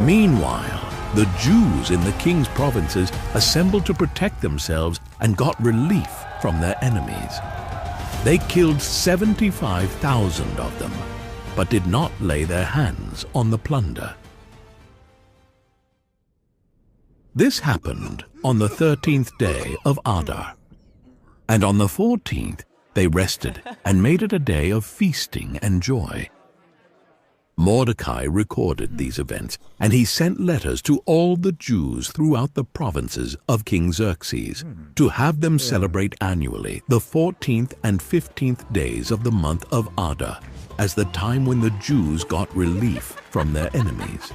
Meanwhile, The Jews in the king's provinces assembled to protect themselves and got relief from their enemies. They killed 75,000 of them, but did not lay their hands on the plunder. This happened on the 13th day of Adar. And on the 14th they rested and made it a day of feasting and joy. Mordecai recorded these events, and he sent letters to all the Jews throughout the provinces of King Xerxes to have them celebrate annually the 14th and 15th days of the month of Adar as the time when the Jews got relief from their enemies.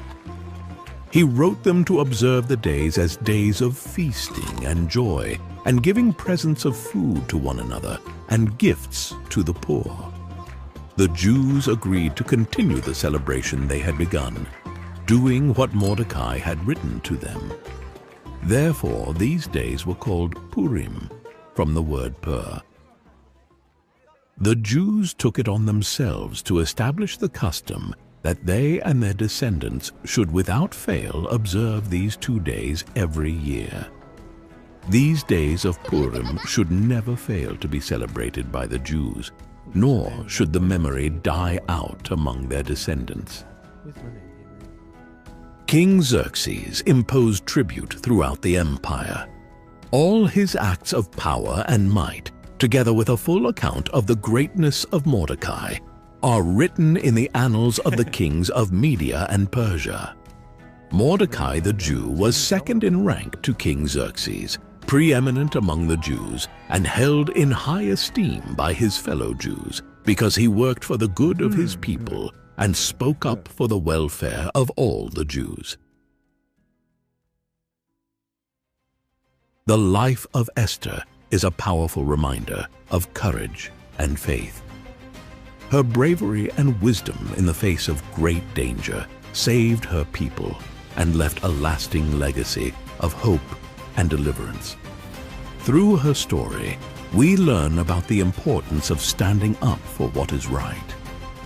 He wrote them to observe the days as days of feasting and joy, and giving presents of food to one another and gifts to the poor. The Jews agreed to continue the celebration they had begun, doing what Mordecai had written to them. Therefore, these days were called Purim, from the word pur. The Jews took it on themselves to establish the custom that they and their descendants should without fail observe these 2 days every year. These days of Purim should never fail to be celebrated by the Jews, nor should the memory die out among their descendants. King Xerxes imposed tribute throughout the empire. All his acts of power and might, together with a full account of the greatness of Mordecai, are written in the annals of the kings of Media and Persia. Mordecai the Jew was second in rank to King Xerxes, preeminent among the Jews, and held in high esteem by his fellow Jews, because he worked for the good of his people and spoke up for the welfare of all the Jews. The life of Esther is a powerful reminder of courage and faith. Her bravery and wisdom in the face of great danger saved her people and left a lasting legacy of hope and deliverance. Through her story, we learn about the importance of standing up for what is right,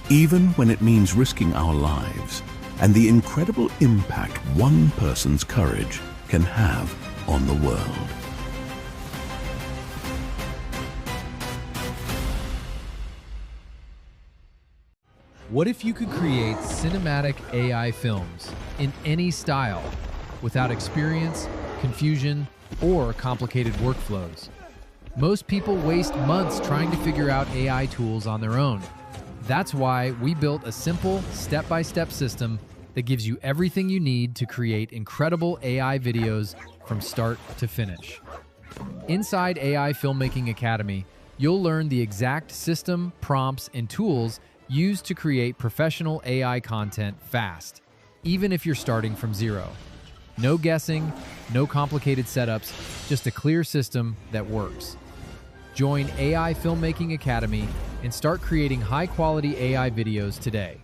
even when it means risking our lives, and the incredible impact one person's courage can have on the world. What if you could create cinematic AI films in any style without experience, confusion, or complicated workflows? Most people waste months trying to figure out AI tools on their own. That's why we built a simple, step-by-step system that gives you everything you need to create incredible AI videos from start to finish. Inside AI Filmmaking Academy, you'll learn the exact system, prompts, and tools used to create professional AI content fast, even if you're starting from zero. No guessing, no complicated setups, just a clear system that works. Join AI Filmmaking Academy and start creating high-quality AI videos today.